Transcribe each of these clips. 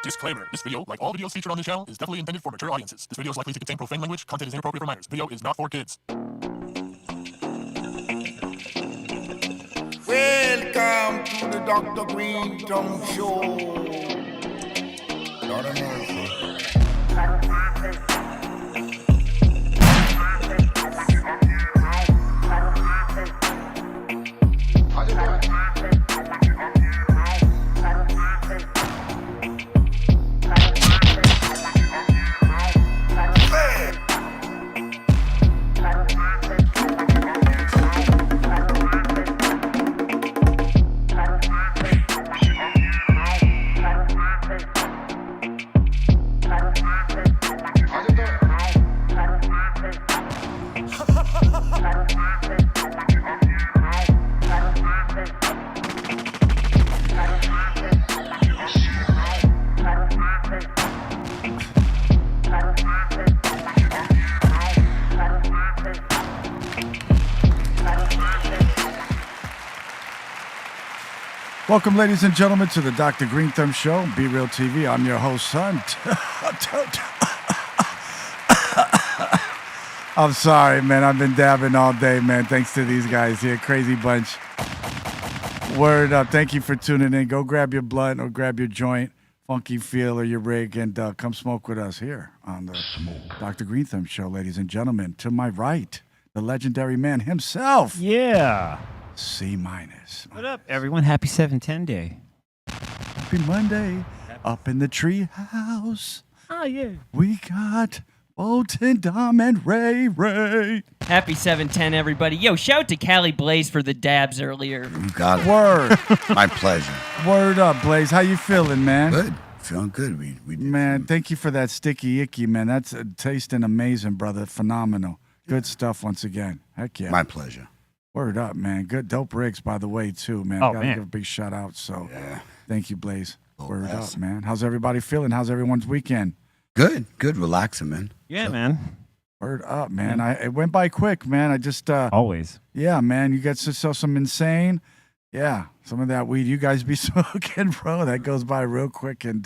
Disclaimer. This video, like all videos featured on this channel, is definitely intended for mature audiences. This video is likely to contain profane language. Content is inappropriate for minors. Video is not for kids. Welcome to the Dr. Greenthumb Show. Lord of mercy. Welcome, ladies and gentlemen, to the Dr. Greenthumb Show, Be Real TV. I'm your host, son. I'm sorry, man. I've been dabbing all day, man. Thanks to these guys here. Crazy bunch. Word up. Thank you for tuning in. Go grab your blunt or grab your joint, funky feel, or your rig, and come smoke with us here on the Dr. Greenthumb Show, ladies and gentlemen. To my right, the legendary man himself. Yeah. C minus. What up, everyone? Happy 710 day. Happy Monday. Up in the tree house. Oh, yeah. We got Bolton, Dom, and Ray. Happy 710, everybody. Yo, shout out to Callie Blaze for the dabs earlier. You got it. Word. My pleasure. Word up, Blaze. How you feeling, man? Good. Feeling good. We did Man, thank you for that sticky icky, man. That's tasting amazing, brother. Phenomenal. Good stuff once again. Heck yeah. My pleasure. Word up, man. Good dope rigs, by the way, too, man. Oh, Gotta man. give a big shout out. So Yeah. thank you, Blaze. Oh, Word yes. up, man. How's everybody feeling? How's everyone's weekend? Good. Good. Relaxing, man. Yeah, man. Word up, man. It went by quick, man. I just Always. yeah, man. You got some insane. Yeah, some of that weed you guys be smoking, bro. That goes by real quick. And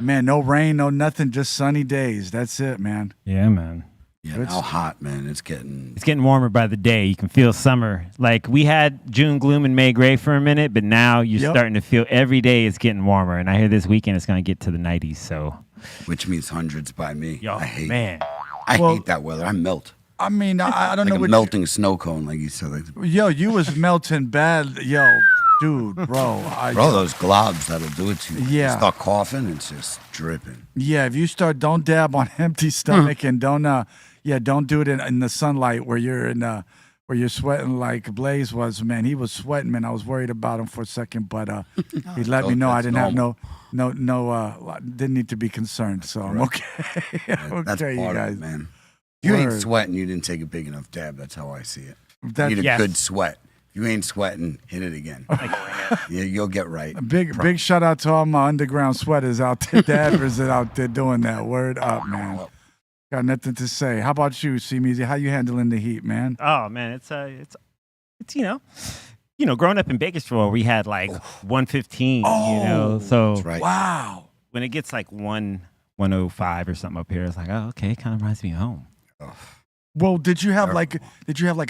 man, no rain, no nothing, just sunny days. That's it, man. Yeah, man. Yeah. Good Now hot, man. It's getting. It's getting warmer by the day. You can feel summer. Like, we had June gloom and May gray for a minute, but now you're Yep. starting to feel every day it's getting warmer. And I hear this weekend it's going to get to the 90s. So, Which means hundreds by me. yo, I hate. man. I Well- hate that weather. I melt. I mean, I don't Like know a what. melting snow cone, like you said. Like, Yo, you was melting bad, yo, dude, bro. bro, those globs that'll do it to you. Yeah. You start coughing, it's just dripping. Yeah, if you start, don't dab on empty stomach and don't do it in the sunlight where you're where you're sweating like Blaze was, man. He was sweating, man. I was worried about him for a second, but he let me know I that's didn't have didn't need to be concerned, so I'm okay. I'm That's okay, you part of guys. it, man. If you ain't Word. sweating, you didn't take a big enough dab. That's how I see it. That- You need a Yes. good sweat. If you ain't sweating, hit it again. Yeah, you'll get right. Big shout out to all my underground sweaters out there, dabbers that out there doing that. Word up, man. Got nothing to say. How about you, C-Meezy? How you handling the heat, man? Oh, man. It's growing up in Bakersfield, we had like 115, So That's right. Wow. when it gets like 105 or something up here, it's like, oh, okay. It kind of reminds me of home. Well, did you have like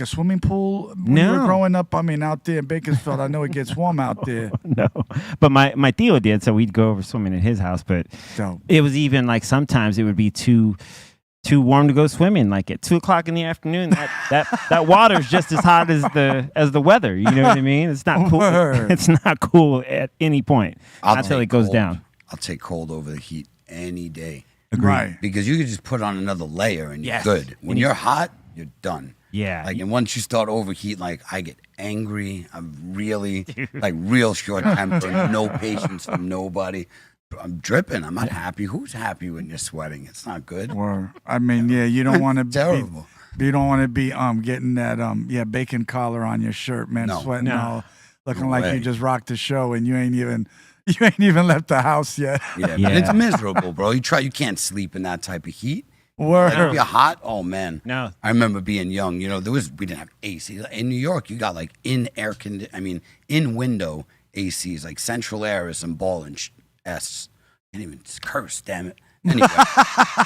a swimming pool when you were No. growing up? I mean, out there in Bakersfield, I know it gets warm out there. No, but my Theo did, so we'd go over swimming at his house. But So, it was even like sometimes it would be too warm to go swimming. Like at 2:00 in the afternoon, that water's just as hot as the weather. You know what I mean? It's not cool. Word. It's not cool at any point until take it goes cold. down. I'll take cold over the heat any day. right. Because you can just put on another layer and you're Yes. good. When And you- you're hot, you're done. Yeah, Like, and once you start overheat, like, I get angry. I'm really, like, real short tempered, no patience from nobody. I'm dripping. I'm not happy. Who's happy when you're sweating? It's not good. Or I mean, yeah, you don't want to Terrible. You don't want to be getting that bacon collar on your shirt, man, No. sweating No. all, looking No like way. you just rocked the show and you ain't even left the house yet. Yeah, Yeah. but it's miserable, bro. You can't sleep in that type of heat. Word. Like, if you're hot, oh man. No. I remember being young. We didn't have AC in New York. You got like in window ACs, like central air is some ball and S. can't even curse, damn it. Anyway,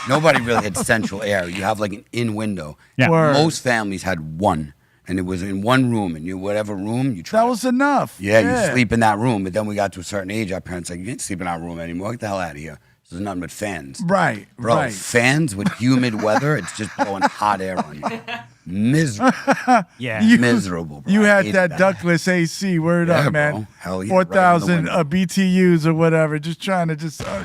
nobody really had central air. You have like an in window. Yeah. Word. Most families had one, and it was in one room, and whatever room you try. That was enough. Yeah, you sleep in that room. But then we got to a certain age, our parents like, you can't sleep in our room anymore. Get the hell out of here. There's nothing but fans. Right, Bro, right. fans with humid weather, it's just blowing hot air on you. Miserable. Yeah. Miserable, bro. You I had hated that ductless AC. Word Yeah, up, bro. man. Hell yeah, 4,000 right in the BTUs or whatever. Just trying to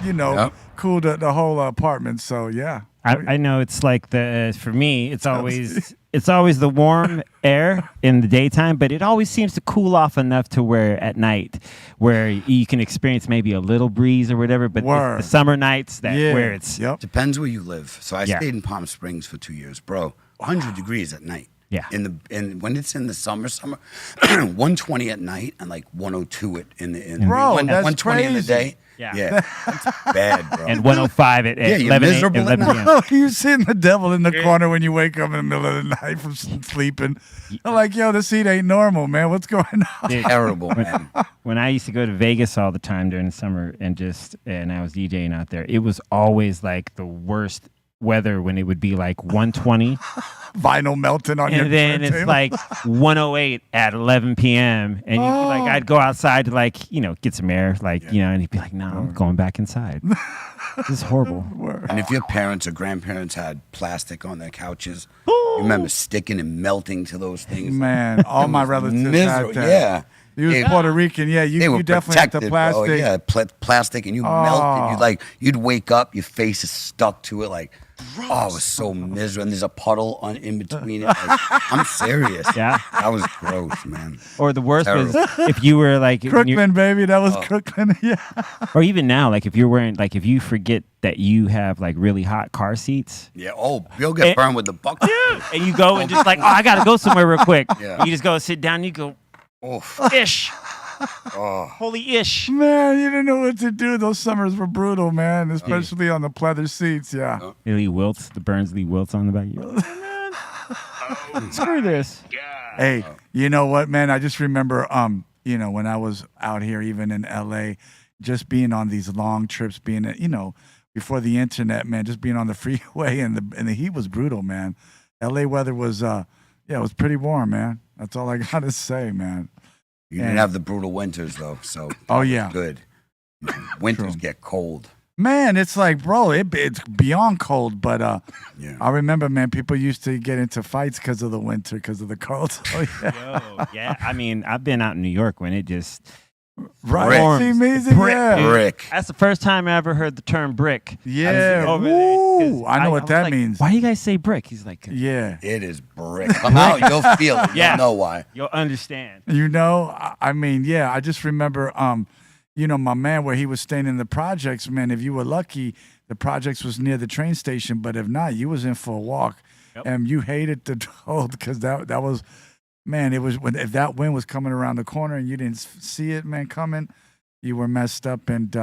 Yep. cool the whole apartment. So yeah. I know it's like for me, it's always the warm air in the daytime, but it always seems to cool off enough to where at night, where you can experience maybe a little breeze or whatever. But Word. the summer nights where it's Yep. Depends where you live. So I Yeah. stayed in Palm Springs for 2 years, bro. 100 degrees at night. Yeah. And when it's in the summer, 120 at night and like 102 in Bro, that's 120 in the crazy. day. Yeah. That's bad, bro. and 105 at Yeah, you're 11 miserable at 11 p.m. Oh, you seeing the devil in the corner when you wake up in the middle of the night from sleeping. I'm like, yo, this heat ain't normal, man. What's going on? Dude, Terrible, man. when I used to go to Vegas all the time during the summer and I was DJing out there, it was always like the worst weather when it would be like 120 Vinyl melting on your and then it's turntable. like 108 at 11 p.m. and I'd go outside to get some air and he'd be like, no, I'm going back inside. This is horrible. And if your parents or grandparents had plastic on their couches, you remember sticking and melting to those things. Man, all my relatives Miserable. had that. Yeah. You was They- Puerto Rican, yeah. They You were definitely had the protected, plastic. bro. Yeah, plastic, and you melted. You'd wake up, your face is stuck to it. Like, oh, it was so miserable. And there's a puddle in between it. Like, I'm serious. Yeah. that was gross, man. Or the worst was Terrible. if you were like when you- Crooklyn, baby. That was Crooklyn. Yeah. or even now, like if you're wearing if you forget that you have like really hot car seats. Yeah. Oh, you'll get burned with the bucket. And you go and just I gotta go somewhere real quick. Yeah. You just go sit down. And you go Oof. ish, Oh. holy ish. Man, you didn't know what to do. Those summers were brutal, man, especially on the pleather seats. Yeah. Lee Wilts, the Burnsley Wilts on the back. Screw this. Hey, you know what, man? I just remember, when I was out here, even in LA, just being on these long trips, being, before the internet, man, just being on the freeway and the heat was brutal, man. LA weather was, it was pretty warm, man. That's all I gotta say, man. You didn't have the brutal winters though, so Oh yeah, good. Winters get cold. man. It's like, bro, it's beyond cold. But Yeah. I remember, man, people used to get into fights because of the winter, because of the cold. Oh yeah, Yo, yeah. I mean, I've been out in New York when it just right. Storms. See, amazing. Brick, Yeah, dude. Brick. That's the first time I ever heard the term brick. yeah. Over there, 'cause Woo! I know what was that like, means. Why do you guys say brick? He's like, Yeah. It is brick. Come out, you'll feel it. Yeah. You'll know why. you'll understand. I mean, yeah, I just remember, my man, where he was staying in the projects, man, if you were lucky, the projects was near the train station, but if not, you was in for a walk. Yep. And you hated the cold because that was, man, it was, if that wind was coming around the corner and you didn't see it, man, coming, you were messed up. And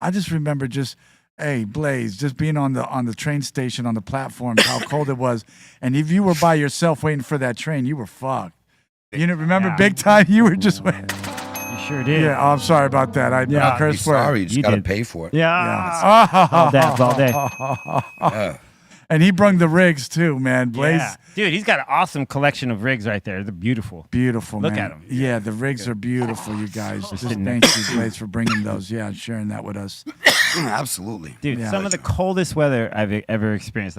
I just remember hey, Blaze, just being on the train station, on the platform, how cold it was. And if you were by yourself waiting for that train, you were fucked. You know, remember Yeah. big time? You were just waiting. You sure did. Yeah, I'm sorry about that. I Yeah. Be cursed word. sorry, you just You gotta did. pay for it. Yeah. All dabs all day. Yeah. And he brung the rigs too, man. Blaze, Yeah. Dude, he's got an awesome collection of rigs right there. They're beautiful. beautiful, Look man. at 'em. Yeah, the rigs are beautiful, you guys. Just sitting thank you, Blaze, for bringing those. Yeah, and sharing that with us. Absolutely. Dude, Yeah. some of the coldest weather I've ever experienced,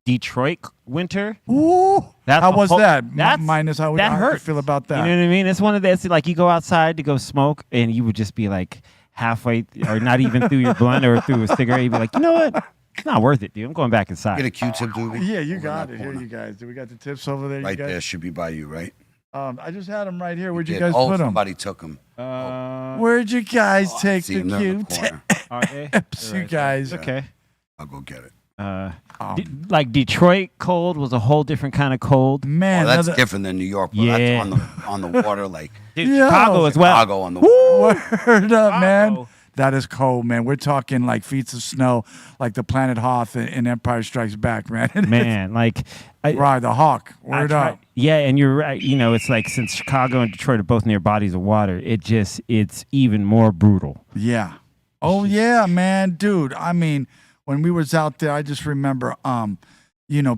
Detroit winter. Ooh, That's how a was whole- that? that's- Minus how that I hurt. feel about that. You know what I mean? It's one of the, it's like you go outside to go smoke and you would just be like halfway or not even through your blunt or through a cigarette. You'd be like, you know what? It's not worth it, dude. I'm going back inside. Get a Q-tip, Doobie. Yeah, you Over got in it. that Here, corner. you guys. Do we got the tips over there? Right you guys? there should be by you, right? I just had them right here. Where'd you Did- guys oh, put them? somebody took them. Where'd you guys take See the them there in the Q-tips, corner. Are they? you guys? Okay. I'll go get it. Like Detroit cold was a whole different kind of cold. Man, Oh, that's another- different than New York. But Yeah. that's on the water, like Dude, Yo. Chicago as well. Chicago on the water. Word up, man. Chicago. That is cold, man. We're talking like feet of snow, like the planet Hoth in Empire Strikes Back, man. Man, like Right, the Hawk. I Word tried- up. Yeah, and you're right. You know, it's like since Chicago and Detroit are both near bodies of water, it's even more brutal. Yeah. Oh yeah, man, dude. I mean, when we was out there, I just remember,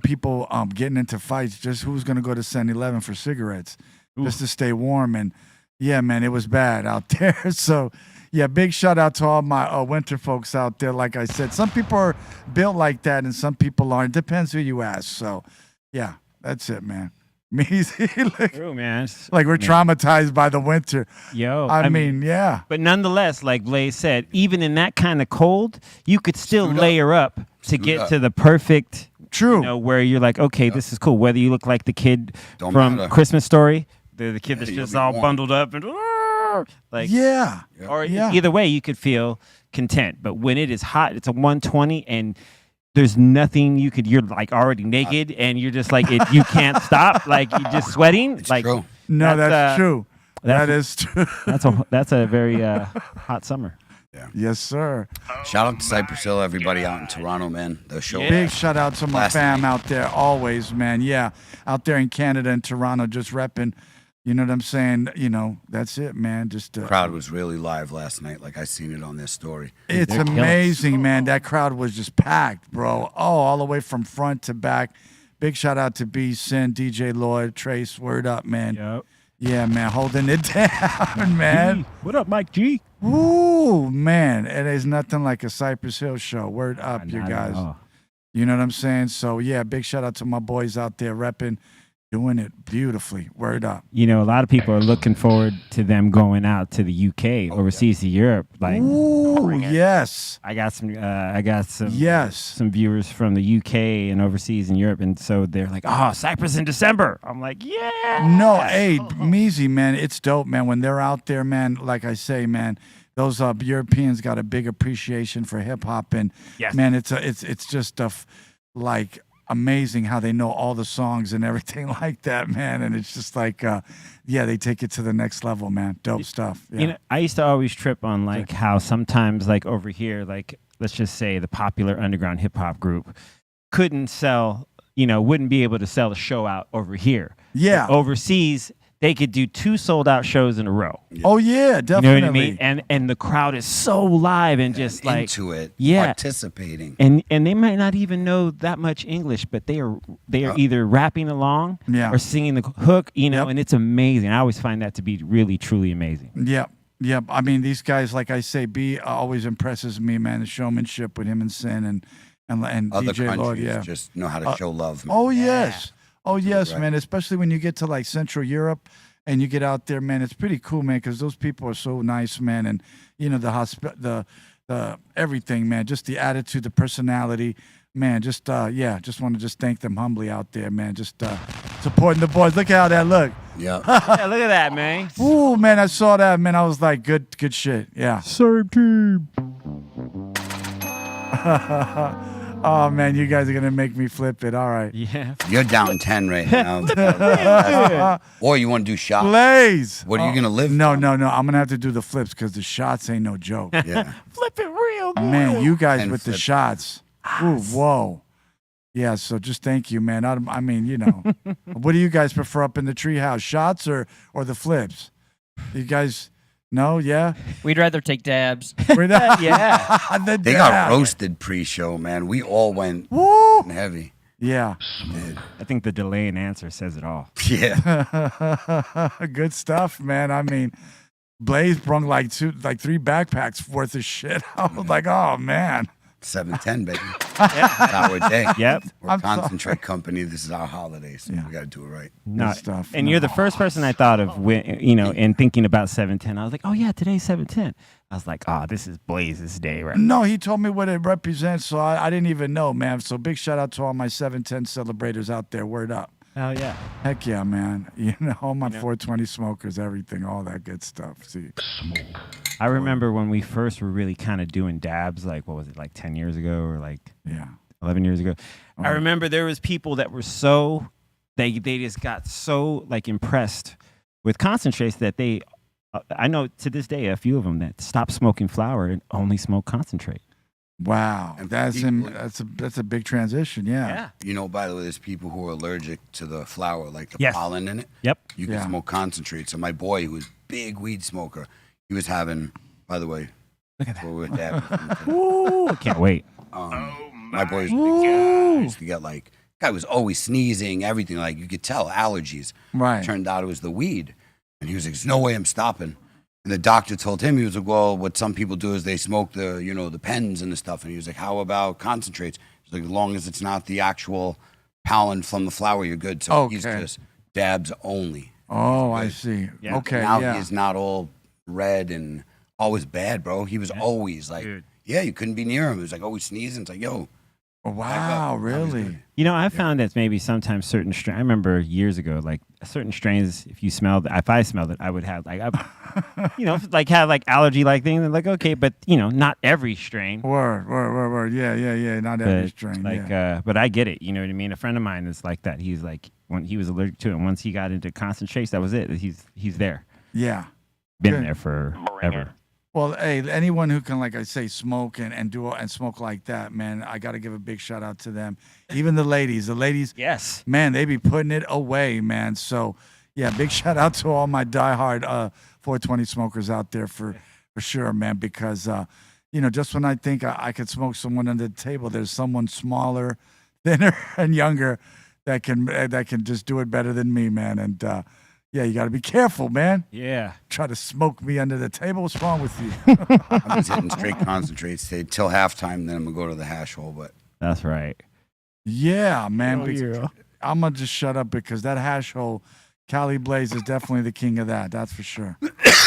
people getting into fights. Just who's gonna go to 7-Eleven for cigarettes, just to stay warm. And yeah, man, it was bad out there. So yeah, big shout out to all my winter folks out there. Like I said, some people are built like that, and some people aren't. Depends who you ask. So yeah, that's it, man. Me, True, man. like we're traumatized by the winter. Yo, I mean, yeah. But nonetheless, like Blaze said, even in that kind of cold, you could still layer up to get to the perfect. True. Where you're like, okay, this is cool. Whether you look like the kid from Christmas Story, the kid that's just all bundled up and like, yeah. Or either way, you could feel content. But when it is hot, it's a 120 and there's nothing you're like already naked and you're just like you can't stop, like you're just sweating. It's like true. No, that's true. That is true. That's a very hot summer. Yeah. Yes, sir. Shout out to Cypress Hill, everybody out in Toronto, man. The show. Big shout out to my fam out there, always, man. Yeah, out there in Canada and Toronto, just repping. You know what I'm saying? That's it, man. Just The crowd was really live last night. Like I seen it on their story. It's amazing, man. That crowd was just packed, bro. Oh, all the way from front to back. Big shout out to B, Sin, DJ Lloyd, Trace. Word up, man. Yep. Yeah, man, holding it down, man. What up, Mike G? Ooh, man. It is nothing like a Cypress Hill show. Word up, you guys. You know what I'm saying? So, yeah, big shout out to my boys out there repping, doing it beautifully. Word up. A lot of people are looking forward to them going out to the UK, overseas to Europe. Like, ooh, yes. I got some yes. some viewers from the UK and overseas in Europe, and so they're like, "Oh, Cyprus in December." I'm like, "Yeah." No, hey, Measy, man, it's dope, man. When they're out there, man, like I say, man, those Europeans got a big appreciation for hip hop, and man, it's just like amazing how they know all the songs and everything like that, man. And it's just like, they take it to the next level, man. Dope stuff. Yeah. I used to always trip on like how sometimes like over here, like let's just say the popular underground hip hop group couldn't sell, wouldn't be able to sell a show out over here. Yeah. But overseas, they could do 2 sold-out shows in a row. Oh yeah, definitely. You know what I mean? And the crowd is so live and just like into it, participating. And they might not even know that much English, but they are either rapping along or singing the hook, and it's amazing. I always find that to be really, truly amazing. Yep. I mean, these guys, like I say, B always impresses me, man. The showmanship with him and Sin and Other DJ Lord, countries just know how to show love, man. Oh yes. Oh, yes, man, especially when you get to, like, Central Europe and you get out there, man. It's pretty cool, man, because those people are so nice, man. And, the everything, man, just the attitude, the personality, man, just want to just thank them humbly out there, man, just supporting the boys. Look how that look. Yeah. Yeah, look at that, man. Ooh, man, I saw that, man. I was like, good shit. Yeah. Same team. Oh, man, you guys are going to make me flip it. All right. Yeah. You're down 10 right now. Or you want to do shots. Blaze. What are you going to live No, from? no, no. I'm going to have to do the flips because the shots ain't no joke. Yeah. Flip it real good. Man, you guys And with the flip. shots. Ooh, whoa. Yeah, so just thank you, man. I mean, what do you guys prefer up in the treehouse, shots or the flips? You guys, no, yeah? We'd rather take dabs. We're not, Yeah. They got roasted pre-show, man. We all went Woo! heavy. Yeah. I think the delay in answer says it all. Yeah. Good stuff, man. I mean, Blaze brung like 3 backpacks worth of shit. I was like, oh, man. 7:10, baby. That's our day. Yep. We're a concentrate company. This is our holiday, so we got to do it right. No, stuff. and you're the first person I thought of when, in thinking about 710. I was like, oh yeah, today's 710. I was like, oh, this is Blaze's day, right? No, he told me what it represents, so I didn't even know, man. So big shout out to all my 710 celebrators out there. Word up. Hell yeah. Heck yeah, man. All my 420 smokers, everything, all that good stuff. See. I remember when we first were really kind of doing dabs, like, what was it, like 10 years ago or like 11 years ago? I remember there was people that were so, they just got so like impressed with concentrates that they, I know to this day, a few of them that stopped smoking flower and only smoke concentrate. Wow, And that's people- that's a big transition. Yeah. By the way, there's people who are allergic to the flower, like the Yes. pollen in it. Yep. You can Yeah. smoke concentrate. So my boy, who was a big weed smoker, he was having, by the way, Look at That's that. what we're dabbing. Ooh, can't wait. My boy's a big fan. I used to get like, guy was always sneezing, everything. Like you could tell allergies. Right. Turned out it was the weed. And he was like, there's no way I'm stopping. And the doctor told him, he was like, well, what some people do is they smoke the, the pens and the stuff. And he was like, how about concentrates? He's like, as long as it's not the actual pollen from the flower, you're good. So he's Okay. just dabs only. Oh, I see. Yeah. Okay, Now yeah. he's not all red and always bad, bro. He was always like, Dude. yeah, you couldn't be near him. He was like always sneezing. It's like, yo. Wow, back up. That was really? good. You know, I found that maybe sometimes certain strains. I remember years ago, like certain strains. If I smelled it, I would have like, like have like allergy like things. And like, okay, but not every strain. Word. Yeah. Not every But strain. like, yeah. but I get it. You know what I mean? A friend of mine is like that. He's like, when he was allergic to it, and once he got into concentrates, that was it. He's there. Yeah. Been Good. there forever. Well, hey, anyone who can, like I say, smoke and smoke like that, man, I got to give a big shout out to them. Even the ladies, Yes. man, they be putting it away, man. So, yeah, big shout out to all my diehard 420 smokers out there for sure, man. Because just when I think I could smoke someone under the table, there's someone smaller, thinner, and younger that can just do it better than me, man. And yeah, you got to be careful, man. Yeah. Try to smoke me under the table. What's wrong with you? I was hitting straight concentrates till halftime. Then I'm going to go to the hash hole. But That's right. Yeah, man. yeah. I'm going to just shut up because that hash hole, Cali Blaze is definitely the king of that. That's for sure.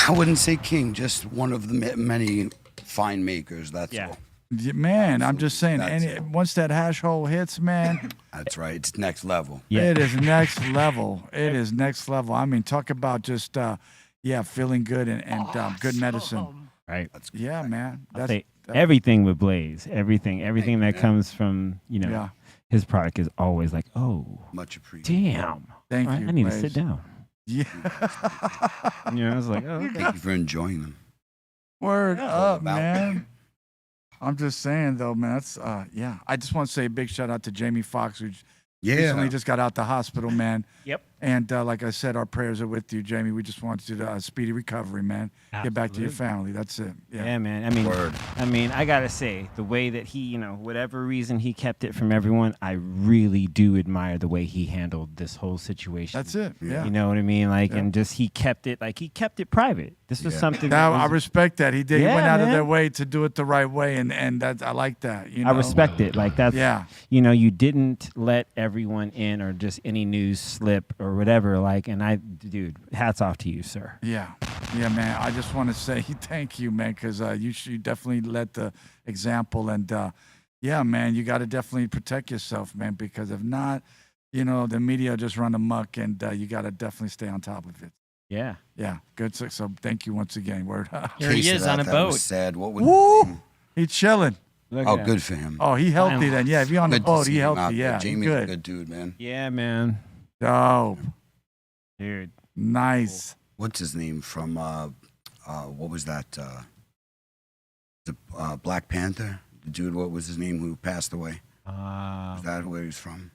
I wouldn't say king, just one of the many fine makers. That's Yeah. all. Yeah, man, I'm just saying, That's- once that hash hole hits, man, That's right. It's next level. Yeah. it is next level. It is next level. I mean, talk about just, feeling good and good medicine. Right. That's Man. I'll say everything with Blaze, everything that comes from Yeah. his product is always like, oh, much appreciated. damn. Thank All right, you, I need to Blaze. sit down. Yeah. I was like, oh, okay. Thank you for enjoying them. Word up, about man. I'm just saying, though, man, that's, I just want to say a big shout out to Jamie Foxx, who recently just got out the hospital, man. Yep. And like I said, our prayers are with you, Jamie. We just want you to speedy recovery, man. Get back to your family. That's it. Yeah, man. Word. I gotta say, the way that he, whatever reason he kept it from everyone, I really do admire the way he handled this whole situation. That's it. Yeah. You know what I mean? Like, and just he kept it private. This was something. Now, that I was- respect that. He did. Yeah, he went out of man. their way to do it the right way, and that I like that. I respect it. Like that's, Yeah. You didn't let everyone in or just any news slip or whatever. Like, and dude, hats off to you, sir. Yeah, man. I just want to say thank you, man, because you definitely led the example, and yeah, man, you got to definitely protect yourself, man, because if not, the media just run amok, and you got to definitely stay on top of it. Yeah. Yeah, good. So thank you once again. Word up. Here he Case of is that, on a that boat. was sad. What was Woo! He chilling. Look Oh, at that. good for him. Oh, he healthy then. Yeah, if you're on the Good to boat, see he him out healthy. there. Yeah, he Jamie's a good. good dude, man. Yeah, man. Dope. Dude. Nice. What's his name from? What was that? The Black Panther. The dude. What was his name? Who passed away? Is that where he's from?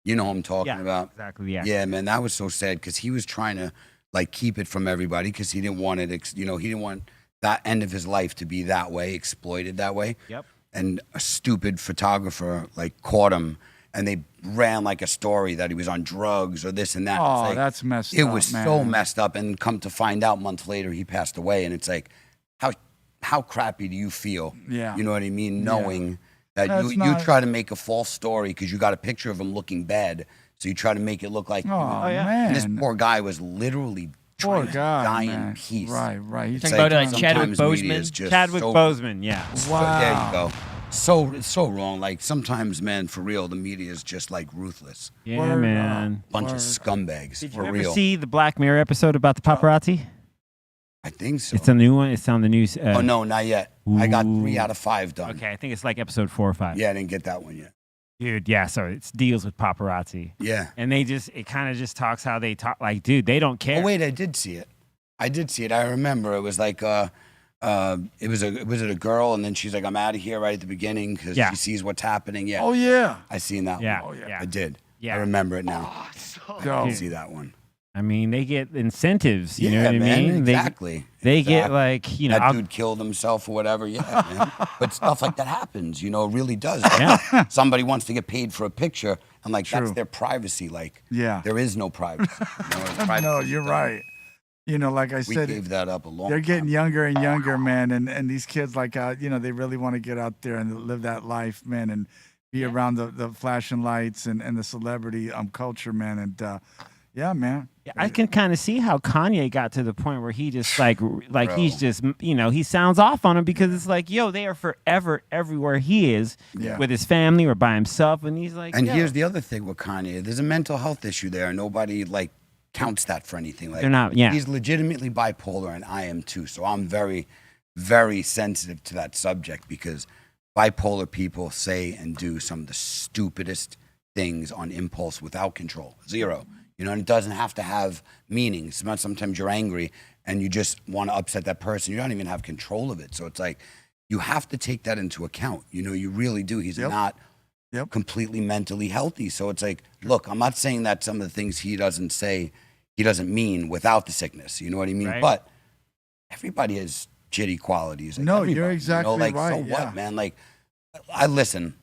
You know who I'm talking Yeah, about. exactly. Yeah. Yeah, man, that was so sad because he was trying to like keep it from everybody because he didn't want it. He didn't want that end of his life to be that way, exploited that way. Yep. And a stupid photographer like caught him, and they ran like a story that he was on drugs or this and that. Oh, It's like, that's messed it up, was man. so messed up, and come to find out, months later, he passed away, and it's like, how crappy do you feel? Yeah. You know what I mean? Knowing that That's you not- try to make a false story because you got a picture of him looking bad, so you try to make it look like. Oh, yeah. man. And this poor guy was literally Poor trying to guy, die man. in peace. Right. It's Talking about, sometimes Chadwick media is Boseman? just Chadwick so, Boseman. Yeah. Wow. There you go. So it's so wrong. Like sometimes, man, for real, the media is just like ruthless. Yeah, Word man. Bunch of Word. scumbags. Did you for ever real. see the Black Mirror episode about the paparazzi? I think so. It's a new one. It's on the news. Oh no, not yet. I got Ooh. 3 out of 5 done. Okay, I think it's like episode 4 or 5. Yeah, I didn't get that one yet. Dude, yeah. So it deals with paparazzi, Yeah. and it kind of just talks how they talk. Like, dude, they don't care. Oh wait, I did see it. I remember it was like it was a girl, and then she's like, I'm out of here right at the beginning because Yeah. she sees what's happening. Yeah. Oh, yeah. I seen that Yeah. one. Oh, yeah. I did. Yeah. I remember it now. Yo, I see that one. I mean, they get incentives. You know Yeah, what I man, mean? exactly. They get Exactly. like, That dude killed himself or whatever. Yeah, man. But stuff like that happens. You know, it really does. Like, Yeah. somebody wants to get paid for a picture, and like True. that's their privacy. Like, Yeah. there is no privacy. You know, privacy No, is you're done. right. You know, like I We said, gave that up a long they're time getting ago. younger and younger, man, and these kids, like, you know, they really want to get out there and live that life, man, and be around the flashing lights and the celebrity culture, man, and yeah, man. I can kind of see how Kanye got to the point where he just like Bro. he's just, you know, he sounds off on him because it's like, yo, they are forever everywhere he is Yeah. with his family or by himself, and he's like, And yo. here's the other thing with Kanye: there's a mental health issue there. Nobody like counts that for anything. Like, They're not- yeah. He's legitimately bipolar, and I am too. So I'm very, very sensitive to that subject because bipolar people say and do some of the stupidest things on impulse without control. Zero. You know, and it doesn't have to have meaning. Sometimes you're angry and you just want to upset that person. You don't even have control of it. So it's like you have to take that into account. You know, you really do. He's not completely mentally healthy. So it's like, look, I'm not saying that some of the things he doesn't say, he doesn't mean without the sickness. You know what I mean? Right. But everybody has shitty qualities. Like No, everybody, you're exactly you know, like, right, so yeah. what, man? Like, I listen.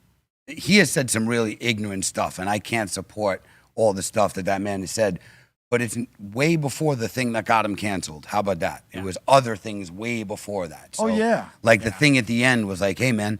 He has said some really ignorant stuff, and I can't support all the stuff that man has said. But it's way before the thing that got him canceled. How about that? It was other things way before that. Oh, So, yeah. Like the thing at the end was like, hey, man,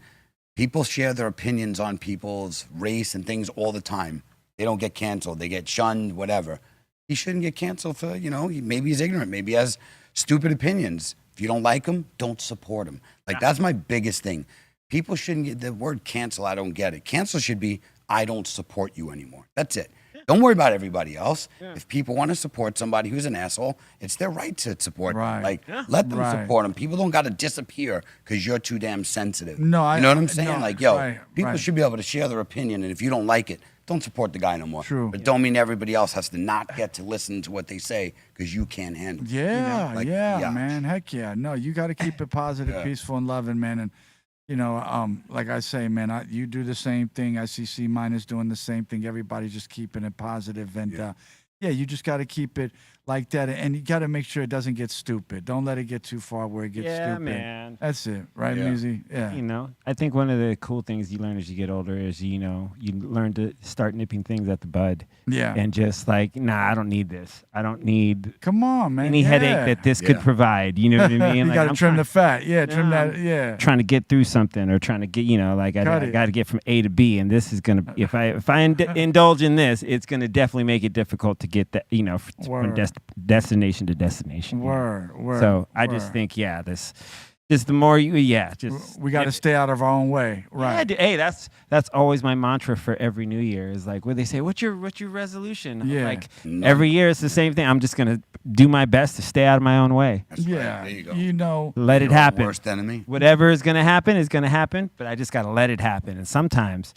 people share their opinions on people's race and things all the time. They don't get canceled. They get shunned, whatever. He shouldn't get canceled for, you know, maybe he's ignorant. Maybe he has stupid opinions. If you don't like him, don't support him. Like, that's my biggest thing. People shouldn't get the word cancel. I don't get it. Cancel should be, I don't support you anymore. That's it. Don't worry about everybody else. If people want to support somebody who's an asshole, it's their right to support them. Right. Like, let them Right. support them. People don't got to disappear because you're too damn sensitive. No, you know what I'm saying? no, Like, yo, right, people right. should be able to share their opinion, and if you don't like it, don't support the guy no more. True. But don't mean everybody else has to not get to listen to what they say because you can't handle it. Yeah, Like, yeah, yeah. man. Heck yeah. No, you got to keep it positive, Yeah. peaceful, and loving, man. And you know, like I say, man, you do the same thing. ICC mine is doing the same thing. Everybody's just keeping it positive, and yeah, you just got to keep it like that, and you got to make sure it doesn't get stupid. Don't let it get too far where it gets Yeah, stupid. man. That's it, right, Yeah. Muzi? Yeah. You know, I think one of the cool things you learn as you get older is, you know, you learn to start nipping things at the bud. Yeah. And just like, nah, I don't need this. I don't need Come on, man. any yeah. headache that this could Yeah. provide. You know what I mean? You Like, got to I'm trim trying- the fat. Yeah, trim Yeah, that. Yeah. trying to get through something or trying to get, you know, like I Cut it. got to get from A to B, and this is gonna if I indulge in this, it's gonna definitely make it difficult to get that, you know, from Word. destination to destination. you know? Word. So I just word. think, yeah, this just the more you, just we got to stay out of our own way, Yeah, right? hey, that's always my mantra for every New Year is like, where they say, "What's your resolution?" I'm Yeah. like No. every year it's the same thing. I'm just gonna do my best to stay out of my own way. That's right. Yeah. There you go. You know. Let You're it our happen. Worst enemy. Whatever is gonna happen is gonna happen, but I just gotta let it happen. And sometimes,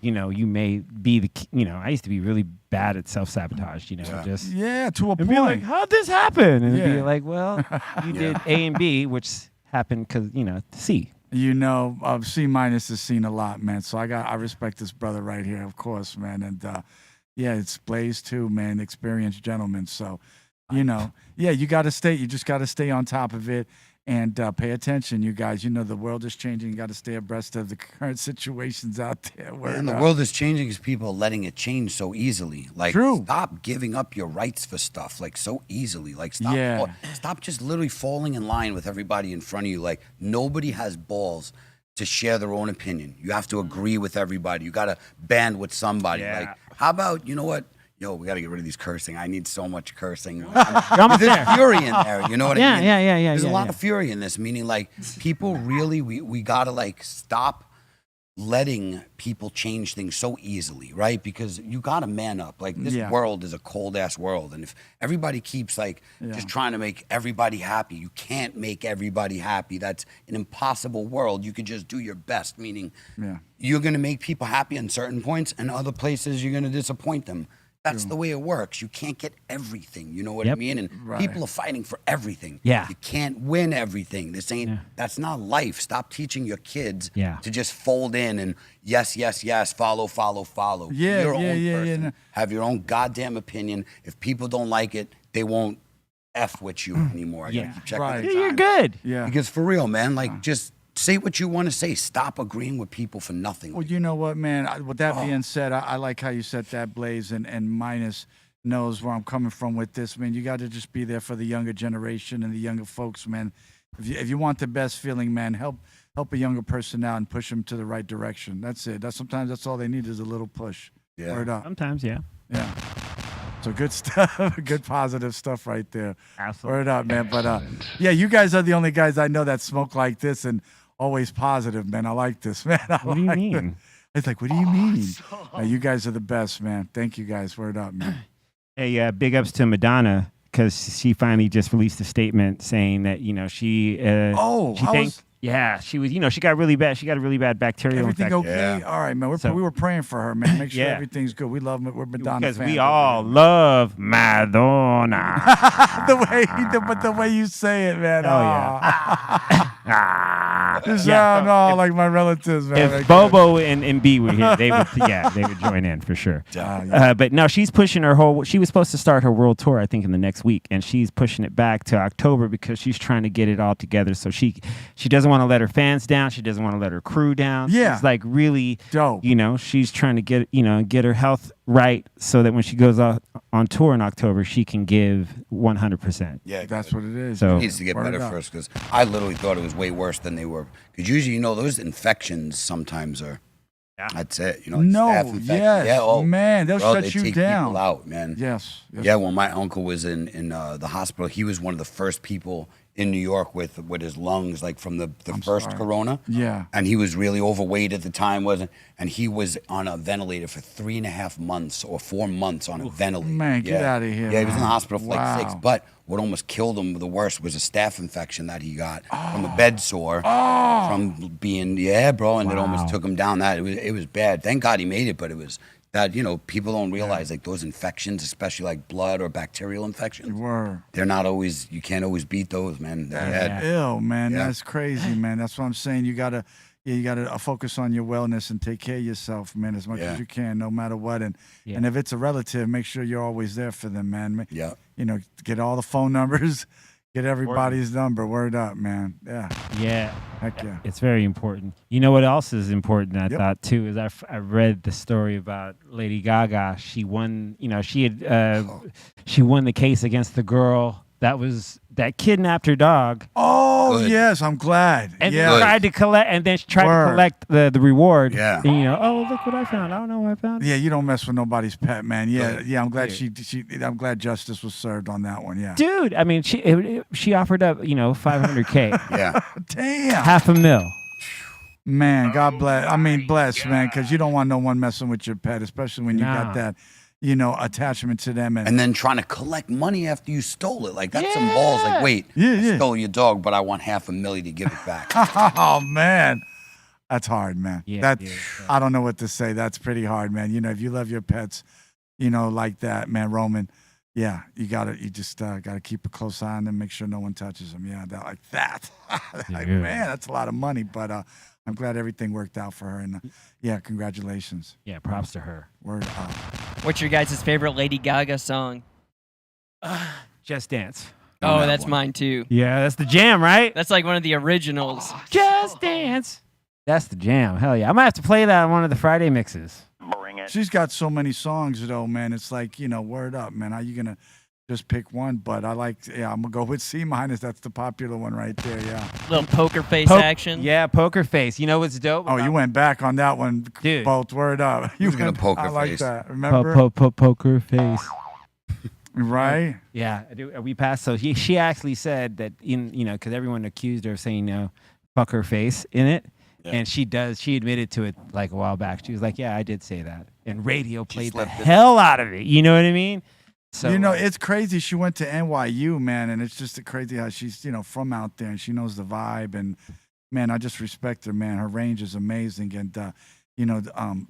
you know, you may be you know, I used to be really bad at self-sabotage. You know, Yeah. just Yeah, to a and point. be like, "How'd this happen?" And be Yeah. like, "Well, you did A and B, which happened because you know C." You know, C- has seen a lot, man. So I respect this brother right here, of course, man. And yeah, it's Blaze too, man. Experienced gentleman. So, you know, yeah, you just got to stay on top of it and pay attention, you guys. You know, the world is changing. You got to stay abreast of the current situations out there. And the world is changing because people are letting it change so easily. Like, True. stop giving up your rights for stuff like so easily. Like, stop, Yeah. stop just literally falling in line with everybody in front of you. Like, nobody has balls to share their own opinion. You have to agree with everybody. You got to band with somebody. Yeah. Like, how about, you know what? Yo, we got to get rid of these cursing. I need so much cursing. Jump There's there. fury in there. You know what Yeah, I mean? yeah. There's a lot yeah. of fury in this, meaning like people really, we got to like stop letting people change things so easily, right? Because you got to man up. Like this Yeah. world is a cold ass world. And if everybody keeps like just trying to make everybody happy, you can't make everybody happy. That's an impossible world. You could just do your best, meaning Yeah. you're going to make people happy in certain points and other places you're going to disappoint them. That's the way it works. You can't get everything. You know what I Yep. mean? And people are fighting for everything. Yeah. You can't win everything. That's not life. Stop teaching your kids to just fold in and yes, follow. Yeah, Be your own yeah, person. no. Have your own goddamn opinion. If people don't like it, they won't F with you anymore. I gotta keep checking the You're time. good. Yeah. Because for real, man, like just say what you want to say. Stop agreeing with people for nothing. Well, you know what, man? With that being said, I like how you said that, Blaze, and Minus knows where I'm coming from with this, man. You got to just be there for the younger generation and the younger folks, man. If you want the best feeling, man, help a younger person out and push them to the right direction. That's it. Sometimes that's all they need is a little push. Yeah. Word up. Sometimes, yeah. Yeah. So good stuff, good positive stuff right there. Absolutely. Word up, man. But yeah, you guys are the only guys I know that smoke like this and always positive, man. I like this, man. What do you mean? It's like, what do you mean? You guys are the best, man. Thank you guys. Word up, man. Hey, big ups to Madonna because she finally just released a statement saying that she she was she got really bad. She got a really bad bacterial Everything infection. okay? Yeah. All right, man. We were praying for her, man. Make sure everything's good. We love it. We're Madonna Because fans. we all love Madonna. the way you say it, man. Oh, yeah. You sound all like my relatives, man. If Bobo and B were here, they would join in for sure. But no, she's pushing her whole. She was supposed to start her world tour, I think, in the next week, and she's pushing it back to October because she's trying to get it all together. So she doesn't want to let her fans down. She doesn't want to let her crew down. Yeah. She's like really dope. She's trying to get her health right so that when she goes on tour in October, she can give 100%. Yeah, that's what it is. So- It needs to get better first because I literally thought it was way worse than they were. Because usually, those infections sometimes are. Yeah. That's it. Like staph infection. Yes, man, they'll shut they you take down. People out, man. Yes. Yeah, when my uncle was in the hospital, he was one of the first people in New York with his lungs, like from the first corona. Yeah. And he was really overweight at the time, and he was on a ventilator for 3.5 months or 4 months on a ventilator. Man, get out of here. Yeah, he was in the hospital for like 6. Wow. But what almost killed him, the worst, was a staph infection that he got from a bed sore from being, bro, and it almost took him down. It was bad. Thank God he made it, but it was that, people don't realize like those infections, especially like blood or bacterial infections. They're not always, you can't always beat those, man. That's ill, man. Yeah. That's crazy, man. That's what I'm saying. You gotta focus on your wellness and take care of yourself, man, as much as you can, no matter what. And if it's a relative, make sure you're always there for them, man. Yeah. Get all the phone numbers, get everybody's number. Word up, man. Yeah. Yeah. Heck yeah. It's very important. You know what else is important, I thought, too, is I read the story about Lady Gaga. She won, she won the case against the girl that kidnapped her dog. Oh, yes, I'm glad. And then tried to collect the reward. Yeah. And, oh, look what I found. I don't know what I found. Yeah, you don't mess with nobody's pet, man. Yeah, I'm glad I'm glad justice was served on that one. Yeah. Dude, I mean, she offered up, $500K. Yeah. Damn. $500,000. Man, God bless. I mean, bless, man, because you don't want no one messing with your pet, especially when you got that, attachment to them. And then trying to collect money after you stole it. Like, that's some balls. Like, wait, I stole your dog, but I want $500,000 to give it back. Oh, man. That's hard, man. Yeah, I don't know what to say. That's pretty hard, man. If you love your pets, like that, man, Roman, you just gotta keep a close eye on them, make sure no one touches them. Yeah, like that. Man, that's a lot of money, but I'm glad everything worked out for her, and congratulations. Yeah, props to her. Word up. What's your guys' favorite Lady Gaga song? Just Dance. Oh, that's mine too. Yeah, that's the jam, right? That's like one of the originals. Just Dance. That's the jam. Hell yeah. I might have to play that on one of the Friday mixes. Bring it. She's got so many songs, though, man. It's like, word up, man. How you going to just pick one? But I'm going to go with C-. That's the popular one right there, yeah. Little poker face action. Yeah, Poker Face. You know what's dope? Oh, you went back on that one, dude. Both. Word up. You Who's gonna poker I like face? that. Remember? Poker Face. Right? Yeah. We passed. So she actually said that, because everyone accused her of saying, fuck her face in it. Yeah. And she admitted to it like a while back. She was like, yeah, I did say that. And radio played the hell out of it. You know what I mean? So it's crazy. She went to NYU, man, and it's just crazy how she's, from out there and she knows the vibe. And, man, I just respect her, man. Her range is amazing. And,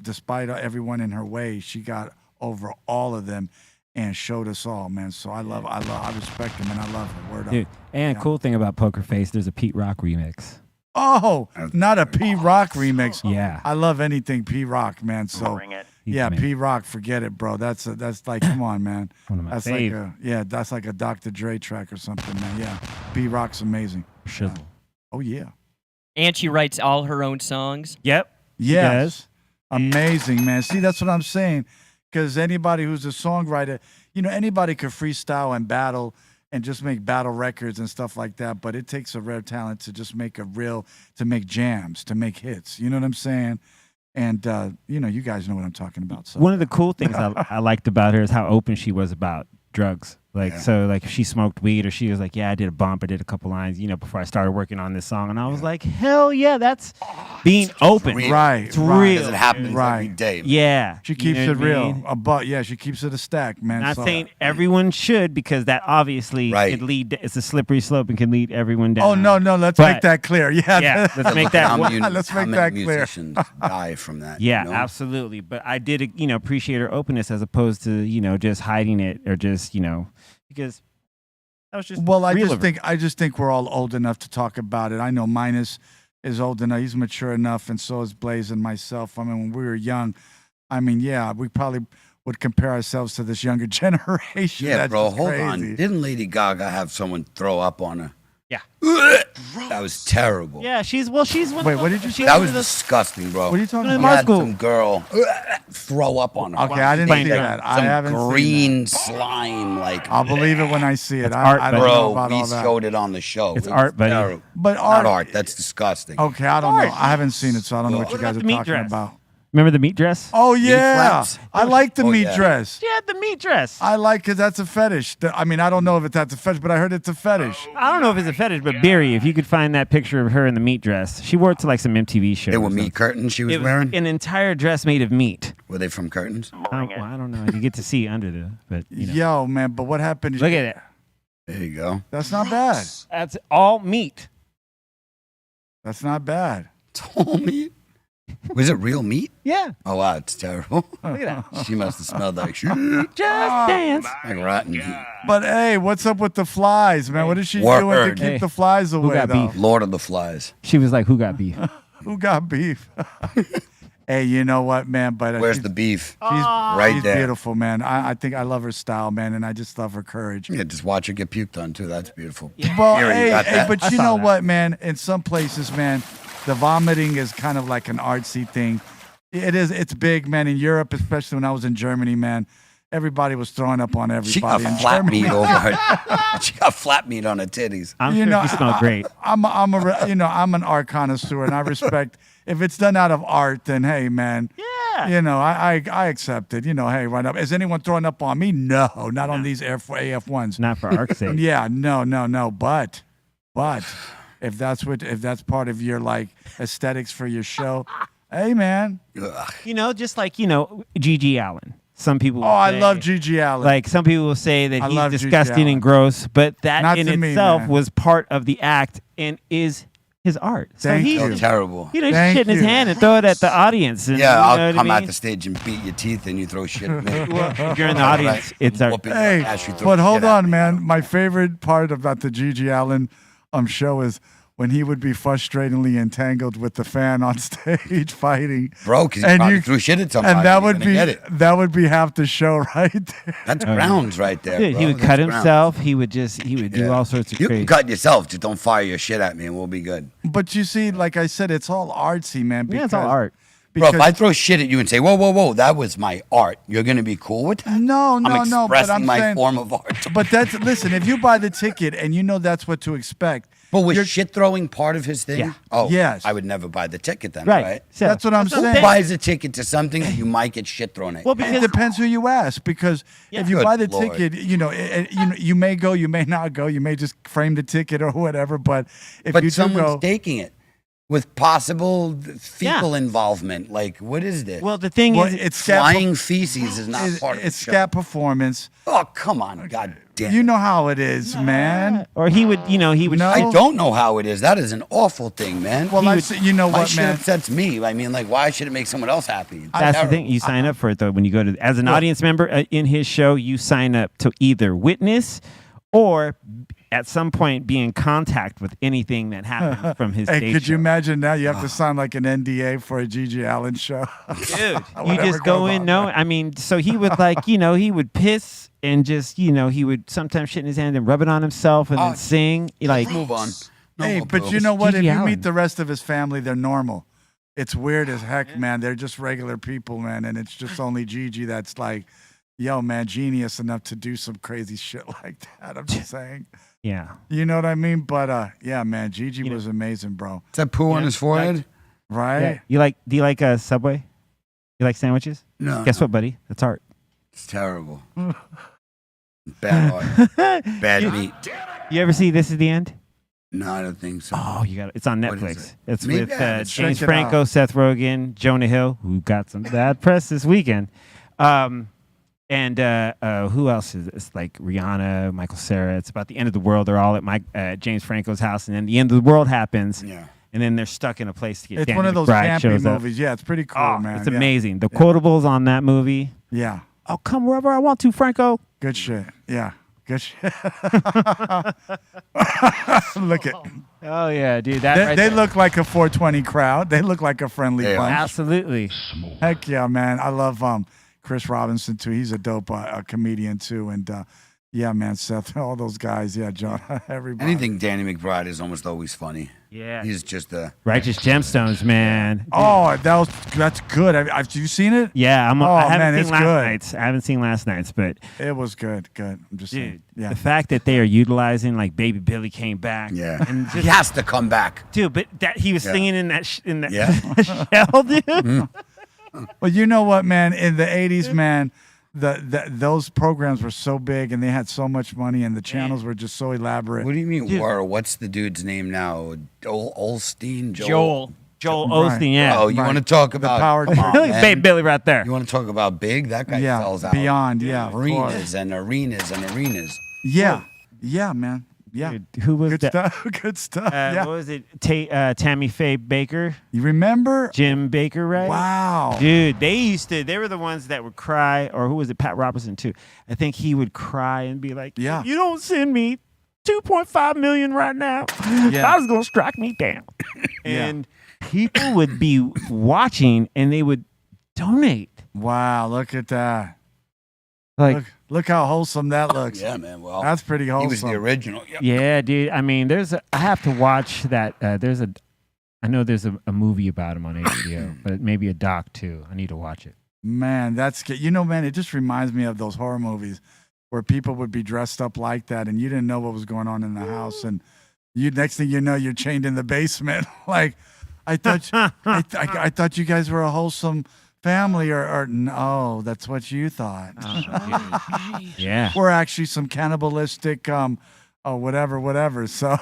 despite everyone in her way, she got over all of them and showed us all, man. So I respect him and I love him. Word Dude, up. and cool thing about Poker Face, there's a Pete Rock remix. Oh, not a P Rock remix. Yeah. I love anything P Rock, man. So He's yeah, amazing. P Rock, forget it, bro. That's like, come on, man. One of my That's fave. that's like a Dr. Dre track or something, man. Yeah, P Rock's amazing. Shizzle. Oh yeah. And she writes all her own songs. Yep. Yes. Amazing, man. See, that's what I'm saying. Because anybody who's a songwriter, anybody could freestyle and battle and just make battle records and stuff like that. But it takes a rare talent to just make to make jams, to make hits. You know what I'm saying? And, you guys know what I'm talking about. So. One of the cool things I liked about her is how open she was about drugs. So if she smoked weed or she was like, yeah, I did a bump, I did a couple lines, before I started working on this song. And I was like, hell yeah, that's being open. real. Right. It's right. real. Because it happens every Right. day. Yeah. She keeps You know it what I real. mean? She keeps it a stack, man. Not So- saying everyone should, because that obviously Right. could lead. It's a slippery slope and can lead everyone down. Oh, no. Let's But- make that clear. Yeah. Yeah, let's make that. How one- many- Let's how make many that clear. musicians die from that. Yeah, you know? absolutely. But I did, appreciate her openness as opposed to, just hiding it or just, because that was just Well, I real just of her. think we're all old enough to talk about it. I know Minus is old enough. He's mature enough, and so is Blaze and myself. I mean, when we were young, we probably would compare ourselves to this younger generation. Yeah, That's bro, just hold crazy. on. Didn't Lady Gaga have someone throw up on her? Yeah. That was terrible. Yeah, she's one. Wait, what did you say? That was disgusting, bro. What are you talking in You about? my had school. some girl throw up on her. Okay, I didn't see Like that. I Some haven't seen green slime, like, that. I'll believe it when I see it. art, I don't know bro, about we all that. showed it on the show. It's It was art, buddy. terrible. But Not art. That's disgusting. Okay, I don't know. I haven't seen it, so I don't know what you What guys about are the meat talking dress? about. Remember the meat dress? Oh yeah, flaps? I like the Oh, meat yeah. dress. She had the meat dress. I like because that's a fetish. I mean, I don't know if that's a fetish, but I heard it's a fetish. I don't know if it's a fetish, but Barry, if you could find that picture of her in the meat dress, she wore it to like some MTV show. They or were something. meat curtains she was It was wearing? an entire dress made of meat. Were they from curtains? I don't know. You get to see under the, but Yo, man, but what happened? look at it. There you go. That's not bad. That's all meat. That's not bad. It's all meat? Was it real meat? Yeah, Oh, wow, it's terrible. look at that. She must have smelled like shit. Just dance. Like rotten meat. But hey, what's up with the flies, man? What is she Word. doing to keep Hey, the flies away, got though? beef? Lord of the Flies. She was like, "Who got beef?" Who got beef? Hey, you know what, man? But Where's she's, the beef? right Right there. beautiful, man. I think I love her style, man, and I just love her courage. Yeah, just watch her get puked on, too. That's beautiful. Well, You already hey, got that. but I you saw know that. what, man? In some places, man, the vomiting is kind of like an artsy thing. It is. It's big, man. In Europe, especially when I was in Germany, man, everybody was throwing up on She got everybody in flat Germany. meat over her. She got flat meat on her titties. I'm You sure know, she smelled great. I'm an art connoisseur, and I respect if it's done out of art. Then hey, man, Yeah. I accept it. Hey, right up. Is anyone throwing up on me? No, not on these AF1s. Not for art's sake. Yeah, no. But if that's part of your like aesthetics for your show, hey, man. Ugh. Just like Gigi Allen. Some people. Oh, will I say- love Gigi Allen. Like some people will say that I love he's Gigi disgusting Allen. and gross, but that Not in to me, itself man. was part of the act and is his art. So Thank he, you. So terrible. shit in his you. hand and throw it at the audience. And, Yeah, you I'll know what come I out mean? the stage and beat your teeth and you throw shit at me. If you're in the audience, it's art. Whooping your Hey, ass, you throw but hold shit at on, me. man. My favorite part about the Gigi Allen show is when he would be frustratingly entangled with the fan on stage fighting. Bro, because he And probably you- threw shit at somebody. And that You're would gonna be get it. that would be half the show right there. That's grounds right there. Dude, bro. he would That's cut grounds. himself. He would do Yeah. all sorts of You crazy. can cut yourself. Just don't fire your shit at me and we'll be good. But you see, like I said, it's all artsy, man. Yeah, it's all because- art. Bro, if because- I throw shit at you and say, whoa, that was my art, you're going to be cool with that? No, I'm but expressing I'm my saying. form of art. But listen. If you buy the ticket and you know that's what to expect, But was you're- shit throwing part of his thing? Yeah. Oh, Yes. I would never buy the ticket then, Right. right? So, That's what I'm what saying. Who buys a ticket to something that you might get shit thrown at? Well, you? it because depends who you ask. Because if you Good buy the Lord. ticket, you may go, you may not go, you may just frame the ticket or whatever. But if But you do someone's go, taking it with possible fecal Yeah. involvement. Like, what is this? well, the thing well, is, it's scat. Flying feces is not part of It's the show. scat performance. Oh, come on, God damn. You know how it is, man. Or he would, he would. No. I don't know how it is. That is an awful thing, man. Well, you know my what, shit man? upsets me. I mean, like, why should it make someone else happy? It's That's the terrible. thing. You sign up for it though. When you go to as an audience member in his show, you sign up to either witness or at some point be in contact with anything that happens from his Hey, stage could you show. imagine now? You have to sign like an NDA for a Gigi Allen show. Dude, you Whatever just go goes in. on No, there. I mean, so he would like, he would piss and just, he would sometimes shit in his hand and rub it on himself and then sing. Like, Let's move on. No Hey, more but Bill. you know what? Gigi If you Allen. meet the rest of his family, they're normal. It's weird as heck, man. They're just regular people, man. And it's just only Gigi that's like, yo, man, genius enough to do some crazy shit like that. I'm just saying. yeah. You know what I mean? But yeah, man, Gigi was amazing, bro. Is that poo on his forehead? Right? Yeah. Do you like Subway? You like sandwiches? No. Guess what, buddy? That's art. It's terrible. Bad art. Bad meat. You ever see This Is the End? No, I don't think so. Oh, you got it. It's on What is Netflix. it? It's Maybe with I haven't James checked it out. Franco, Seth Rogen, Jonah Hill, who got some bad press this weekend. And who else is it's like Rihanna, Michael Cera. It's about the end of the world. They're all at James Franco's house, and then the end of the world happens. Yeah. And then they're stuck in a place to get. It's Danny one of those McBride campy shows up. movies. Yeah, it's pretty cool, Oh, man. it's Yeah. amazing. The quotables on that movie. Yeah. I'll come wherever I want to, Franco. Good shit. Yeah. Good shit. Look at Oh yeah, dude. That they, right they there. look like a 420 crowd. They look like a friendly They are. bunch. Absolutely. Heck yeah, man. I love Chris Robinson too. He's a dope comedian too. And yeah, man, Seth, all those guys. Yeah, John, everybody. Anything Danny McBride is almost always funny. Yeah. He's just a. Righteous Gemstones, man. Oh, that's good. Have you seen it? Yeah, Oh, I haven't man, seen it's last good. night's. I haven't seen last night's, but It was good. Good. I'm just dude, saying. Yeah. the fact that they are utilizing like Baby Billy came back. Yeah. And He just, has to come back. dude, but that he was Yeah. singing in that Yeah. shell, dude. Well, you know what, man? In the 80s, man, those programs were so big and they had so much money and the channels were just so elaborate. What do you mean, Dude. war? What's the dude's name now? Olstein? Joel. Joel Right. Osteen, yeah. Oh, you Right. want to talk about power come on, trip. Look at man. Baby Billy right there. You want to talk about big? That guy Yeah, sells out beyond, yeah, of arenas course. and arenas and arenas. Yeah. Yeah, man. Yeah. Dude, who was Good that? stuff. Good stuff. Yeah. What was it? Tammy Faye Baker, You remember? Jim Baker, right? Wow. Dude, they were the ones that would cry, or who was it? Pat Robertson too. I think he would cry and be like, Yeah. "You don't send me 2.5 million right now. Yeah. I was gonna strike me down." And people would be watching, and they would donate. Wow. Look at that. Like, Look how wholesome that looks. Yeah, man. Well, That's pretty he was wholesome. the original. Yeah. yeah, dude. I mean, I have to watch that. I know there's a movie about him on HBO, but maybe a doc too. I need to watch it. Man, that's good. You know, man, it just reminds me of those horror movies where people would be dressed up like that and you didn't know what was going on in the house. And you next thing you know, you're chained in the basement. Like, I thought I thought you guys were a wholesome family or no, that's what you thought. Yeah. We're actually some cannibalistic whatever. So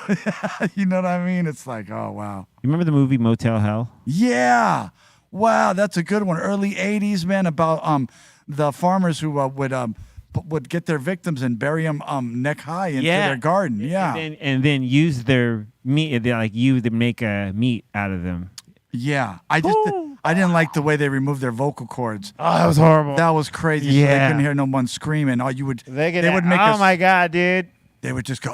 you know what I mean? It's like, oh wow. You remember the movie Motel Hell? Yeah. Wow, that's a good one. Early 80s, man, about the farmers who would get their victims and bury them neck high into their garden. Yeah. And then use their meat, to make a meat out of them. Yeah. I didn't like the way they removed their vocal cords. Oh, that was horrible. That was crazy. So they Yeah. couldn't hear no one screaming. All you would they would make oh us my god, dude. they would just go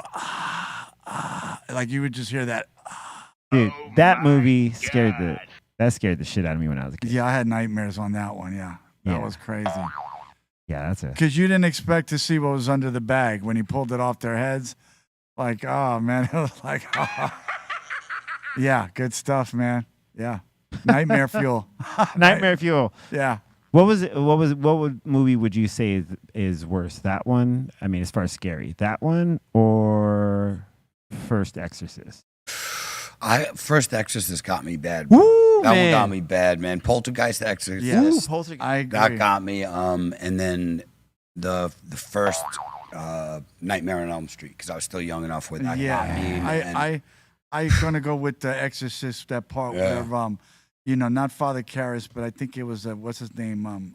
like you would just hear that. Dude, that movie scared the shit out of me when I was a kid. Yeah, I had nightmares on that one. Yeah. That Yeah. was crazy. Yeah, that's it. Because you didn't expect to see what was under the bag when he pulled it off their heads. Like, oh man, it was like, oh. Yeah, good stuff, man. Yeah, nightmare fuel. Nightmare Fuel. Yeah, What movie would you say is worse? That one? I mean, as far as scary, that one or First Exorcist? First Exorcist got me bad. Woo, That man. one got me bad, man. Poltergeist, Exorcist. Yes. Poltergeist. I agree. That got me. And then the first Nightmare on Elm Street because I was still young enough with that. got me, Yeah, I'm gonna go with the Exorcist. That part Yeah. where not Father Karras, but I think it was what's his name,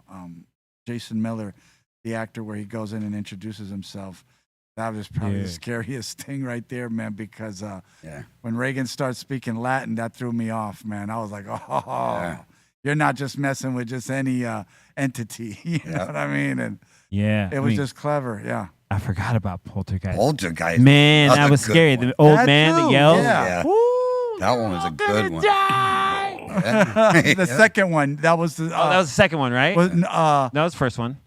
Jason Miller, the actor, where he goes in and introduces himself. That was probably the Yeah. scariest thing right there, man, because Yeah. when Reagan started speaking Latin, that threw me off, man. I was like, oh, you're not just messing with just any entity. You know what I mean? And Yeah. it was just clever. Yeah. I forgot about Poltergeist. Poltergeist. Man, Another that was good scary. one. The old That man too, that yells. yeah. Woo, That one was a good one. The second one, that was the. Oh, that was the second one, right? that that was the first one.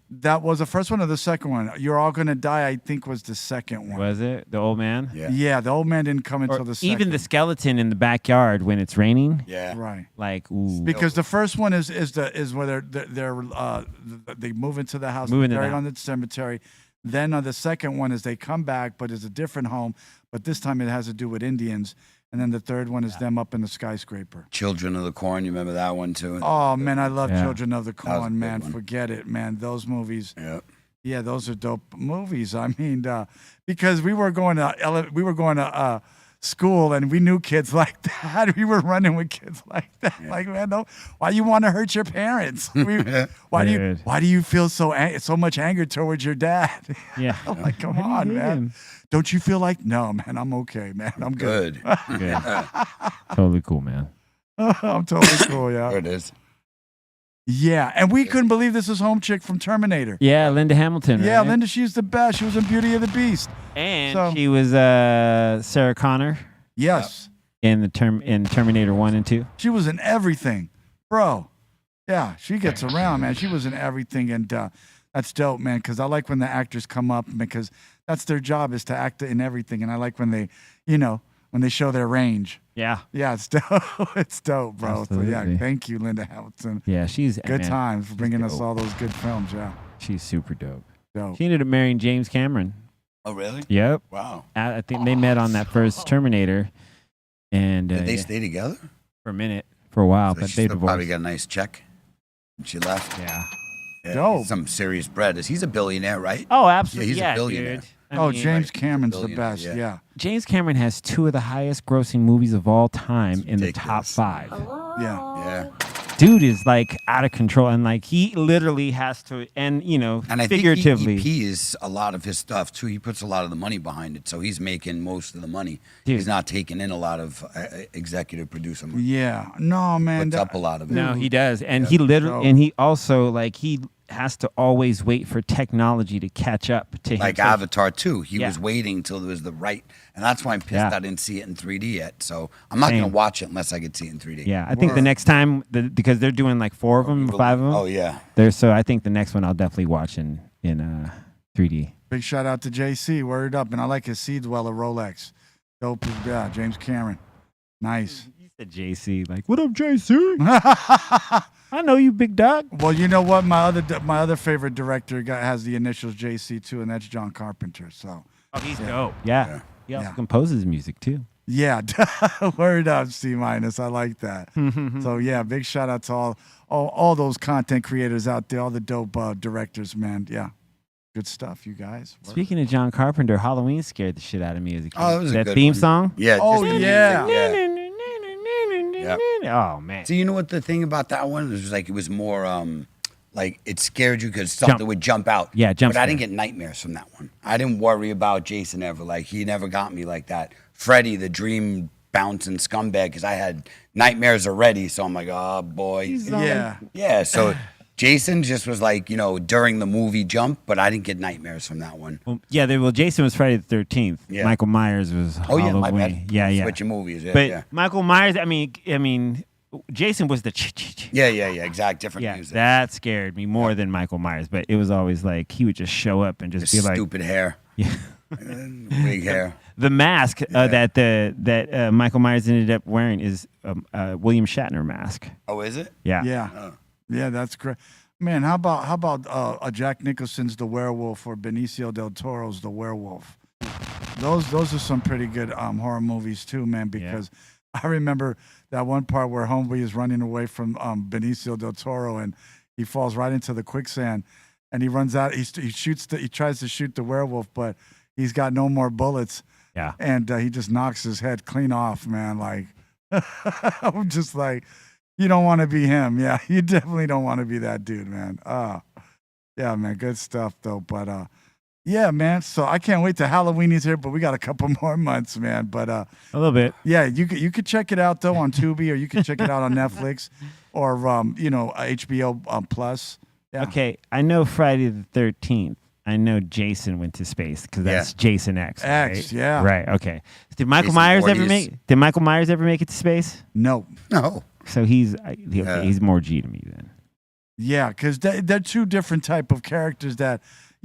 was the first one or the second one? You're All Gonna Die, I think, was the second one. Was it the old man? Yeah. Yeah, the old man didn't come until Or the second. even the skeleton in the backyard when it's raining. Yeah. Right. Like, ooh. Because the first one is where they move into the house, Move into buried the on the cemetery. Then the second one is they come back, but it's a different home. But this time it has to do with Indians. And then the third one is them up in the skyscraper. Children of the Corn. You remember that one too? Oh man, I love Yeah. Children of the was a good Corn, man. one. Forget it, man. Those movies. Yeah. Yeah, those are dope movies. I mean, because we were going to school and we knew kids like that. We were running with kids like that. Yeah. Like, man, no, why you want to hurt your parents? Why do you feel so much anger towards your dad? Yeah. I'm like, come Why do you on, hate man. him? Don't you feel like? No, man, I'm okay, man. I'm good. Good. Good. Totally cool, man. I'm totally cool, There yeah. it is. Yeah, and we couldn't believe this is home chick from Terminator. Yeah, Linda Hamilton. Yeah, right? Linda, she's the best. She was in Beauty and the Beast. And So- she was Sarah Connor Yes. in Terminator 1 and 2. She was in everything, bro. Yeah, she gets around, man. She was in everything, and that's dope, man. Because I like when the actors come up because that's their job is to act in everything, and I like when they, when they show their range. Yeah. Yeah, it's dope. It's dope, bro. So yeah, Absolutely. thank you, Linda Hamilton. Yeah, she's Good man, times for bringing us dope. all those good films. Yeah, She's super dope. dope. She ended up marrying James Cameron. Oh, really? Yep. Wow. I think they met on that first Terminator, and Did they yeah, stay together? for a minute, for a while, So but she they still probably divorced. got a nice check. She left. Yeah. Yeah, Dope. some serious bread. He's a billionaire, right? Oh, absolutely. he's a billionaire. Dude. I Oh, mean, James like, Cameron's the billionaire, best. yeah. Yeah, James Cameron has 2 of the highest grossing movies of all time in the top ridiculous. 5. yeah. Yeah. Dude is like out of control, and like he literally has to, and And I figuratively. think he is a lot of his stuff too. He puts a lot of the money behind it, so he's making most of the money. Dude. He's not taking in a lot of executive producer money. Yeah. No, man. Puts up a lot of it. No, he does, and he literally, So- and he also like he has to always wait for technology to catch up to him. Like So- Avatar 2, he Yeah. was waiting till there was the right, and that's why I'm pissed Yeah. I didn't see it in 3D yet. So I'm not Same. gonna watch it unless I get to see it in 3D. Yeah, I think the next time, because they're doing like 4 of them, 5 of them. Oh yeah. So I think the next one I'll definitely watch in 3D. Big shout out to JC. Word up, and I like his Seed Dweller Rolex. Dope. Yeah, James Cameron. Nice. You said JC, like, what up, JC? I know you, big dog. Well, you know what? My other favorite director has the initials JC too, and that's John Carpenter. So Oh, he's dope. Yeah. He also Yeah. composes music too. yeah, word up, C minus. I like that. So yeah, big shout out to all those content creators out there, all the dope directors, man. Yeah, good stuff, you guys. Word. Speaking of John Carpenter, Halloween scared the shit out of me as a kid. Oh, that was a that good theme one. song. Yeah. Oh, just the yeah. music, yeah. Oh man. So you know what the thing about that one was like? It was more like it scared you because something Jump. would jump out. Yeah, jump But I scare. didn't get nightmares from that one. I didn't worry about Jason ever. Like he never got me like that. Freddy, the dream bouncing scumbag, because I had nightmares already. So I'm like, oh boy. Yeah, Yeah. So Jason just was like, during the movie jump, but I didn't get nightmares from that one. Well, Jason was Friday the 13th. Yeah. Michael Myers was Oh yeah, Halloween. my bad. Yeah. Switching movies. Yeah, But yeah. Michael Myers, I mean, Jason was the Yeah. Exact. Different Yeah, music. that scared me more than Michael Myers. But it was always like he would just show up and just His be like, stupid hair, yeah. big hair. The mask that Michael Myers ended up wearing is William Shatner mask. Oh, is it? Yeah. yeah, Oh. yeah. That's great. Man, how about Jack Nicholson's The Werewolf or Benicio del Toro's The Werewolf? Those are some pretty good horror movies too, man. Because I remember that one part where Homeboy is running away from Benicio del Toro and he falls right into the quicksand and he runs out. He tries to shoot the werewolf, but he's got no more bullets. Yeah. And he just knocks his head clean off, man. Like I'm just like. You don't want to be him. Yeah, you definitely don't want to be that dude, man. Yeah, man, good stuff, though. But, Yeah, man. So I can't wait till Halloween is here, but we got a couple more months, man. But A little bit. yeah, you could check it out though on Tubi, or you can check it out on Netflix, or HBO Plus. Yeah. Okay, I know Friday the 13th. I know Jason went to space because that's Jason X. Right? X, yeah. Right. Okay. Did Michael Jason Myers ever Voorhees. make? Did Michael Myers ever make it to space? No. No. So he's more G to me then. Yeah, because they're two different type of characters that,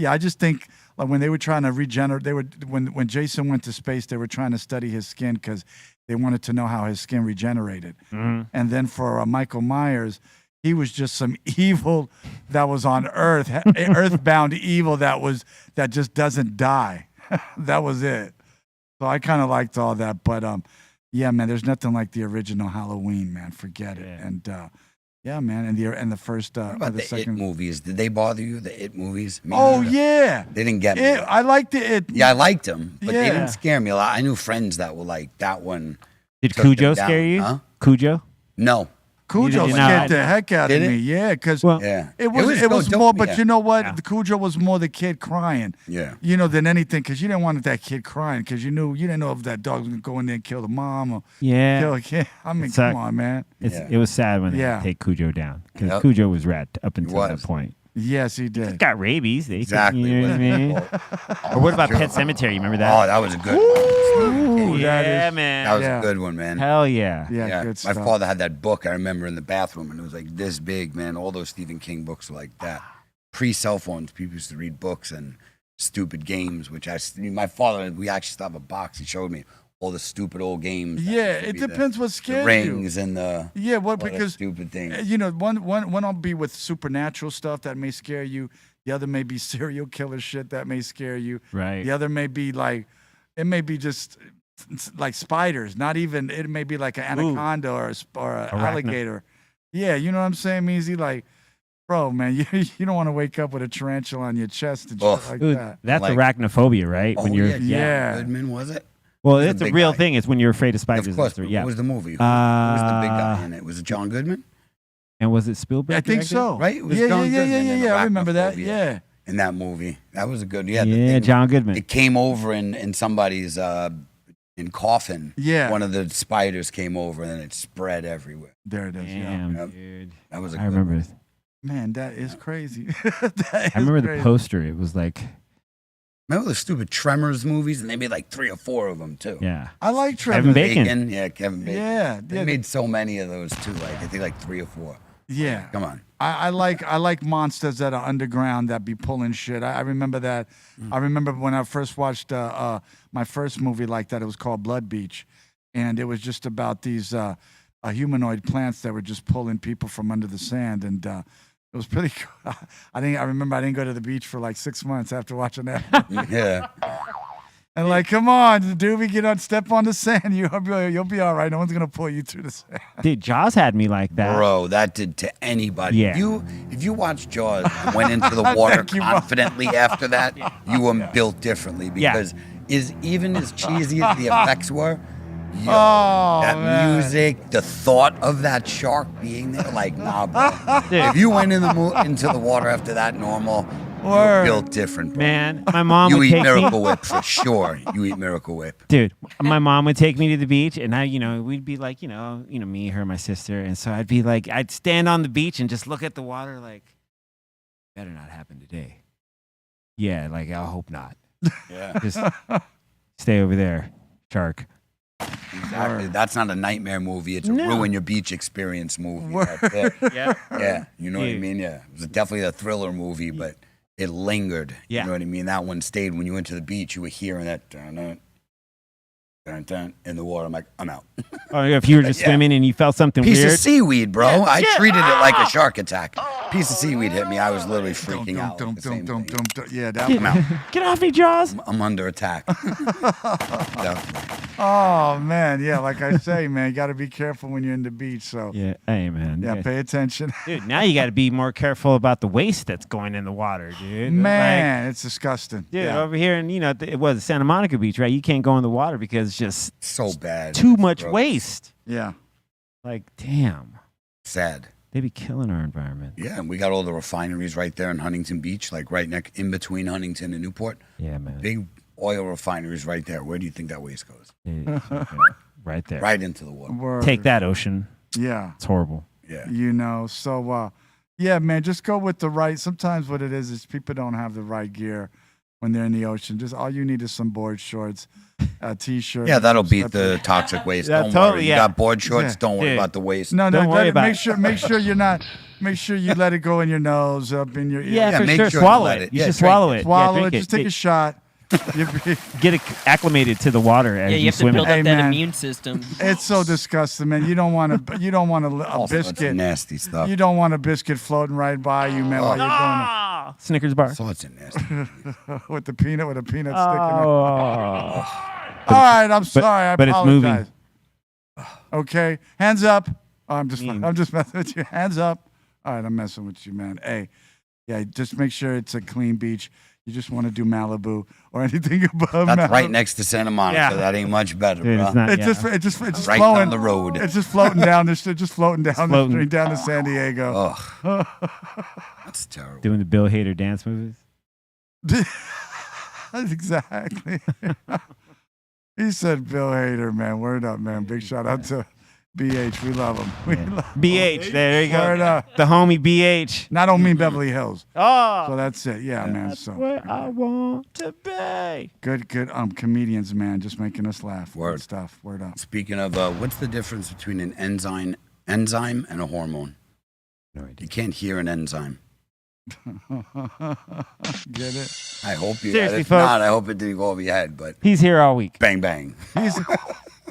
I just think like when they were trying to regenerate, when Jason went to space, they were trying to study his skin because they wanted to know how his skin regenerated. Mhm. And then for Michael Myers, he was just some evil that was on Earth, earthbound evil that just doesn't die. That was it. So I kind of liked all that, but yeah, man, there's nothing like the original Halloween, man. Forget it. Yeah. And yeah, man, and the first What about the the second. It movies? Did they bother you? The It movies? Me Oh neither. yeah, They didn't get me. I liked it. Yeah, I liked them, but they Yeah. didn't scare me a lot. I knew friends that were like, that one. Did took them Cujo down, scare you? huh? Cujo? No. Cujo did scared not. the heck out of Did it? me. Yeah, because Well, Yeah. it was so more. dope, But yeah. you know what? Yeah. The Cujo was more the kid crying. Yeah. Than anything, because you didn't want that kid crying, because you didn't know if that dog was gonna go in there and kill the mom or Yeah. kill a kid. I mean, It's come like- on, man. Yeah. It was sad when they Yeah. had to take Cujo down because Yep. Cujo was rat up until that was. point. Yes, he did. Got rabies. They could- Exactly. you know what I mean? Or what about Pet Cemetery? You remember that? Oh, that was a good one. Ooh, yeah, that is- man. That was Yeah. a good one, man. Hell yeah. Yeah, good My stuff. father had that book. I remember in the bathroom, and it was like this big, man. All those Stephen King books were like that. Pre-cell phones, people used to read books and stupid games. My father, we actually still have a box. He showed me all the stupid old games. that Yeah, used to it be depends what the scares you. rings and the Yeah, all that because stupid things. one I'll be with supernatural stuff that may scare you. The other may be serial killer shit that may scare you. Right. The other may be like, it may be just like spiders. Not even. It may be like an anaconda or an alligator. Yeah, you know what I'm saying, Meezy? Like, bro, man, you don't want to wake up with a tarantula on your chest and shit Ugh. like Dude, that. that's Like- arachnophobia, right? Oh, when you're Yeah. Goodman, was it? Well, Who's the it's a big real guy? thing. It's when you're afraid of spiders. Of course. and But yeah. What was the movie? Who was the big guy Uh, in it? Was it John Goodman? And was it Spielberg? I think directed? so. Right? It was yeah, John yeah, yeah, Goodman yeah, in yeah. I remember that. Arachnophobia. Yeah. In that movie, that was a good. Yeah, the Yeah, thing- John Goodman. It came over in somebody's in coffin. Yeah. One of the spiders came over and then it spread everywhere. There it is. Yeah. Damn, Yep. dude. That was a I good remember. one. Man, that is crazy. I remember the poster. It was like, Remember the stupid Tremors movies? And they made like 3 or 4 of them too. yeah. I like Kevin Trevor. Bacon. Yeah, Kevin Bacon. Yeah, They yeah, made so many of those too. Like I think like 3 or 4. yeah. Come on. I like monsters that are underground that be pulling shit. I remember that. I remember when I first watched my first movie like that. It was called Blood Beach, and it was just about these humanoid plants that were just pulling people from under the sand, and it was pretty cool. I remember I didn't go to the beach for like 6 months after watching that. Yeah. And like, come on, doobie, step on the sand. You'll be all right. No one's gonna pull you through the sand. Dude, Jaws had me like that. Bro, that did to anybody. Yeah. If you watch Jaws and went into the water Thank you, Bob. confidently after that, you were built differently Yeah. because even as cheesy as the effects were, yo, Oh, that man. music, the thought of that shark being there, like, nah, bro. Dude. If you went into the water after that normal, you were Word. built different. Bro. Man, my mom You would eat take Miracle me. Whip for sure. You eat Miracle Whip. Dude, my mom would take me to the beach, and we'd be like, me, her, my sister, and so I'd be like, I'd stand on the beach and just look at the water, like, better not happen today. Yeah, like I hope not. Yeah, Just stay over there, shark. exactly. That's not a nightmare movie. It's a No. ruin your beach experience movie. Word. That's it. Yeah. Yeah, you know what I Dude. mean? Yeah. It was definitely a thriller movie, but it lingered. Yeah. You know what I mean? That one stayed. When you went to the beach, you were hearing that dun, dun, dun, in the water. I'm like, I'm out. Or if you were just Yeah. swimming and you felt something Piece weird. of seaweed, bro. Yeah, I yeah. treated it like a shark attack. Piece of seaweed hit me. I was literally freaking out. Dum, like the same dum, thing. dum, dum. Yeah, that Get, one. I'm out. get off me, Jaws. I'm under attack. Definitely. Oh man, yeah, like I say, man, you got to be careful when you're in the beach. So Yeah, hey, man. yeah, pay attention. Dude, now you got to be more careful about the waste that's going in the water, dude. Man, it's disgusting. Like, dude, yeah. over here, and it was Santa Monica Beach, right? You can't go in the water because it's just So bad. too much Gross. waste. Yeah. Like, damn. Sad. They be killing our environment. Yeah, and we got all the refineries right there in Huntington Beach, like right next in between Huntington and Newport. Yeah, man. Big oil refineries right there. Where do you think that waste goes? Right there. Right into the water. Word. Take that, ocean. Yeah. It's horrible. Yeah. You know, so yeah, man, just go with the right. Sometimes what it is people don't have the right gear when they're in the ocean. Just all you need is some board shorts, a t-shirt. Yeah, that'll beat the toxic waste. Yeah, Don't totally, worry. yeah. You got board shorts. Yeah. Don't worry Dude. about the waste. No, Don't worry about make sure you're not. Make sure you let it go in your nose, up in your ear. Yeah, for make sure. sure you Swallow let it. it. You Yeah, should drink swallow it. it. Swallow yeah, it. drink Just take a shot. Get acclimated to the water as Yeah, you have to swim. build Hey, up that man. immune system. It's so disgusting, man. You don't want a All sorts of biscuit. nasty stuff. You don't want a biscuit floating right by you, man, while you're Ah, Snickers bar. Sorts of nasty. doing it with a peanut sticking in it. Oh. All right, I'm sorry. I but it's apologize. moving. Okay, hands up. Oh, I'm just Mean. messing with you. Hands up. All right, I'm messing with you, man. Hey, yeah, just make sure it's a clean beach. You just want to do Malibu or anything above That's Malibu. right next to Santa Monica. Yeah. That ain't much better, Dude, bro. it's not. It's yeah. just right flowing down the road. It's just floating down the street, just floating down the floating. street down to San Diego. Ugh. That's terrible. Doing the Bill Hader dance moves. Exactly. He said Bill Hader, man. Word up, man. Big shout out to BH. We love him. We love BH. There you Word go. up. The homie BH. And I don't mean Beverly Hills. Oh. So that's it. Yeah, man. That's So where I want to be. good comedians, man. Just making us laugh. Word. Good stuff. Word up. Speaking of, what's the difference between an enzyme and a hormone? No idea. You can't hear an enzyme. Get it? I hope you. Seriously, If folks. not, I hope it didn't go over your head. But He's here all week. bang bang. He's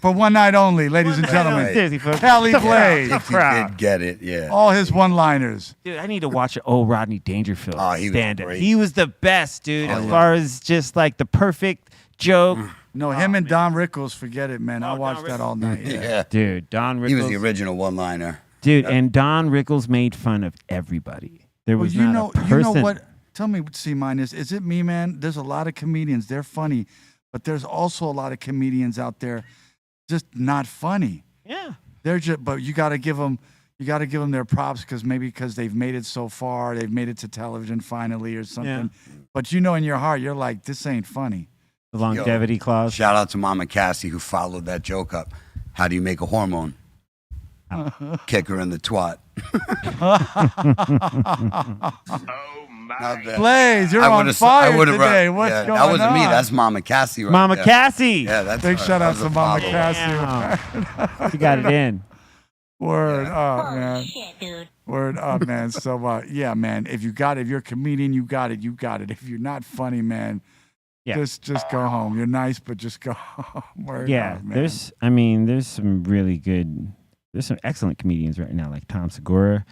for one night only, ladies and gentlemen. Right. Seriously, folks. Cali The Blaze. crowd. If you did get it, yeah. All his one-liners. Dude, I need to watch an old Rodney Dangerfield Oh, he was stand up. great. He was the best, dude, Oh, as yeah. far as just like the perfect joke. No, him and Don Rickles, forget it, man. I Oh, watched Don that Rickles. all night. Yeah. Dude, Don Rickles. He was the original one-liner. Dude, and Don Rickles made fun of everybody. There Well, was not a person. you know what? Tell me, C minus. Is it me, man? There's a lot of comedians. They're funny, but there's also a lot of comedians out there just not funny. Yeah. They're just, but you got to give them their props because they've made it so far. They've made it to television finally or something. But you know, in your heart, you're like, this ain't funny. The longevity clause. Shout out to Mama Cassie who followed that joke up. How do you make a hormone? Kick her in the twat. Not bad. Blaze, you're I on would've- fire I would've today. run- What's yeah, going That wasn't on? me. That's Mama Cassie. Right Mama there. Cassie. Yeah, that's Big her. shout That out was to a Mama follow. Cassie. You got it in. Word up, man. Word up, man. So, yeah, man. If you're a comedian, you got it. You got it. If you're not funny, man, Yeah. just go home. You're nice, but just go home. Word Yeah. up, man. There's some really good, there's some excellent comedians right now, like Tom Segura.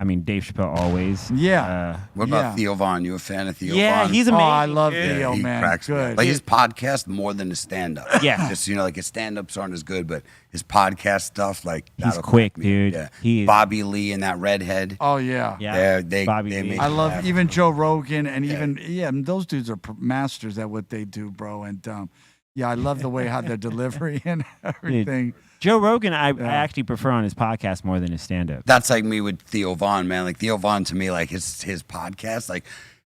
I mean, Dave Chappelle always. Yeah. What about Yeah. Theo Vaughn? You a fan of Theo Yeah, Vaughn? he's Oh, amazing. I love dude. Theo, he man. cracks me up. Good. Like his podcast more than his stand-up. Yeah. Just, like his stand-ups aren't as good, but his podcast stuff, like, He's that'll quick, crack me up. dude. Yeah. He is- Bobby Lee and that redhead. Oh, yeah. Yeah. They Bobby they Lee. make I me love laugh. even Joe Rogan and even those dudes are masters at what they do, bro. And yeah, I love the way how their delivery and everything. Joe Rogan, I actually prefer on his podcast more than his stand up. That's like me with Theo Vaughn, man. Like Theo Vaughn to me, like his podcast, like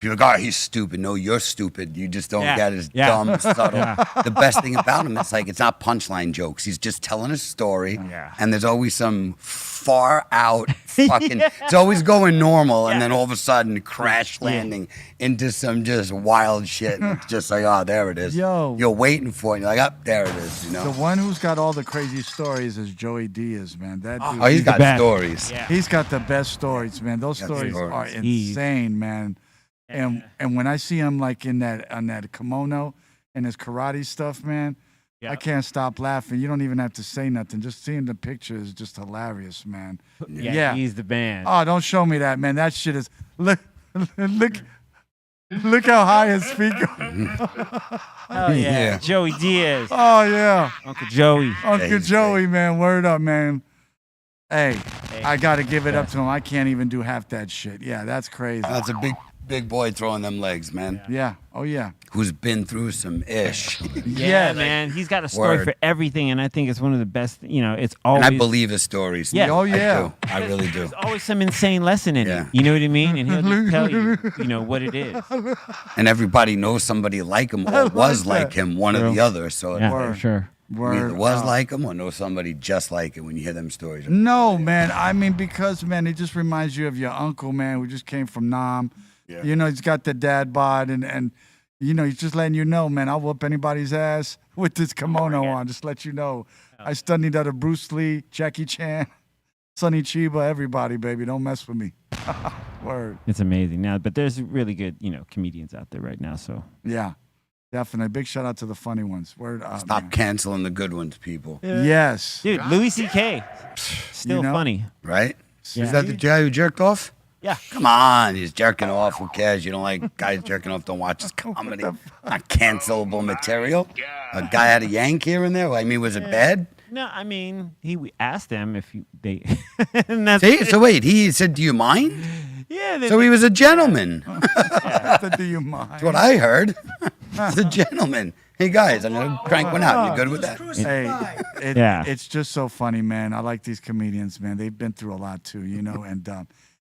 people go, oh, he's stupid. No, you're stupid. You just don't get his dumb, subtle. The best thing about him, it's like it's not punchline jokes. He's just telling a story, and there's always some far out fucking. It's always going normal, and then all of a sudden crash landing into some just wild shit. And it's just like, oh, there it is. Yo. You're waiting for it. And you're like, oh, there it is. You know. The one who's got all the crazy stories is Joey Diaz, man. That dude, Oh, he's got best. stories. Yeah. he's got the best stories, man. Those Got stories stories. are He's- insane, man. And when I see him like on that kimono and his karate stuff, man, I can't stop laughing. You don't even have to say nothing. Just seeing the picture is just hilarious, man. Yeah. He's the man. Oh, don't show me that, man. That shit is look how high his feet go. Oh, Yeah. Joey Diaz. Oh yeah. Uncle Joey. Uncle he's Joey, man. Word up, man. Hey, I gotta give it up to him. I can't even do half that shit. Yeah, that's crazy. That's a Big boy throwing them legs, man. Yeah. Oh yeah. Who's been through some ish. Yeah, man. He's got a story Word. for everything, and I think it's one of the best. It's And always. I believe his stories. Yeah. Oh, yeah. I do. I really do. There's always some insane lesson in Yeah. it. You know what I mean? And he'll just tell you, what it is. And everybody knows somebody like him or was like him, one or the other. So Yeah, Word. for sure. you either was up. like him or know somebody just like it when you hear them stories. No, man. I mean, because man, it just reminds you of your uncle, man, who just came from Nam. Yeah. He's got the dad bod, and he's just letting you know, man. I'll whoop anybody's ass with this kimono on. Just let you know, I studied under Bruce Lee, Jackie Chan, Sonny Chiba, everybody, baby. Don't mess with me. Word. It's amazing now, but there's really good, comedians out there right now. So Yeah, definitely. Big shout out to the funny ones. Word up. Stop man. canceling the good ones, people. Yes. dude, Louis C.K. still funny. Right? Yeah. Is that the guy who jerked off? Yeah. Come on, he's jerking off. Who cares? You don't like guys jerking off, don't watch his comedy. Not cancelable material. A guy had a yank here and there. I mean, was it bad? No, I mean, we asked them if they. And that's See, so wait, he said, do you mind? yeah. So he was a gentleman. Do you mind? That's what I heard. He's a gentleman. Hey, guys, I'm going to crank one out. You good with that? Hey, Yeah. it's just so funny, man. I like these comedians, man. They've been through a lot too, and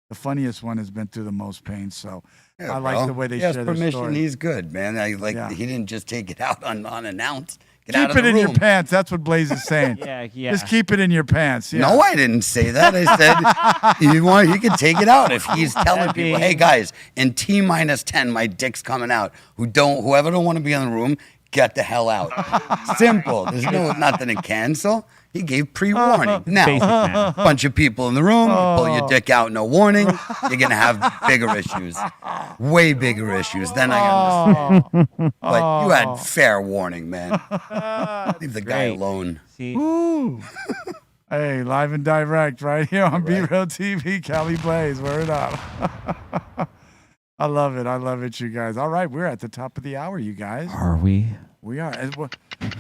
the funniest one has been through the most pain. So I like bro. the way they He share has their permission. story. He's good, man. Yeah. He didn't just take it out unannounced. Get out Keep of it the in room. your pants. That's what Blaze is saying. Yeah. Just keep it in your pants. Yeah. No, I didn't say that. I said he can take it out if he's telling people, "Hey guys, in T-10, my dick's coming out. Whoever don't want to be in the room, get the hell out." Simple. There's nothing to cancel. He gave pre-warning. Now, Basic man. bunch of people in the room, you pull your dick out, no warning, you're gonna have bigger issues, way bigger issues. Then I understand. But you had fair warning, man. Leave the guy Great. alone. See, Hey, live and direct right here on Be Real TV. Cali Blaze, word up. I love it. I love it, you guys. All right, we're at the top of the hour, you guys. are we? We are.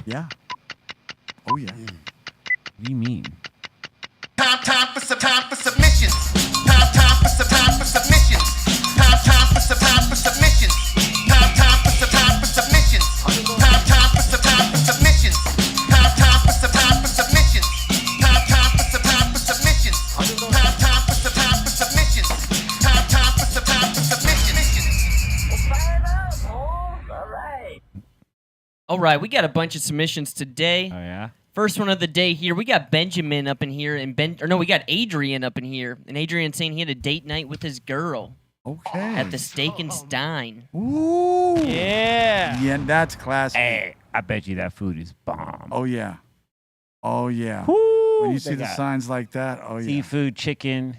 Yeah. Oh yeah. What do you mean? Time for submissions. Time for submissions. Time for submissions. Time for submissions. Time for submissions. Time for submissions. Time for submissions. Time for submissions. Time for submissions. All right, we got a bunch of submissions today. Oh yeah. First one of the day here. We got Benjamin up in here, and we got Adrian up in here, and Adrian saying he had a date night with his girl Okay. at the Steak and Stein. Ooh. Yeah. Yeah, that's classic. Hey, I bet you that food is bomb. Oh yeah. Oh yeah. Woo, When you they see the got signs like that, oh yeah. seafood, chicken,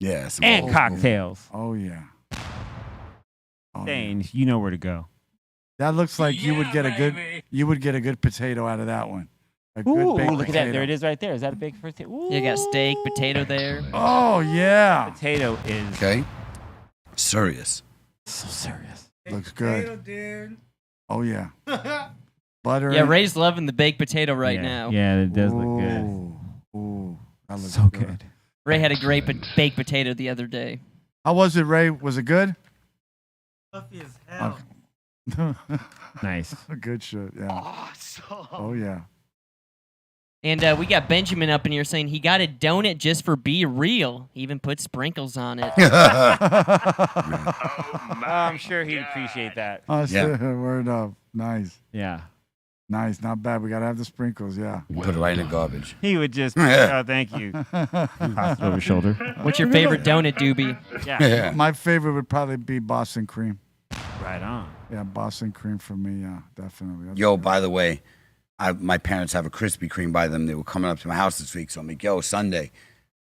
Yeah, some and old- cocktails. Oh yeah. Oh, yeah. Saying you know where to go. That looks like you would get a good potato out of that one. A good Ooh, baked look at that. potato. There it is right there. Is that a big first? Ooh. You got steak, potato there. Oh yeah. Potato is Okay. Serious. so serious. Looks good. Oh yeah. Butter. Yeah, and- Ray's loving the baked potato right yeah. now. Yeah, it does look good. Ooh, that looks So good. Ray had a great baked potato the other day. How was it, Ray? Was it good? Fluffy as hell. Nice. Good shit. Yeah. Awesome. Oh yeah. And we got Benjamin up in here saying he got a donut just for Be Real. He even put sprinkles on it. I'm sure he'd appreciate that. Oh, Yeah. word up. Nice. Yeah. Nice. Not bad. We gotta have the sprinkles. Yeah. Put it right in the garbage. He would just, oh, thank you. Toss it over his shoulder. What's your favorite donut, Doobie? Yeah. Yeah. My favorite would probably be Boston cream. Right on. Yeah, Boston cream for me. Yeah, definitely. That's- Yo, by the way, my parents have a Krispy Kreme by them. They were coming up to my house this week, so I'm like, yo, Sunday,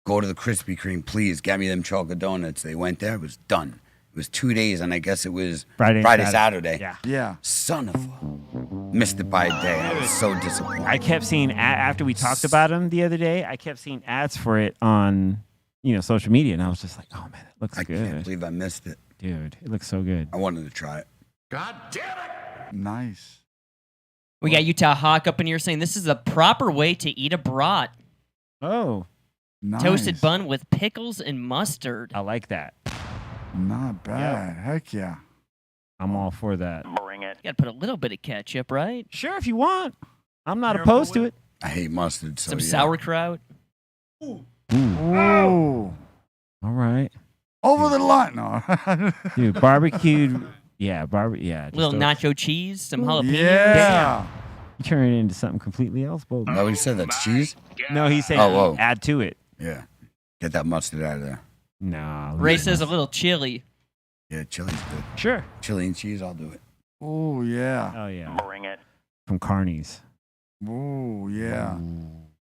go to the Krispy Kreme, please. Get me them chocolate donuts. They went there. It was done. It was 2 days, and I guess it was Friday, Saturday. Yeah. Yeah. Son of a... Missed it by a day. I was so disappointed. I kept seeing, after we talked about him the other day, I kept seeing ads for it on, social media, and I was just like, oh, man, it looks I can't good. believe I missed it. Dude, it looks so good. I wanted to try it. Nice. We got Utah Hawk up in here saying this is a proper way to eat a brat. Oh, Nice. Toasted bun with pickles and mustard. I like that. Not bad. Heck yeah. I'm all for that. You gotta put a little bit of ketchup, right? Sure, if you want. I'm not Miracle opposed to Whip? it. I hate mustard. So Some yeah. sauerkraut. Ooh. Ooh. All right. Over the line. No. Dude, barbecued. Yeah, yeah. Little nacho cheese, some jalapenos. Yeah. You turn it into something completely else, Bob. No, he said that's cheese. No, he said Oh, whoa. add to it. Yeah. Get that mustard out of there. Nah. Ray says a little chili. Yeah, chili's good. Sure. Chili and cheese, I'll do it. Oh, yeah. Oh, yeah. From Carney's. Oh, yeah.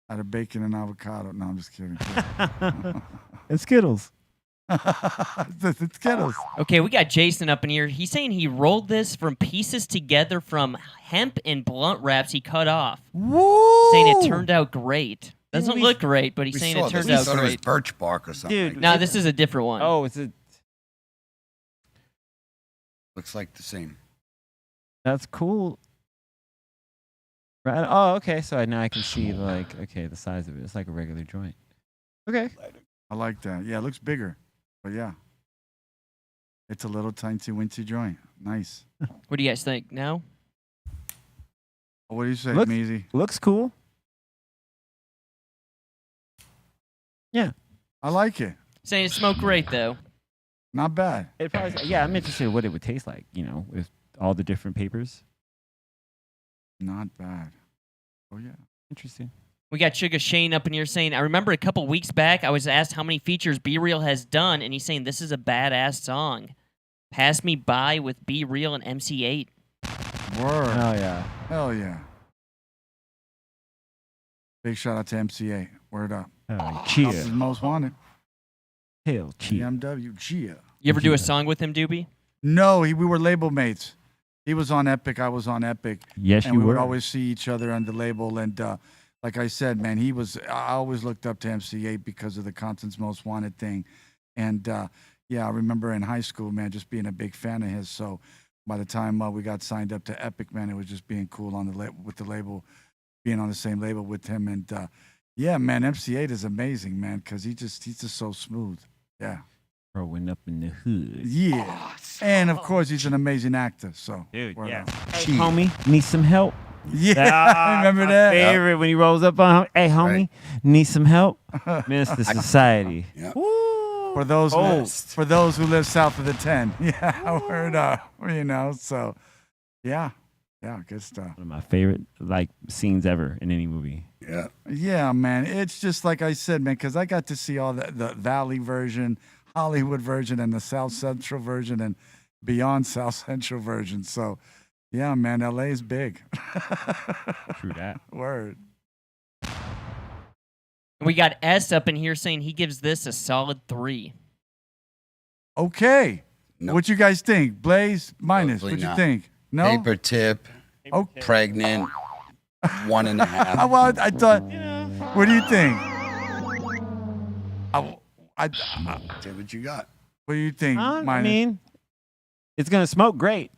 Out of bacon and avocado. No, I'm just kidding. It's Skittles. It's Skittles. Okay, we got Jason up in here. He's saying he rolled this from pieces together from hemp and blunt wraps he cut off. Woo! Saying it turned out great. Doesn't look great, but he's We saying saw it turned this. out We thought it was great. birch bark or something. Dude. like No, that. this is a different one. Oh, it's a. Looks like the same. That's cool. Right. Oh, okay. So now I can see okay, the size of it. It's like a regular joint. Okay. I like that. Yeah, it looks bigger. But yeah. It's a little tiny-wincy joint. Nice. What do you guys think? No? What do you say, Looks- Measy? Looks cool. Yeah. I like it. Saying it smoked great, though. Not bad. It probably. Yeah, I'm interested in what it would taste like. With all the different papers. Not bad. Oh, yeah. Interesting. We got Sugar Shane up in here saying, I remember a couple weeks back I was asked how many features Be Real has done, and he's saying this is a badass song. Pass Me By with Be Real and MC8. Word. Oh yeah. Hell yeah. Big shout out to MCA. Word up. Cheer. This is Most Wanted. Hell, cheer. BMW. Gia. You ever do a song with him, Doobie? No, we were label mates. He was on Epic. I was on Epic. Yes, And you we were. would always see each other on the label. And like I said, man, I always looked up to MC8 because of the Compton's Most Wanted thing. And yeah, I remember in high school, man, just being a big fan of his. So by the time we got signed up to Epic, man, it was just being cool on with the label, being on the same label with him. And yeah, man, MC8 is amazing, man, because he's just so smooth. Yeah. Growing up in the hood. Yeah. And of course, he's an amazing actor. So, Dude, word yeah. up. Hey, homie, need some help? Yeah. Ah, Remember my that? favorite when he rolls up on, hey, homie, Right. need some help? Mr. Society. Yeah. Woo. For those Host. for those who live south of the 10. Yeah, word up. So yeah. Yeah, good stuff. One of my favorite scenes ever in any movie. Yeah. Yeah, man. It's just like I said, man, because I got to see all the Valley version, Hollywood version, and the South Central version, and beyond South Central version. So yeah, man, LA is big. True that. Word. And we got S up in here saying he gives this a solid 3. Okay. No. What you guys think? Blaze, minus. Hopefully What you not. think? No? Paper tip, Okay. pregnant, 1.5. Well, I thought, what do you think? Say what you got. What do you think? I Minus? mean, it's going to smoke great.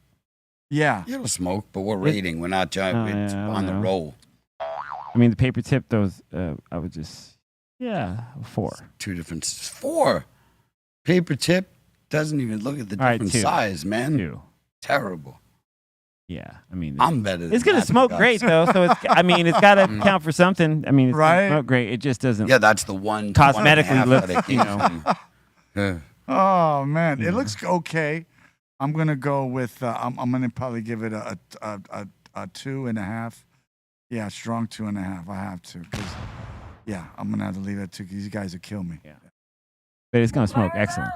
Yeah. It'll smoke, but we're rating. We're not Oh, it's yeah, I on the don't know. roll. I mean, the paper tip, those, I would just, 4. Two different. 4. Paper tip doesn't even look at the All right, different 2. size, man. 2. Terrible. Yeah, I mean, I'm better than it's going to that, smoke guys. great, though. So, it's got to count for something. I mean, it's Right? gonna smoke great. It just doesn't Yeah, that's the one. cosmetically 1.5 look, that it came you know. from. Oh man, Yeah. it looks okay. I'm gonna go with. I'm gonna probably give it a 2.5. Yeah, strong 2.5. I have to, cause yeah, I'm gonna have to leave it 2. Cause these guys will kill me. Yeah. But it's going to smoke excellent.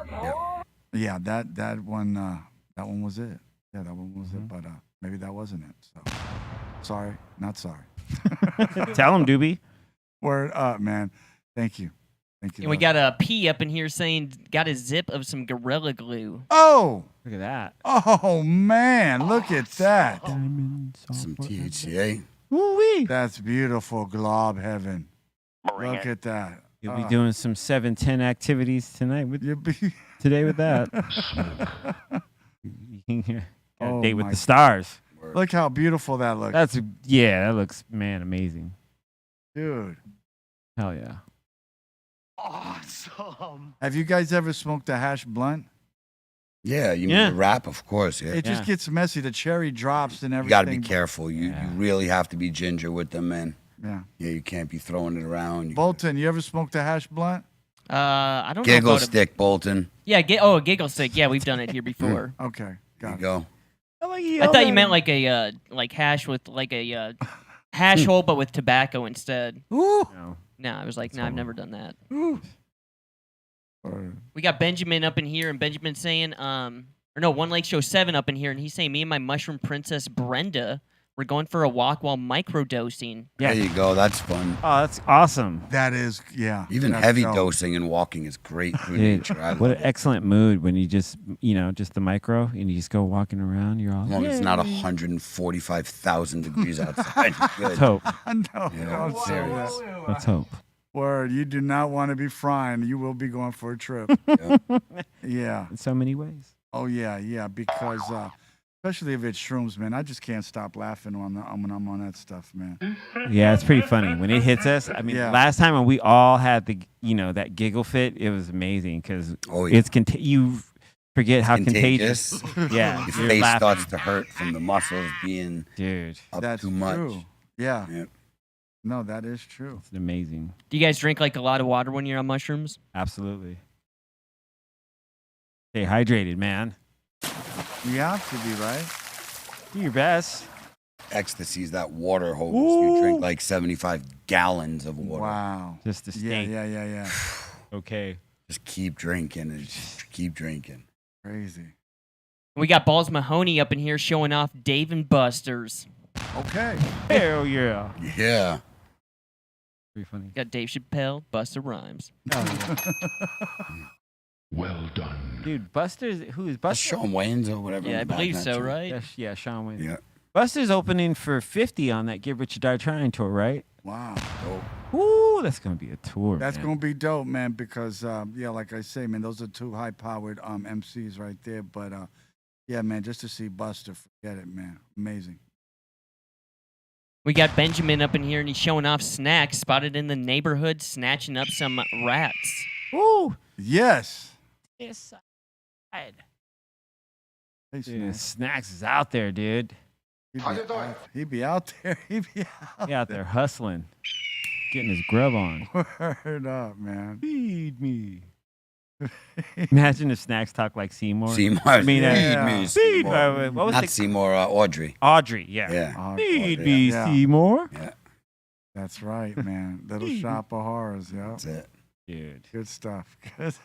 Yeah, that one was it. Yeah, that one was it. But maybe that wasn't it. So sorry, not sorry. Tell him, Doobie. Word up, man. Thank you. Thank you. And we love. got a P up in here saying got a zip of some Gorilla Glue. Oh. Look at that. Oh man, look at that. Some THCA. Woo-wee. That's beautiful, glob heaven. Look at that. You'll be doing some 7-10 activities tonight with You'll be today with that. Got a Oh date with my the stars. Look how beautiful that looks. That looks amazing. Dude. Hell yeah. Awesome. Have you guys ever smoked a hash blunt? Yeah, you Yeah. mean the wrap, of course. Yeah. It just Yeah. gets messy. The cherry drops and You everything. got to be careful. You Yeah. really have to be ginger with them, man. Yeah. Yeah, you can't be throwing it around. You Bolton, you ever smoked a hash blunt? I don't know Giggle about stick, Bolton. a giggle stick. Yeah, we've done it here before. Okay, There got you it. go. I thought you meant like a like hash with like a hash hole, but with tobacco instead. Ooh. No. No, I was like, no, I've never done that. Ooh. We got Benjamin up in here, and Benjamin's saying, or no, One Lake Show 7 up in here, and he's saying, me and my mushroom princess Brenda, we're going for a walk while microdosing. Yeah. There you go. That's fun. Oh, that's awesome. That is, yeah. Even that's heavy dope. dosing and walking is great through Dude, nature. I what love an it. excellent mood when you just, just the micro and you just go walking around. You're all. As long as it's not 145,000 degrees outside. You're Let's good. hope. No, Yeah, don't say serious. that. Let's hope. Word, you do not want to be frying. You will be going for a trip. Yeah. In so many ways. Oh, yeah, because especially if it's shrooms, man, I just can't stop laughing when I'm on that stuff, man. Yeah, it's pretty funny when it hits us. I mean, Yeah. last time when we all had the, that giggle fit, it was amazing because Oh, yeah. it's you forget how contagious. Yeah, Your you're face laughing. starts to hurt from the muscles being Dude, up That's too much. true. Yeah. Yep. No, that is true. it's amazing. Do you guys drink like a lot of water when you're on mushrooms? Absolutely. Stay hydrated, man. You have to be, right? Do your best. Ecstasy's that water hose. You Ooh. drink like 75 gallons of water. Wow. Just to Yeah, stay yeah. okay. Just keep drinking and just keep drinking. Crazy. We got Balls Mahoney up in here showing off Dave and Buster's. Okay. Hell yeah. Yeah. Pretty funny. Got Dave Chappelle, Buster Rhymes. Well done. Dude, Buster's, who is That's Buster? Sean Wayne's or whatever. Yeah, I in the back believe of that so, too. right? Yeah, Sean Wayne. Yeah. Buster's opening for 50 on that Get Rich or Die Trying tour, right? Wow. Ooh, that's gonna be a tour. That's man. gonna be dope, man. Because like I say, man, those are two high-powered MCs right there. But yeah, man, just to see Buster, forget it, man. Amazing. We got Benjamin up in here, and he's showing off snacks spotted in the neighborhood, snatching up some rats. Ooh. Yes. Yes. Hey, Dude, Snacks. Snacks is out there, dude. He be out there. He be out He out there hustling, getting his grub on. Word up, man. Feed me. Imagine if Snacks talk like Seymour. Seymour. mean, feed yeah. me, Feed Seymour. me. What was Not the Seymour, Audrey. Audrey? Yeah. Yeah. Oh, Feed Audrey, me, yeah. Seymour. Yeah. That's right, man. Little Shop of Horrors, yo. That's it. Dude, Good stuff. Good.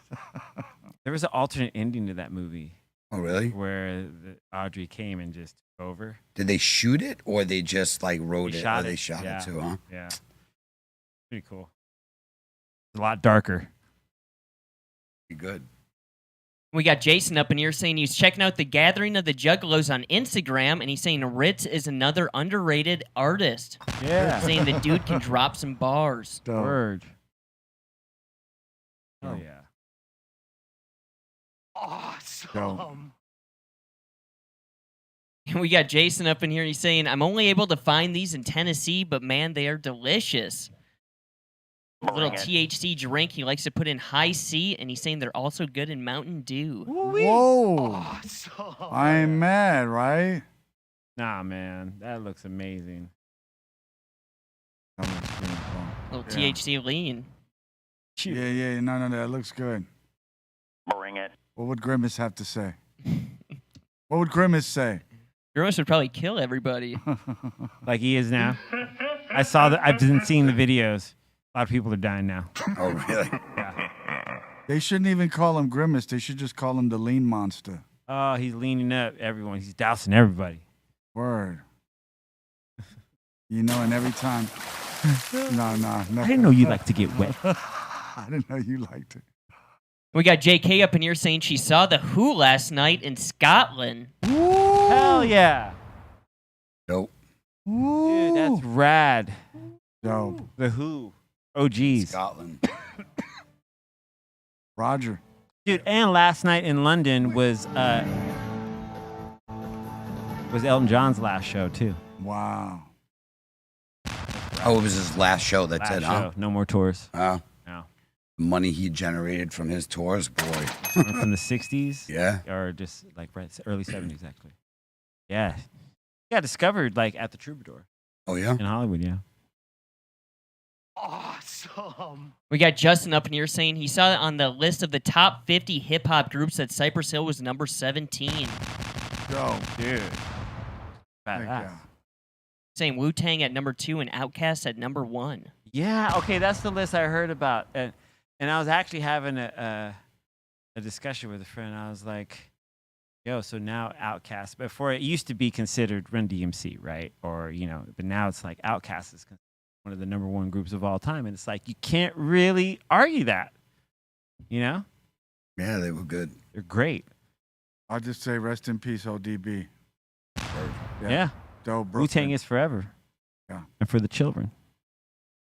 there was an alternate ending to that movie Oh, really? where Audrey came and just took over. Did they shoot it or they just like wrote They it? shot Or they it, shot yeah. it too, huh? Yeah. Pretty cool. It's a lot darker. Be good. We got Jason up in here saying he's checking out the Gathering of the Juggalos on Instagram, and he's saying Ritz is another underrated artist. Yeah. Saying the dude can drop some bars. Dope. Word. Oh, Dope. yeah. Awesome. And we got Jason up in here, and he's saying, I'm only able to find these in Tennessee, but man, they are delicious. A little THC drink he likes to put in high C, and he's saying they're also good in Mountain Dew. Whoa. Awesome. I ain't mad, right? Nah, man. That looks amazing. That looks good, bro. Little Yeah. THC lean. Yeah. No, that looks good. Bring it. What would Grimace have to say? What would Grimace say? Grimace would probably kill everybody. Like he is now. I saw that. I've been seeing the videos. A lot of people are dying now. Oh, really? Yeah. They shouldn't even call him Grimace. They should just call him the Lean Monster. Oh, he's leaning up everyone. He's dousing everybody. Word. You know, and every time. No. I didn't know you like to get wet. I didn't know you liked it. We got JK up in here saying she saw the Who last night in Scotland. Hell yeah. Nope. Dude, that's rad. Dope. The Who. Oh, geez. Scotland. Roger. Dude, and last night in London was Elton John's last show, too. Wow. Oh, it was his last show. That's Last it, huh? show. No more tours. Oh. No. money he generated from his tours, boy. From the 60s. Yeah. Or just like early 70s, actually. Yeah. Got discovered like at the Troubadour Oh, yeah? in Hollywood, yeah. Awesome. We got Justin up in here saying he saw on the list of the top 50 hip hop groups that Cypress Hill was number 17. Yo, Dude. heck Badass. yeah. Saying Wu Tang at number 2 and Outkast at number 1. Yeah, okay, that's the list I heard about. And I was actually having a discussion with a friend. I was like, yo, so now Outkast, before it used to be considered Run DMC, right? Or, but now it's like Outkast is one of the number one groups of all time. And it's like, you can't really argue that, Yeah, they were good. They're great. I'll just say rest in peace, ODB. Yeah. Dope, bro. Wu-Tang is forever. Yeah. And for the children.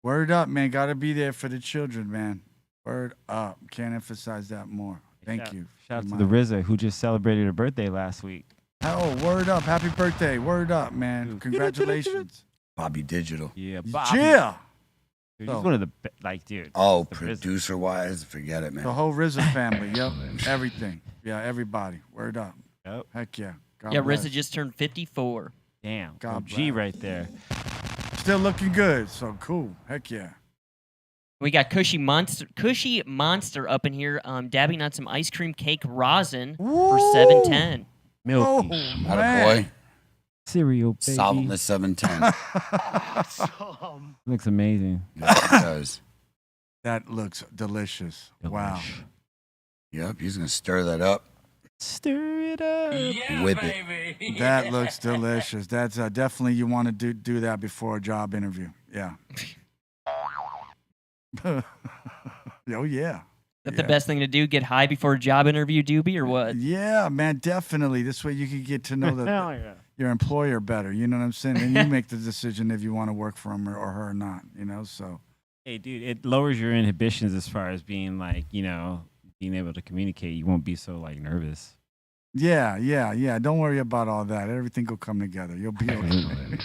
Word up, man. Got to be there for the children, man. Word up. Can't emphasize that more. Thank you. Shout out to the RZA who just celebrated her birthday last week. Oh, word up. Happy birthday. Word up, man. Congratulations. Bobby Digital. Yeah, Yeah. Dude, he's one of the dude. Oh, the RZA. producer-wise, forget it, man. The whole RZA family. Yep. Everything. Yeah, everybody. Word up. Yep. Heck yeah. God Yeah, bless. RZA just turned 54. Damn. God OG bless. right there. Still looking good. So cool. Heck yeah. We got Cushy Monster up in here, dabbing on some ice cream cake rosin for $7.10. Milky. Not a man. boy. Cereal, baby. Solidly 710. Awesome. Looks amazing. Yeah, it does. That looks delicious. Wow. Delish. Yep, he's going to stir that up. Stir it up. Whip it. That looks delicious. That's definitely you want to do that before a job interview. Yeah. Oh yeah. That the best thing to do? Get high before a job interview, Doobie, or what? Yeah, man, definitely. This way you can get to know Hell yeah. your employer better. You know what I'm saying? And you make the decision if you want to work for him or her or not. So Hey, dude, it lowers your inhibitions as far as being like, being able to communicate. You won't be so like nervous. yeah. Don't worry about all that. Everything will come together. You'll be okay.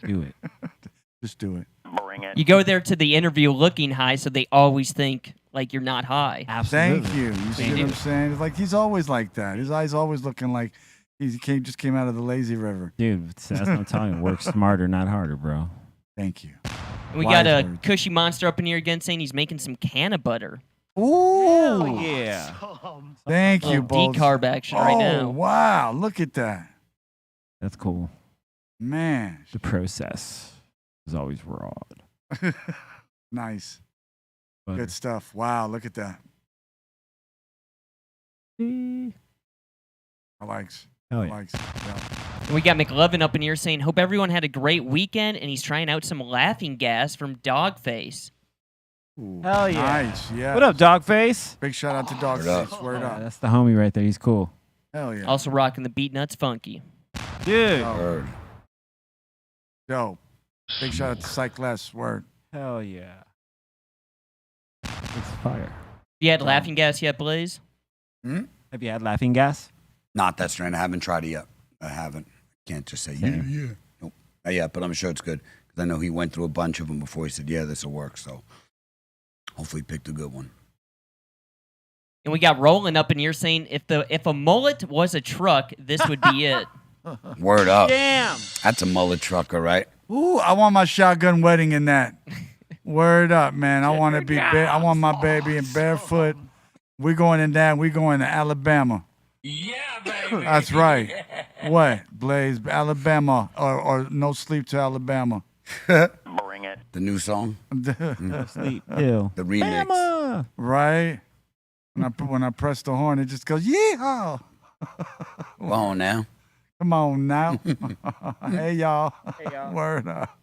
Do it. Just do it. Bring it. You go there to the interview looking high, so they always think like you're not high. Absolutely. Thank you. You see Thank what you. I'm saying? It's like he's always like that. His eyes always looking like just came out of the lazy river. Dude, that's what I'm telling you. Work smarter, not harder, bro. Thank you. And we Wise got a words. Cushy Monster up in here again saying he's making some canna butter. Ooh. yeah. Awesome. Thank you, Little Bolts. decarb action right Oh, now. wow. Look at that. That's cool. Man. The process is always raw. Nice. Butter. Good stuff. Wow. Look at that. I likes. Hell I yeah. likes. Yeah. And we got McLovin up in here saying, hope everyone had a great weekend, and he's trying out some laughing gas from Dogface. Ooh, Hell yeah. Nice. Yeah. What up, Dogface? Big shout out to Word up. Dogface. Word Yeah, up. that's the homie right there. He's cool. Hell yeah. Also rocking the Beat Nuts Funky. Dude. Oh. Word. Dope. Big shout out to Cycless. Word. Hell yeah. It's fire. You had laughing gas yet, Blaze? Have you had laughing gas? Not that strain. I haven't tried it yet. I haven't. Can't just say, Same. yeah. Nope. Not yet, but I'm sure it's good. Because I know he went through a bunch of them before he said, yeah, this will work. So hopefully he picked a good one. And we got Roland up in here saying, if a mullet was a truck, this would be it. Word up. Damn. That's a mullet trucker, right? Ooh, I want my shotgun wedding in that. Word up, man. I want to be I want my baby in barefoot. We're going in that. We're going to Alabama. Yeah, baby. That's right. What? Blaze, Alabama, or no sleep to Alabama. Bring it. The new song, Sleep ill. the remix. Bama. Right? When I press the horn, it just goes, yeehaw. Come on now. Come on now. Hey, y'all. Word up.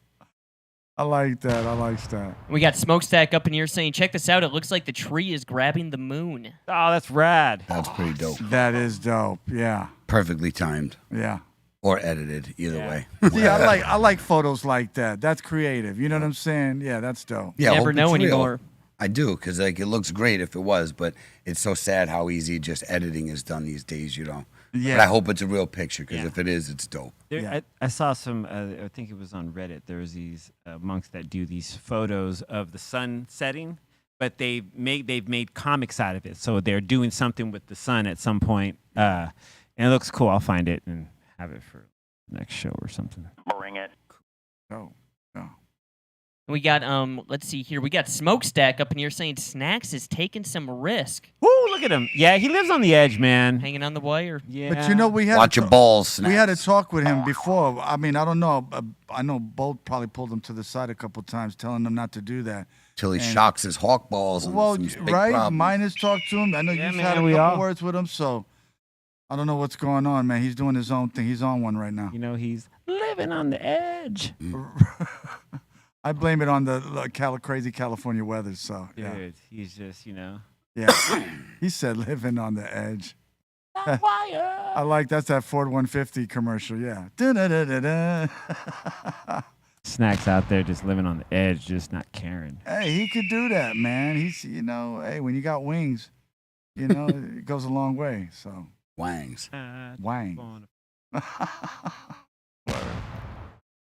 I like that. I like that. We got Smokestack up in here saying, check this out. It looks like the tree is grabbing the moon. Oh, that's rad. That's pretty dope. That is dope. Yeah. Perfectly timed Yeah. or edited, either Yeah. way. See, I like photos like that. That's creative. You know what I'm saying? Yeah, that's dope. Yeah, Never hope know it's real. anymore. I do, because like it looks great if it was, but it's so sad how easy just editing is done these days, you know. Yeah. But I hope it's a real picture, because Yeah. if it is, it's dope. There, Yeah. I saw some, I think it was on Reddit. There was these monks that do these photos of the sun setting, but they've made comics out of it. So they're doing something with the sun at some point, and it looks cool. I'll find it and have it for next show or something. Bring it. Oh, oh. We got let's see here. We got Smokestack up in here saying Snacks is taking some risk, Woo! Look at him. Yeah, he lives on the edge, man. hanging on the wire. Yeah. But you know, we had Watch your balls. we had a Snacks. talk with him before. I mean, I don't know. I know Bolt probably pulled him to the side a couple times, telling him not to do that. Till he and- shocks his hawk balls. And Well, some big right? problems. Minus talked to him. I know Yeah, you've man, had a we couple all- words with him, so I don't know what's going on, man. He's doing his own thing. He's on one right now. You know, he's living on the edge. I blame it on the crazy California weather. So yeah, Dude, he's just, yeah. He said living on the edge. I like that's that Ford 150 commercial. Yeah. Da-da-da-da-da. Snacks out there just living on the edge, just not caring. Hey, he could do that, man. He's hey, when you got wings, it goes a long way. So Wangs. wang.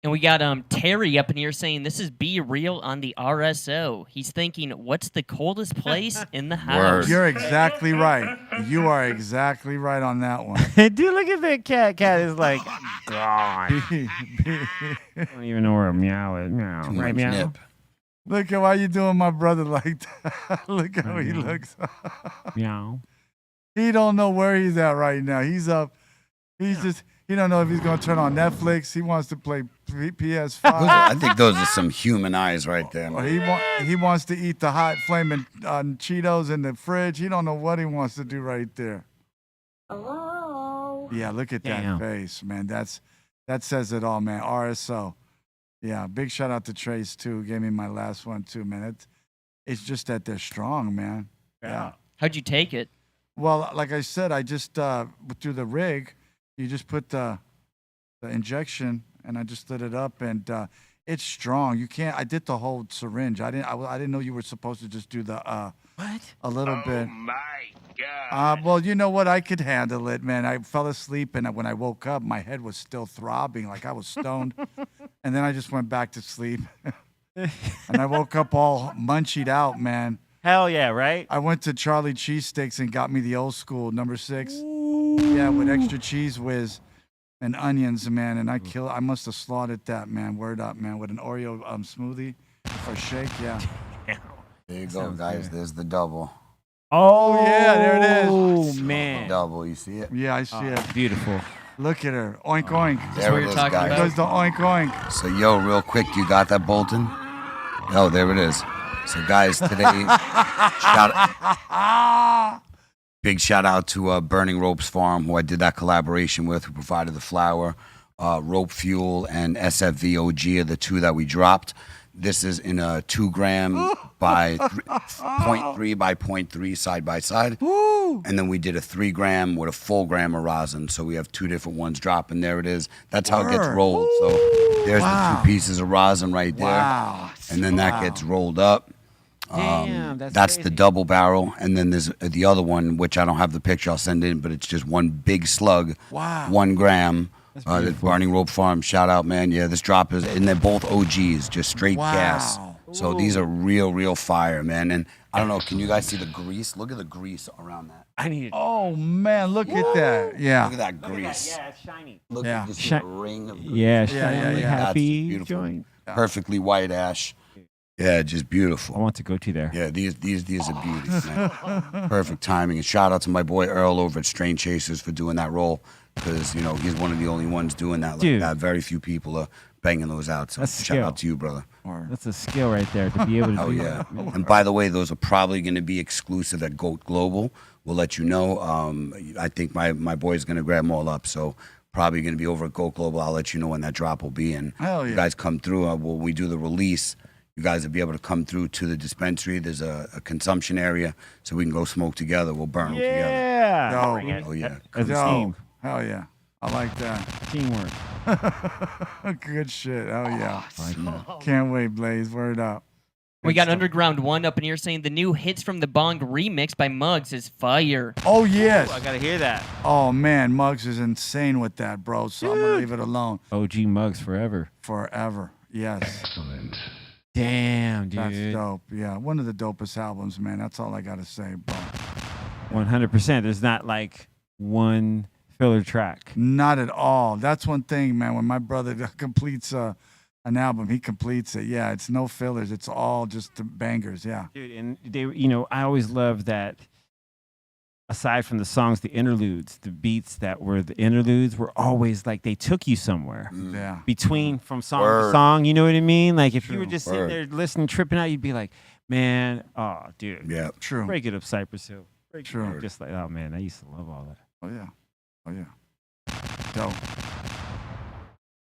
And we got Terry up in here saying this is Be Real on the RSO. He's thinking, what's the coldest place in the house? Word. You're exactly right. You are exactly right on that one. Dude, look at that cat. Cat is like, God. I don't even know where a meow is. Meow. Too Right, much meow? nip. Look at why you doing my brother like that. Look how he looks. Meow. He don't know where he's at right now. He's up. He's just. He don't know if he's gonna turn on Netflix. He wants to play PS5. I think those are some human eyes right there. Or Man. he wants to eat the hot flaming Cheetos in the fridge. He don't know what he wants to do right there. Hello. Yeah, look at Damn. that face, man. That says it all, man. RSO. Yeah, big shout out to Trace too. Who gave me my last one too, man. It's just that they're strong, man. Yeah. How'd you take it? Well, like I said, I just through the rig, you just put the injection, and I just lit it up, and it's strong. You can't. I did the whole syringe. I didn't know you were supposed to just do the What? a little bit. My God. Well, you know what? I could handle it, man. I fell asleep, and when I woke up, my head was still throbbing, like I was stoned. And then I just went back to sleep, and I woke up all munchied out, man. Hell yeah, right? I went to Charlie Cheesesteaks and got me the old school number 6. Yeah, with extra cheese whiz and onions, man. And I must have slaughtered that, man. Word up, man. With an Oreo smoothie or shake, yeah. There you go, guys. There's the double. Oh, yeah, there it is. Oh, man. Double. You see it? Yeah, I see it. Beautiful. Look at her. Oink, oink. There what it you're is, talking guys. There's the oink, oink. So, yo, real quick, you got that, Bolton? Oh, there it is. So, guys, today, big shout out to Burning Ropes Farm, who I did that collaboration with, who provided the flour. Rope Fuel and SFVOG are the two that we dropped. This is in a 2 gram by 0.3 by 0.3 side by side. And then we did a 3 gram with a full gram of rosin. So we have 2 different ones dropping. There it is. That's how it gets Word. rolled. So there's Wow. the 2 pieces of rosin right there. Wow. And then that gets rolled up. Damn, That's the crazy. double barrel. And then there's the other one, which I don't have the picture. I'll send in, but it's just one big slug. Wow. 1 gram. The beautiful. Burning Rope Farm, shout out, man. Yeah, this drop is, and they're both OGs, just straight Wow. gas. So these are real fire, man. And I don't know, can you guys see the grease? Look at the grease around that. I need it. Oh, man, look at that. Yeah. Look at that grease. Yeah, it's shiny. Look Yeah. at this Shi- ring of grease. Yeah, Yeah, shiny, yeah, yeah. That's happy beautiful. joint. Perfectly white ash. Yeah, just I beautiful. want to go to there. Yeah, these are beauties, man. Perfect timing. And shout out to my boy Earl over at Strain Chasers for doing that roll. Because, he's one of the only ones doing that like Dude. that. Very few people are banging those out. So That's shout skill. out to you, brother. That's a skill right there to be able to Oh, do yeah. that. And by the way, those are probably going to be exclusive at Goat Global. We'll let you know. I think my boy's going to grab them all up. So probably going to be over at Goat Global. I'll let you know when that drop will be. And Hell yeah. you guys come through. When we do the release, you guys will be able to come through to the dispensary. There's a consumption area, so we can go smoke together. We'll burn them together. Yeah. Yo. Oh, yeah. As a Yo. team. Hell yeah. I like that. Teamwork. Good shit. Hell yeah. Can't wait, Blaze. Word up. We got Underground 1 up in here saying the new Hits from the Bong remix by Muggs is fire. Oh, yes. I gotta hear that. Oh, man. Muggs is insane with that, bro. So I'm going to leave it alone OG Mugs forever. forever. Yes. Damn, dude. That's dope. Yeah, one of the dopest albums, man. That's all I gotta say, bro. 100%. There's not like one filler track. Not at all. That's one thing, man. When my brother completes an album, he completes it. Yeah, it's no fillers. It's all just the bangers. Yeah. Dude, and they, you know, I always love that. Aside from the songs, the interludes, the beats that were the interludes were always like they took you somewhere. Yeah. Between from song to Word. song, you know what I mean? Like if you were True. just sitting Word. there listening, tripping out, you'd be like, man, oh, dude, Yeah. True. break it up, Cypress Hill. Break it True. up. Just like, oh man, I used to love all that. Oh yeah. Oh yeah. Dope.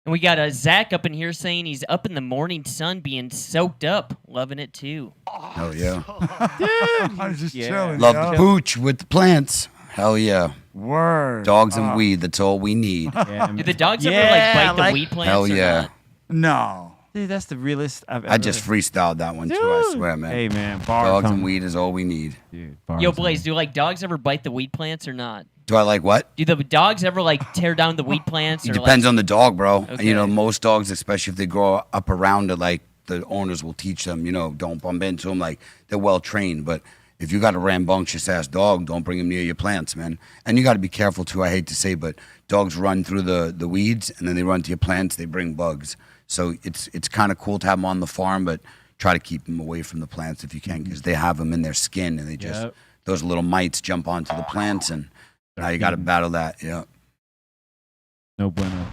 And we got Zach up in here saying he's up in the morning sun being soaked up. Loving it too. Hell yeah. I was just Yeah. chilling. Love yo. the pooch with the plants. Hell yeah. Word. Dogs and weed. That's all we need. Yeah, Do the dogs ever Yeah, like bite like- the weed plants? Hell or yeah. not? No. Dude, that's the realest I've ever. I just freestyled that one too. I swear, man. Hey man, bars Dogs on- and weed is all we need. Dude, bars Yo, on- Blaze, do like dogs ever bite the weed plants or not? Do I like what? Do the dogs ever like tear down the weed plants? It Or depends like, on the dog, bro. Okay. You know, most dogs, especially if they grow up around it, like the owners will teach them, you know, don't bump into them. Like they're well trained. But if you got a rambunctious ass dog, don't bring him near your plants, man. And you got to be careful too. I hate to say, but dogs run through the weeds and then they run to your plants. They bring bugs. So it's kind of cool to have them on the farm, but try to keep them away from the plants if you can, because they have them in their skin and they just Yep. those little mites jump onto the plants, and now you got to battle that. Yeah. No bueno.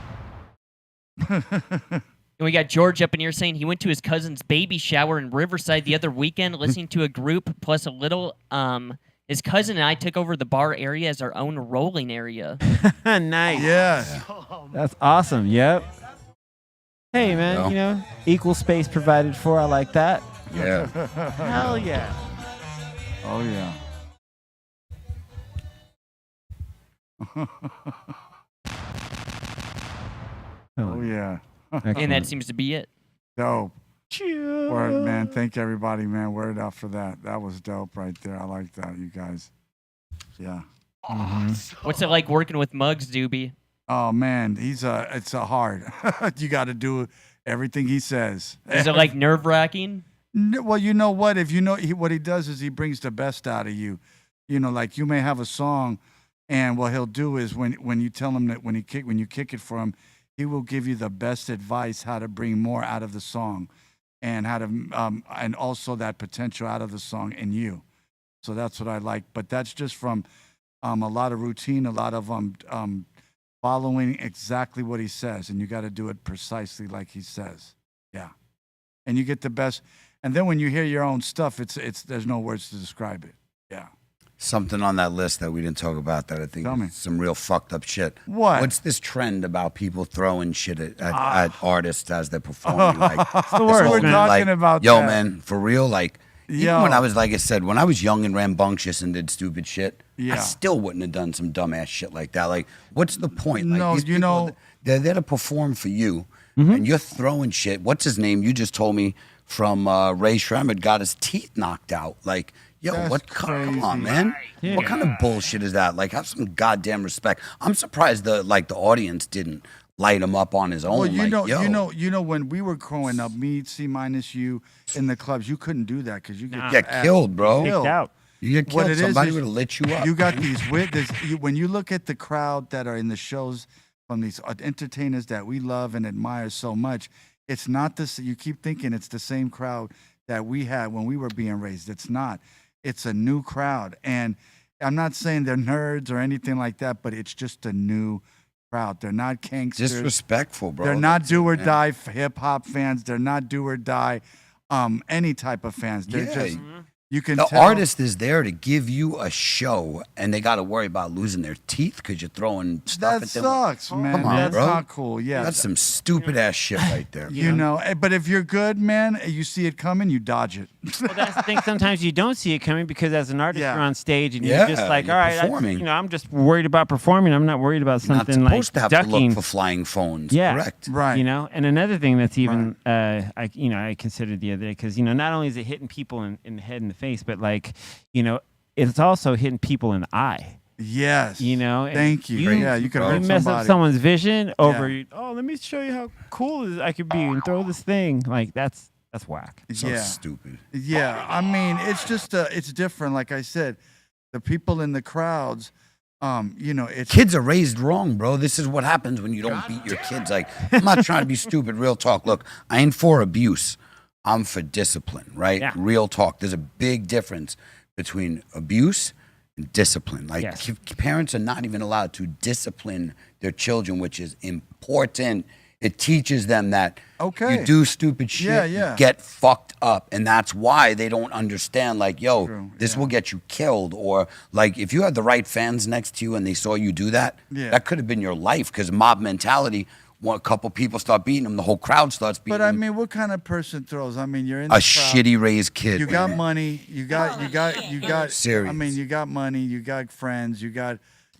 And we got George up in here saying he went to his cousin's baby shower in Riverside the other weekend, listening to a group plus a little. His cousin and I took over the bar area as our own rolling area. Nice. Yes. That's awesome. Yep. Hey man, Well. you know, equal space provided for. I like that. Yeah. Hell yeah. Oh yeah. Oh yeah. And that seems to be it. Dope. Word, man. Thank everybody, man. Word up for that. That was dope right there. I like that, you guys. Yeah. What's it like working with Muggs, Doobie? Oh man, it's a hard. You got to do everything he says. Is it like nerve wracking? Well, you know what? If you know what he does is he brings the best out of you. You know, like you may have a song, and what he'll do is when you tell him that when you kick it for him, he will give you the best advice how to bring more out of the song, and how to and also that potential out of the song in you. So that's what I like. But that's just from a lot of routine, a lot of following exactly what he says, and you got to do it precisely like he says. Yeah, and you get the best. And then when you hear your own stuff, it's there's no words to describe it. Yeah. Something on that list that we didn't talk about that I think Tell me. is some real fucked up shit. What? What's this trend about people throwing shit at artists as they're performing? Like, the worst, We're man. talking about yo, that. man, for real, like, even Yo. when I was, like I said, when I was young and rambunctious and did stupid shit, Yeah. I still wouldn't have done some dumbass shit like that. Like, what's the point? Like, No, these you people, know- they're there to perform for you, and you're throwing shit. What's his name? You just told me from Ray Shremmerd got his teeth knocked out. Like, yo, That's come on, crazy. man. What kind of bullshit is that? Like, have some goddamn respect. I'm surprised the audience didn't light him up on his own. Well, you like, know, yo, when we were growing up, me, C minus you, in the clubs, you couldn't do that because you get killed, bro. Killed. Kicked out. You get What killed. it is Somebody is would have lit you up. You got these when you look at the crowd that are in the shows from these entertainers that we love and admire so much, it's not this. You keep thinking it's the same crowd that we had when we were being raised. It's not. It's a new crowd, and I'm not saying they're nerds or anything like that, but it's just a new crowd. They're not gangsters. Disrespectful, bro. They're not That's do it, or man. die hip hop fans. They're not do or die any type of fans. They're Yeah. just you can The tell. artist is there to give you a show, and they got to worry about losing their teeth because you're throwing stuff That at them. sucks, man. Come on, That's bro. not cool. Yeah, That's some stupid ass shit right there. you know. But if you're good, man, you see it coming, you dodge it. Well, that's the thing. Sometimes you don't see it coming because as an artist, Yeah. you're on stage and Yeah, you're just like, you're all right, performing. I'm just worried about performing. I'm not worried about Not something like supposed to have ducking. to look for flying phones. Yeah. Correct. Right. You know, and another thing that's even I considered the other day because not only is it hitting people in the head and the face, but like it's also hitting people in the eye. Yes. And Thank you. Yeah, you can bro. hurt You mess somebody. up someone's vision over. Yeah. Oh, let me show you how cool I could be and throw this thing. Like that's That's whack. So yeah. stupid. Yeah, I mean, it's just it's different. Like I said, the people in the crowds, it's Kids are raised wrong, bro. This is what happens when you don't beat your kids. Like, I'm not trying to be stupid. Real talk. Look, I ain't for abuse. I'm for discipline, right? Yeah. Real talk. There's a big difference between abuse and discipline. Like, Yes. parents are not even allowed to discipline their children, which is important. It teaches them that Okay. you do stupid shit, Yeah, you yeah. get fucked up. And that's why they don't understand, like, yo, True, this yeah. will get you killed. Or, like, if you had the right fans next to you and they saw you do that, Yeah. that could have been your life. Because mob mentality, a couple people start beating them, the whole crowd starts beating But I them. mean, what kind of person throws? I mean, you're in the A crowd. shitty raised kid. You got man. money. You got. Serious. I mean, you got money. You got friends. You got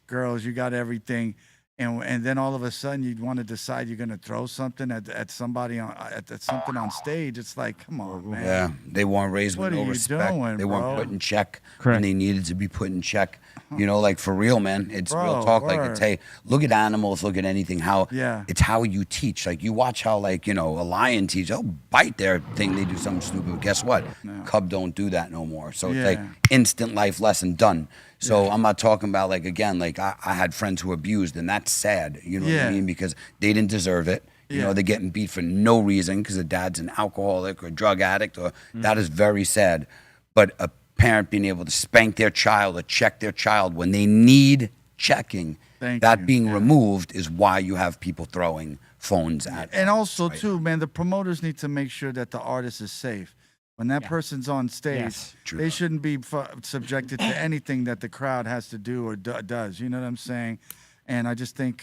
girls. You got everything. And then all of a sudden you want to decide you're gonna throw something at somebody at something on stage. It's like, come on, man. Yeah, they weren't raised What with are no you respect. doing, They weren't bro? put in check Correct. when they needed to be put in check. You know, like for real, man. It's Bro, real talk. Like word. it's hey, look at animals, look at anything. How Yeah. it's how you teach. Like you watch how a lion teach. They'll bite their thing. They do something stupid. But guess what? Cub don't do that no more. So it's like Yeah. instant life lesson done. So I'm not talking about like again, like I had friends who abused, and that's sad. You know what Yeah. I mean? Because they didn't deserve it. You Yeah. know, they're getting beat for no reason because the dad's an alcoholic or drug addict, or that is very sad. But a parent being able to spank their child or check their child when they need checking, Thank that you. being removed is why you have people throwing phones at And also right? too, man, the promoters need to make sure that the artist is safe. When that person's on stage, Yes. True. they shouldn't be subjected to anything that the crowd has to do or does. You know what I'm saying? And I just think,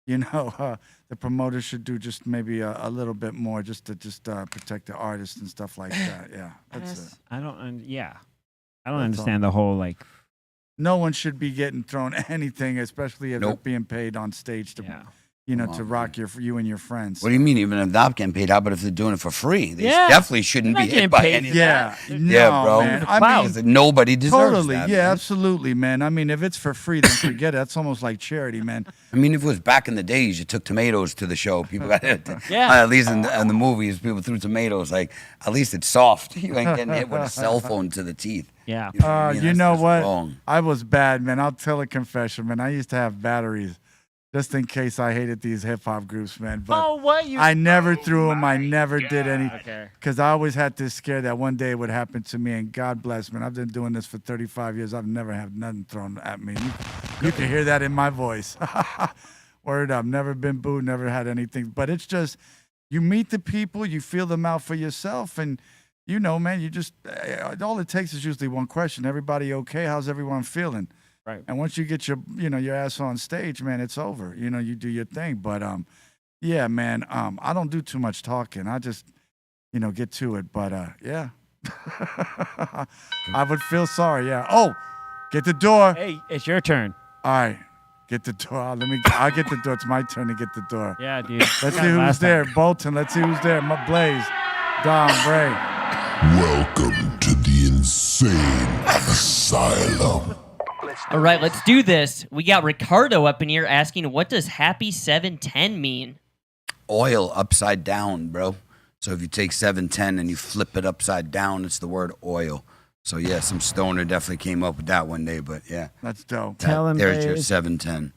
the promoters should do just maybe a little bit more just to protect the artists and stuff like that. Yeah, that's it. I don't That's all. understand the whole like. No one should be getting thrown anything, especially if Nope. it's being paid on stage to, Yeah. Come to on, rock you and your friends. What do you mean? Even if they're getting paid, how about if they're doing it for free? They Yeah. definitely shouldn't They're be not hit getting by paid any. for Yeah, Yeah, no, bro. man. The I clout. mean, Nobody deserves totally. that. Yeah, man. absolutely, man. I mean, if it's for free, then forget it. That's almost like charity, man. I mean, if it was back in the days, you took tomatoes to the show. People got Yeah. at least in the movies, people threw tomatoes. Like, at least it's soft. You ain't getting hit with a cell phone to the teeth. Yeah. You know what I mean? You That's know just what? wrong. I was bad, man. I'll tell a confession, man. I used to have batteries just in case I hated these hip hop groups, man. But what you? I never threw them. I never did any. Okay. Because I always had this scare that one day it would happen to me. And God bless, man. I've been doing this for 35 years. I've never had nothing thrown at me. You can hear that in my voice. Word up. Never been booed, never had anything. But it's just, you meet the people, you feel them out for yourself. And, man, you just, all it takes is usually one question. Everybody okay? How's everyone feeling? Right. And once you get your ass on stage, man, it's over. You do your thing. But, yeah, man, I don't do too much talking. I just, get to it. But, yeah. I would feel sorry, yeah. Oh, get the door. Hey, it's your turn. All right, get the door. I'll get the door. It's my turn to get the door. Yeah, dude. Let's see who's there. Bolton, let's see who's there. Blaze, Dom, Bray. Welcome to the insane asylum. All right, let's do this. We got Ricardo up in here asking, what does Happy 710 mean? Oil upside down, bro. So if you take 710 and you flip it upside down, it's the word oil. So yeah, some stoner definitely came up with that one day, but yeah. That's dope. Tell him, There's your Blaze. 710.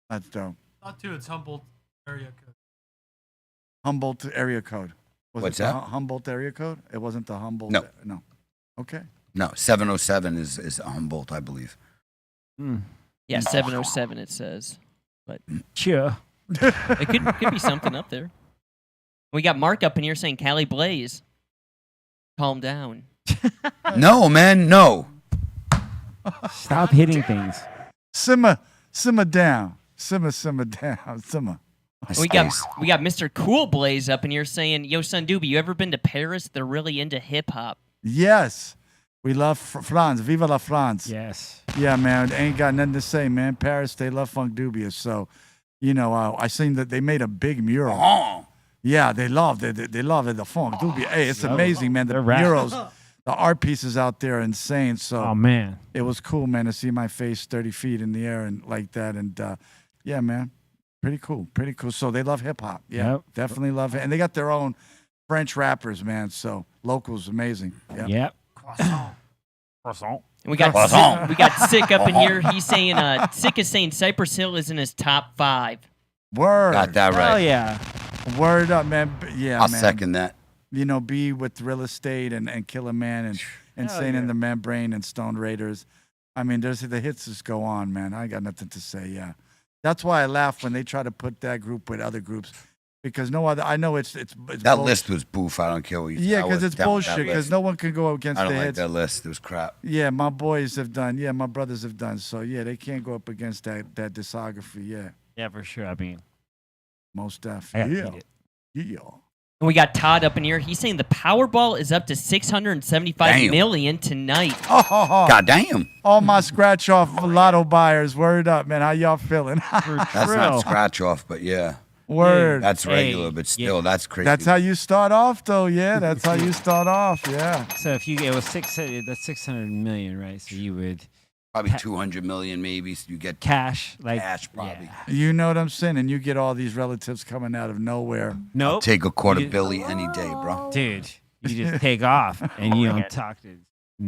That's dope. Not too. It's Humboldt area code. Humboldt area code. Was What's it the that? Humboldt area code? It wasn't the Humboldt. No. No. Okay. No, 707 is Humboldt, I believe. Yeah, 707 it says. Sure. It could be something up there. We got Mark up in here saying Cali Blaze. Calm down. No, man, no. Stop hitting things. Simmer down. Simmer down. Simmer. We got Mr. Cool Blaze up in here saying, yo, sondoobie, you ever been to Paris? They're really into hip hop. Yes. We love France. Viva la France. Yes. Yeah, man. Ain't got nothing to say, man. Paris, they love Funk Dubious. So, I seen that they made a big mural. Oh. Yeah, they love it. They love it. The Funk Dubious. Hey, it's amazing, man. The They're rap. murals, the art pieces out there are insane. So Oh man. it was cool, man, to see my face 30 feet in the air and like that. And yeah, man, pretty cool. So they love hip hop. Yeah, Yep. definitely love it. And they got their own French rappers, man. So locals, amazing. Yeah. Yep. And we got Sick up in here. He's saying Sick is saying Cypress Hill is in his top 5. Word. Got that right. Oh yeah. Word up, man. Yeah, I'll man. second that. You know, be with Real Estate and Killer Man and Insane in the Membrane and Stone Raiders. I mean, the hits just go on, man. I got nothing to say. Yeah, that's why I laugh when they try to put that group with other groups, because no other. I know it's That bullshit. list was boof. I don't care what you say. Yeah, I because was it's down with that bullshit. Because list. no one can go against I don't the like hits. that list. It was crap. Yeah, my boys have done. Yeah, my brothers have done. So yeah, they can't go up against that discography. Yeah, Yeah, for sure. I mean, most I definitely. gotta beat it. Yeah. And we got Todd up in here. He's saying the Powerball is up to $675 Damn. million tonight. Oh, God damn. all my scratch off lotto buyers. Word up, man. How y'all feeling? For That's real. not scratch off, but yeah. Word. That's Hey, regular, but yeah. still, that's crazy. That's how you start off, though. Yeah, that's how you start off. Yeah. So if you it was 600, that's 600 million, right? So you would Probably 200 million, maybe. So you get cash like cash, probably. Yeah. You know what I'm saying? And you get all these relatives coming out of nowhere. Nope. Take a quarter You- billy any day, bro. Dude, you just take off and you don't talk to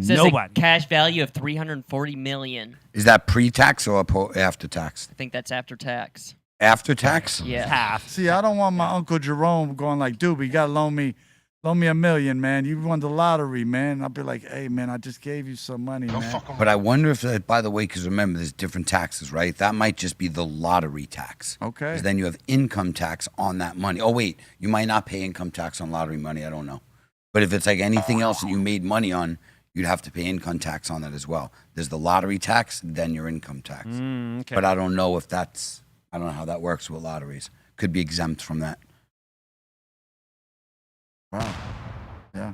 Says nobody. a cash value of $340 million. Is that pre-tax or after tax? I think that's after tax. After tax? Yeah. Half. See, I don't want my Uncle Jerome going like, dude, you got to loan me $1 million, man. You won the lottery, man. I'll be like, hey, man, I just gave you some money, man. But I wonder if, by the way, because remember, there's different taxes, right? That might just be the lottery tax. Okay. Because then you have income tax on that money. Oh, wait, you might not pay income tax on lottery money. I don't know. But if it's like anything else that you made money on, you'd have to pay income tax on that as well. There's the lottery tax, then your income tax. Okay. But I don't know if that's, I don't know how that works with lotteries. Could be exempt from that. Wow. Yeah.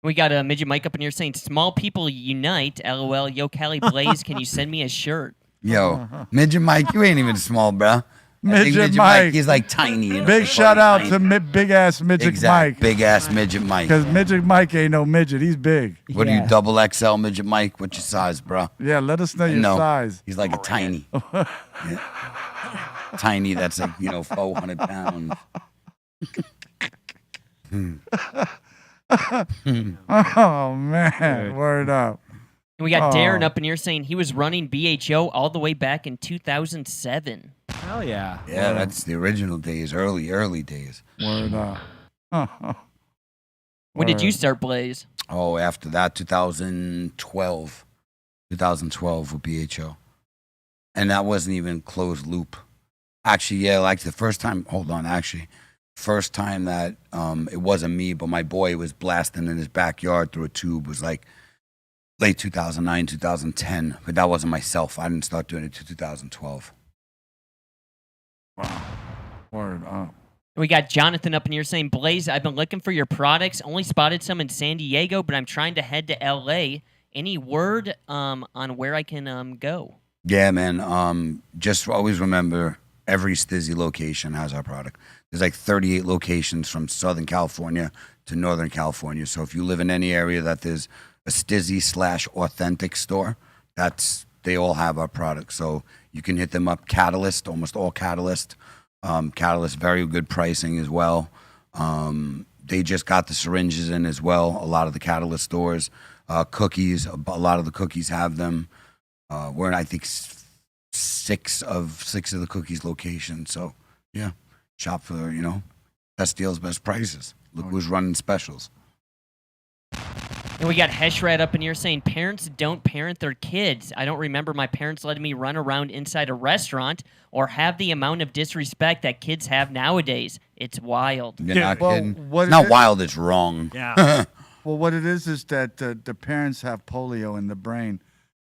We got a Midget Mike up in here saying, small people unite. LOL. Yo, Cali Blaze, can you send me a shirt? Yo, Midget Mike, you ain't even small, bro. I think Midget Mike. He's like tiny. and Big like shout out tiny. to big ass Midget Exact, Mike. big ass Midget Mike. Because Midget Mike ain't no midget. He's big. What are Yeah. you, double XL Midget Mike? What's your size, bro? Yeah, let us know your No, size. he's like a tiny. Yeah. Tiny, that's like, 400 pounds. Oh, man. Word up. And we got Oh. Darren up in here saying he was running BHO all the way back in 2007. Hell yeah. Yeah, that's the original days, early days. Word up. When did you Word. start Blaze? Oh, after that, 2012. 2012 with BHO. And that wasn't even closed loop. Actually, yeah, like the first time, first time that it wasn't me, but my boy was blasting in his backyard through a tube was like late 2009, 2010. But that wasn't myself. I didn't start doing it till 2012. Wow. Word up. We got Jonathan up in here saying, Blaze, I've been looking for your products. Only spotted some in San Diego, but I'm trying to head to LA. Any word on where I can go? Yeah, man. Just always remember every Stizzy location has our product. There's like 38 locations from Southern California to Northern California. So if you live in any area that there's a Stizzy/authentic store, they all have our product. So you can hit them up. Catalyst, almost all Catalyst. Catalyst, very good pricing as well. They just got the syringes in as well. A lot of the Catalyst stores. Cookies, a lot of the cookies have them. We're in, I think, six of the cookies locations. So, yeah, shop for, best deals, best prices. Look who's running specials. And we got Heshrat up in here saying, parents don't parent their kids. I don't remember my parents letting me run around inside a restaurant or have the amount of disrespect that kids have nowadays. It's wild. You're not Well, kidding. what It's not it- wild, it's wrong. Yeah. Well, what it is that the parents have polio in the brain,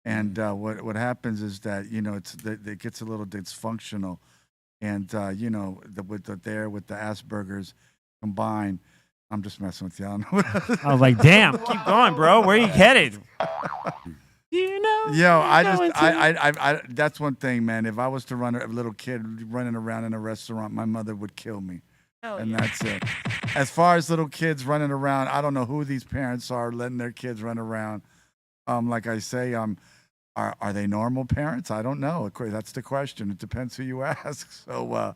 and what happens is that it gets a little dysfunctional, and with the Asperger's combined. I'm just messing with you. I don't know. I was like, damn, keep going, bro. Where are you headed? You know? Yo, I you know just it's I that's one thing, man. If I was to run a little kid running around in a restaurant, my mother would kill me. And that's it. As far as little kids running around, I don't know who these parents are letting their kids run around. Like I say, are they normal parents? I don't know. Of course, that's the question. It depends who you ask. So,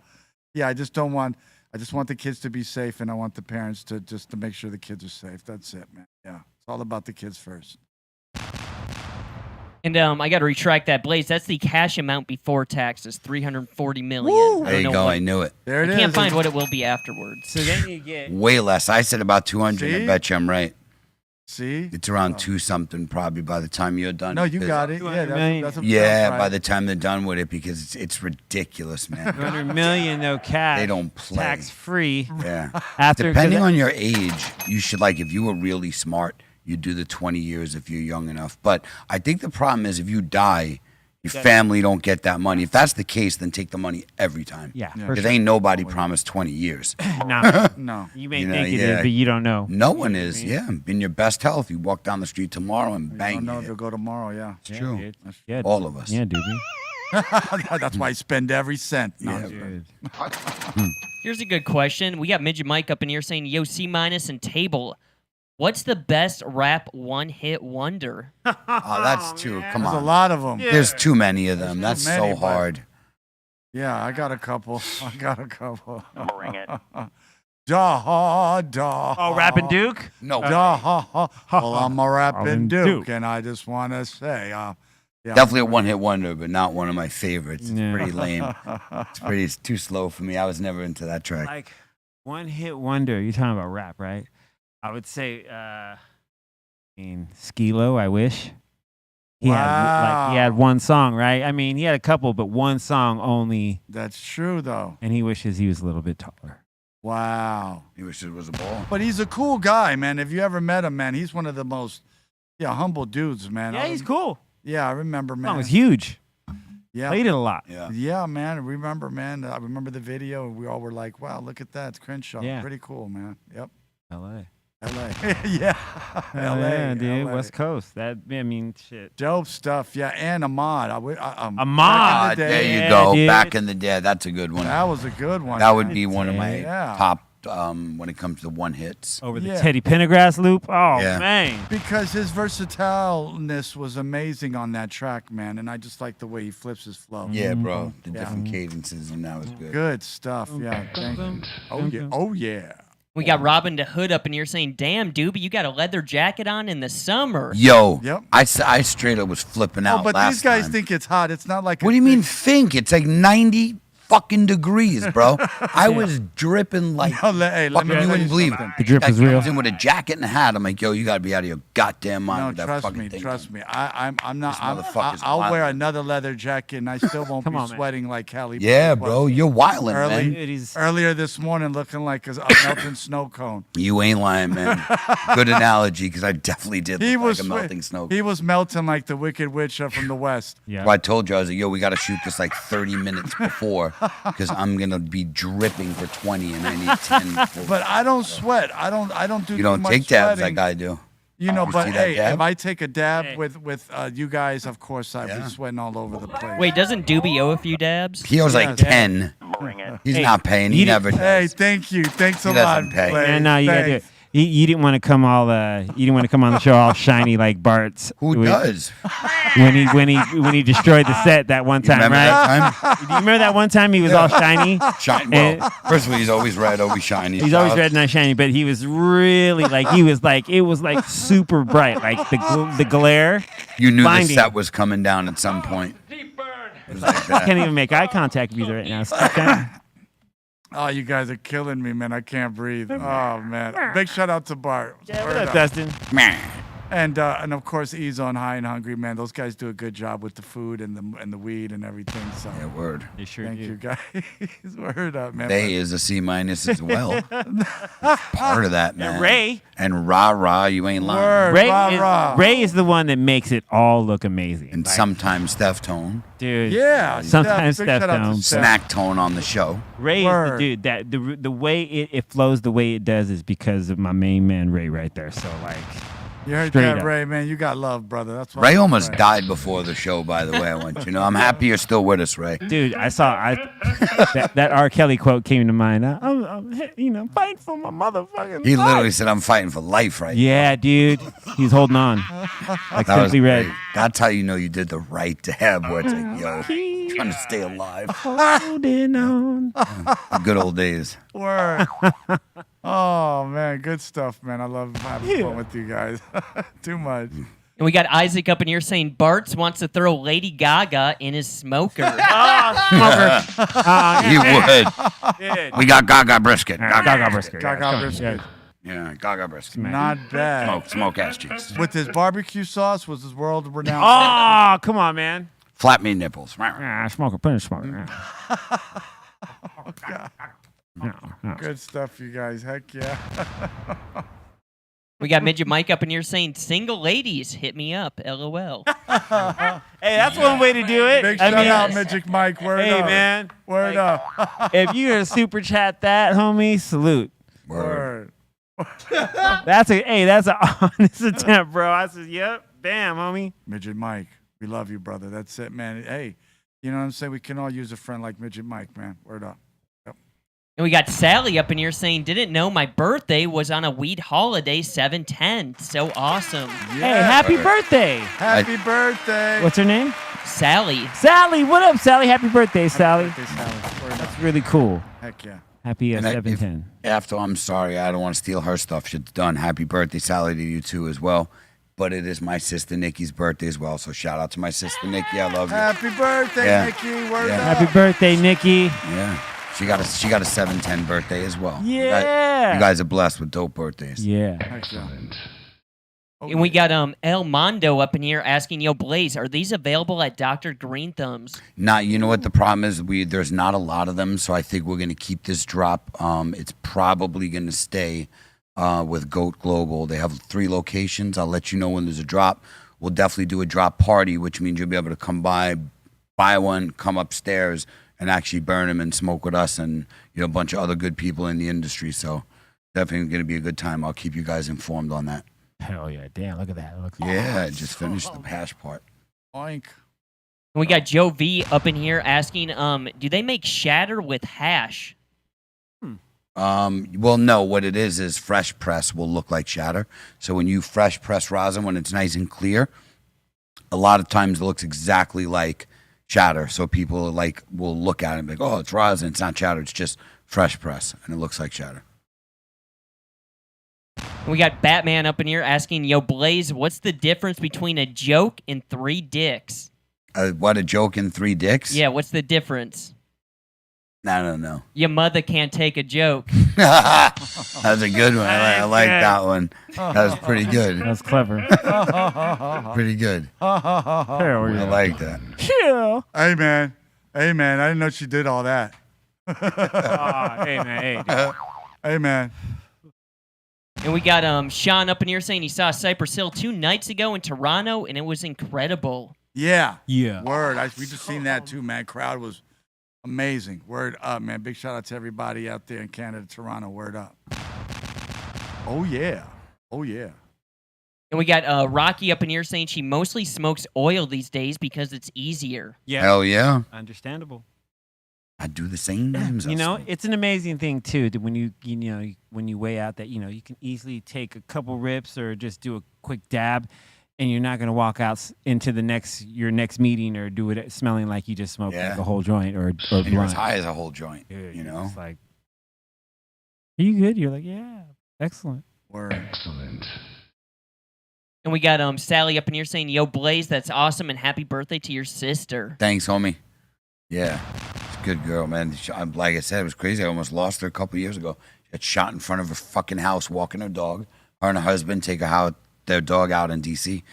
yeah, I just don't want I just want the kids to be safe, and I want the parents to make sure the kids are safe. That's it, man. Yeah, it's all about the kids first. And I got to retract that, Blaze. That's the cash amount before taxes, $340 million. Woo! There you go. I knew it. There it I is. can't find what it will be afterwards. So then you get Way less. I said about 200. See? I bet you I'm right. See? It's around 2 something probably by the time you're done. No, you because- got it. Yeah, 200 million. that's Yeah, right. by the time they're done with it, because it's ridiculous, man. 200 million, no cash. They don't play. Tax free. Yeah. After Depending on your age, you should, like, if you were really smart, you do the 20 years if you're young enough. But I think the problem is if you die, your family don't get that money. If that's the case, then take the money every time. Yeah, for Because sure. ain't nobody promised 20 years. No, No. you may You know, think it yeah. is, but you don't know. No one is. Yeah. In your best health, you walk down the street tomorrow and I bang. don't know you if hit. you'll go tomorrow, yeah. It's true. Dude. Yeah, All of us. Yeah, doobie. That's why I spend every cent. No, Yeah. Dude. Here's a good question. We got Midget Mike up in here saying, yo, C- and table. What's the best rap one-hit wonder? Oh, that's too. Come There's on. a lot of them. There's too many of them. That's many, so but- hard. Yeah, I got a couple. Bring it. Da da. Oh, Rapping Duke? No. Da Well, I'm a rapping Rapping Duke, Duke. and I just want to say, yeah. Definitely a one-hit wonder, but not one of my favorites. It's Yeah. pretty lame. It's too slow for me. I was never into that track. Like, one hit wonder. You're talking about rap, right? I would say, Skilo, I wish. He had one song, right? I mean, he had a couple, but one song only, That's true, though. and he wishes he was a little bit taller. Wow. He wished it was a ball. But he's a cool guy, man. If you ever met him, man, he's one of the most, humble dudes, man. Yeah, he's cool. Yeah, I remember, Song man. was huge. Yeah. Played it a lot. Yeah. Yeah, man. I remember, man. I remember the video, and we all were like, wow, look at that. It's Crenshaw. Yeah. Pretty cool, man. Yep. L.A. L.A. yeah. Hell L.A. yeah, dude. LA. West Coast. That, I mean, shit. Dope stuff. Yeah, and Ahmad. Ahmad. Ah, Back in the there day, you Yeah, go. dude. Back in the day. That's a good one. That was a good one. That would be one of my Yeah. top when it comes to one hits. Over the Yeah. Teddy Pendergrass loop. Oh, Yeah. man. Because his versatileness was amazing on that track, man. And I just like the way he flips his flow. Yeah, bro. The Yeah. different cadences, and that was good. Good stuff. Yeah. Thank you. Oh, yeah. Oh, yeah. We got Robin the Hood up in here saying, damn, Doobie, you got a leather jacket on in the summer. Yo, Yep. I straight up was flipping out Oh, but last these guys time. think it's hot. It's not like What do you mean think? It's like 90 fucking degrees, bro. I was dripping like Hey, let fucking, me you tell wouldn't you believe it. something. The drip Guy was real. comes in with a jacket and a hat. I'm like, yo, you gotta be out of your goddamn mind No, with that trust fucking me, thing. trust me. I'm not. This I'm, motherfucker's I'll wear wild. another leather jacket, and I still won't Come be on, man. sweating like Cali. Yeah, was bro, you're wildin', Early. man. Dude, he's Earlier this morning, looking like a melting snow cone. You ain't lying, man. Good analogy, because I definitely did He look was like a melting snow. He was melting like the Wicked Witch from the West. yeah. So I told you, I was like, yo, we gotta shoot this like 30 minutes before, because I'm gonna be dripping for 20 and I need 10 before. But I don't sweat. I don't do. You don't too much take dabs sweating. like I do. You know, You but see that hey, dab? if I take a dab Hey. with you guys, of course I'd Yeah. be sweating all over the place. Wait, doesn't Doobie owe a few dabs? He owes like Yes. 10. Bring it. He's Hey, not paying. He you never does. Hey, thank you. Thanks a He lot. doesn't pay. Blaze. And no, you gotta do it. Thanks. You didn't want to come all you didn't want to come on the show all shiny like Bart's. Who when- does? When he destroyed the set that one You time, remember right? that time? Do you remember that one time he was all shiny? Shine. And- Well, first of all, he's always red, always shiny. He's always red and not shiny, but he was really it was like super bright, like the glare. You knew blinding. the set was coming down at some point. Deep burn. It was like I that. can't even make eye contact with you right now. Stop that. Oh, you guys are killing me, man. I can't breathe. Oh man. Big shout out to Bart. Yeah, what Word up, up. Dustin? Meh. And of course E's on High and Hungry, man. Those guys do a good job with the food and the weed and everything. So Yeah, word. They sure thank do. you guys. Word up, man. They is a C- as well. That's part of that, man. And Ray. And rah rah, you ain't lying. Word. Ray Rah, is, rah. Ray is the one that makes it all look amazing. And Like, sometimes Steph Tone, dude. Yeah. Sometimes Big shout out to Steph Steph. Snack Tone on the show. Ray Word. is the dude that the way it flows the way it does is because of my main man Ray right there. So like You heard Straight that, up. Ray, man. You got love, brother. That's what Ray I'm almost saying. died before the show, by the way. I want you to know. I'm happy you're still with us, Ray. Dude, that R. Kelly quote came to mind. I'm fighting for my motherfucking He life. literally said, I'm fighting for life right Yeah, dude. He's holding on. Like That was Simply Red. great. That's how you know you did the right dab, where it's like, yo, trying to stay alive. Holding on. The good old days. Word. Oh, man. Good stuff, man. I love having fun with you guys. Too much. And we got Isaac up in here saying Bartz wants to throw Lady Gaga in his smoker. He would. Dude. We got Gaga brisket. Gaga brisket. Gaga brisket. Yeah, Gaga brisket. Not bad. Smoke ass cheeks. With his barbecue sauce was his world renowned. Oh, come on, man. Flap me nipples. Smoker, put in smoker. Good stuff, you guys. Heck yeah. We got Midget Mike up in here saying single ladies, hit me up, LOL. Hey, that's one way to do it. Big I shout mean, out, Magic Mike. Word hey, up. man. Word up. If you're gonna super chat that, homie, salute. Word. Word. That's an honest attempt, bro. I said, yep, bam, homie. Midget Mike. We love you, brother. That's it, man. Hey, you know what I'm saying? We can all use a friend like Midget Mike, man. Word up. And we got Sally up in here saying, didn't know my birthday was on a weed holiday 7/10. So awesome. Hey, happy birthday. Happy birthday. What's her name? Sally. Sally. What up, Sally? Happy birthday, Sally. Birthday, Sally. Word up. That's really cool. Heck yeah. Happy And if- 710. After, I'm sorry, I don't want to steal her stuff. Shit's done. Happy birthday, Sally, to you too as well. But it is my sister Nikki's birthday as well. So shout out to my sister Nikki. I love you. Happy birthday, Yeah. Nikki. Word Yeah. up. Happy birthday, Nikki. Yeah. She got a 7/10 birthday as well. Yeah. You guys are blessed with dope birthdays. Yeah. Heck yeah. Oh, And we got El Mondo up in here asking, yo, Blaze, are these available at Dr. Greenthumb's? You know what the problem is? There's not a lot of them, so I think we're gonna keep this drop. It's probably gonna stay with Goat Global. They have 3 locations. I'll let you know when there's a drop. We'll definitely do a drop party, which means you'll be able to come by, buy one, come upstairs, and actually burn them and smoke with us and a bunch of other good people in the industry. So definitely gonna be a good time. I'll keep you guys informed on that. Hell yeah. Damn, look at that. Yeah, I just finished the hash part. Oink. And we got Joe V up in here asking, do they make shatter with hash? Well, no, what it is fresh press will look like shatter. So when you fresh press rosin, when it's nice and clear, a lot of times it looks exactly like shatter. So people will look at it and be like, oh, it's rosin, it's not shatter, it's just fresh press, and it looks like shatter. And we got Batman up in here asking, yo, Blaze, what's the difference between a joke and 3 dicks? What, a joke in 3 dicks? Yeah, what's the difference? I don't know. Your mother can't take a joke. That's a good one. I like that one. That was pretty good. That's clever. Pretty good. Hell I yeah. like that. Yeah. Hey, man. Hey, man. I didn't know she did all that. Hey, man. Hey, dude. Hey, man. And we got Sean up in here saying he saw Cypress Hill 2 nights ago in Toronto, and it was incredible. Yeah. Yeah. Word. We just seen that too, man. Crowd was amazing. Word up, man. Big shout out to everybody out there in Canada, Toronto. Word up. Oh, yeah. Oh, yeah. And we got Rocky up in here saying she mostly smokes oil these days because it's easier. Yeah. Hell yeah. Understandable. I do the same names. You know, it's an amazing thing too when you weigh out that you can easily take a couple rips or just do a quick dab, and you're not gonna walk out into your next meeting or do it smelling like you just smoked like a whole joint or and you're as blunt. high as a whole joint. Dude, you know, it's like, are you good? You're like, yeah, excellent. Word. Excellent. And we got Sally up in here saying, yo, Blaze, that's awesome, and happy birthday to your sister. Thanks, homie. Yeah, she's a good girl, man. Like I said, it was crazy. I almost lost her a couple years ago. She got shot in front of her fucking house walking her dog. Her and her husband take their dog out in D.C.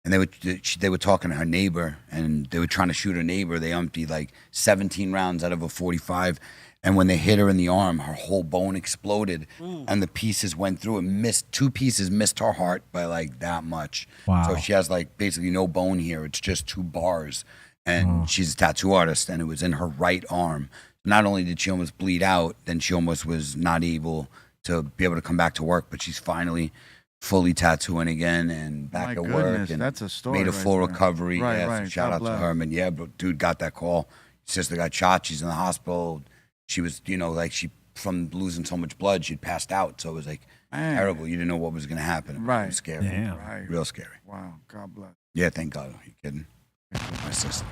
And they were talking to her neighbor, and they were trying to shoot her neighbor. They emptied like 17 rounds out of a 45. And when they hit her in the arm, her whole bone exploded, and the pieces went through and missed. 2 pieces missed her heart by like that much. Wow. So she has like basically no bone here. It's just 2 bars. And she's a tattoo artist, and it was in her right arm. Not only did she almost bleed out, then she almost was not able to be able to come back to work, but she's finally fully tattooing again and My back at work. goodness, And that's a story. made a right full there. recovery. Right, Yeah, so right. shout God out to bless. Herman. Yeah, but dude got that call. Sister got shot. She's in the hospital. She was, like she from losing so much blood, she'd passed out. So it was like Man. terrible. You didn't know what was gonna happen. It was Right. real scary. Damn. Right. Real scary. Wow. God bless. Yeah, thank God. Are you kidding? My sister.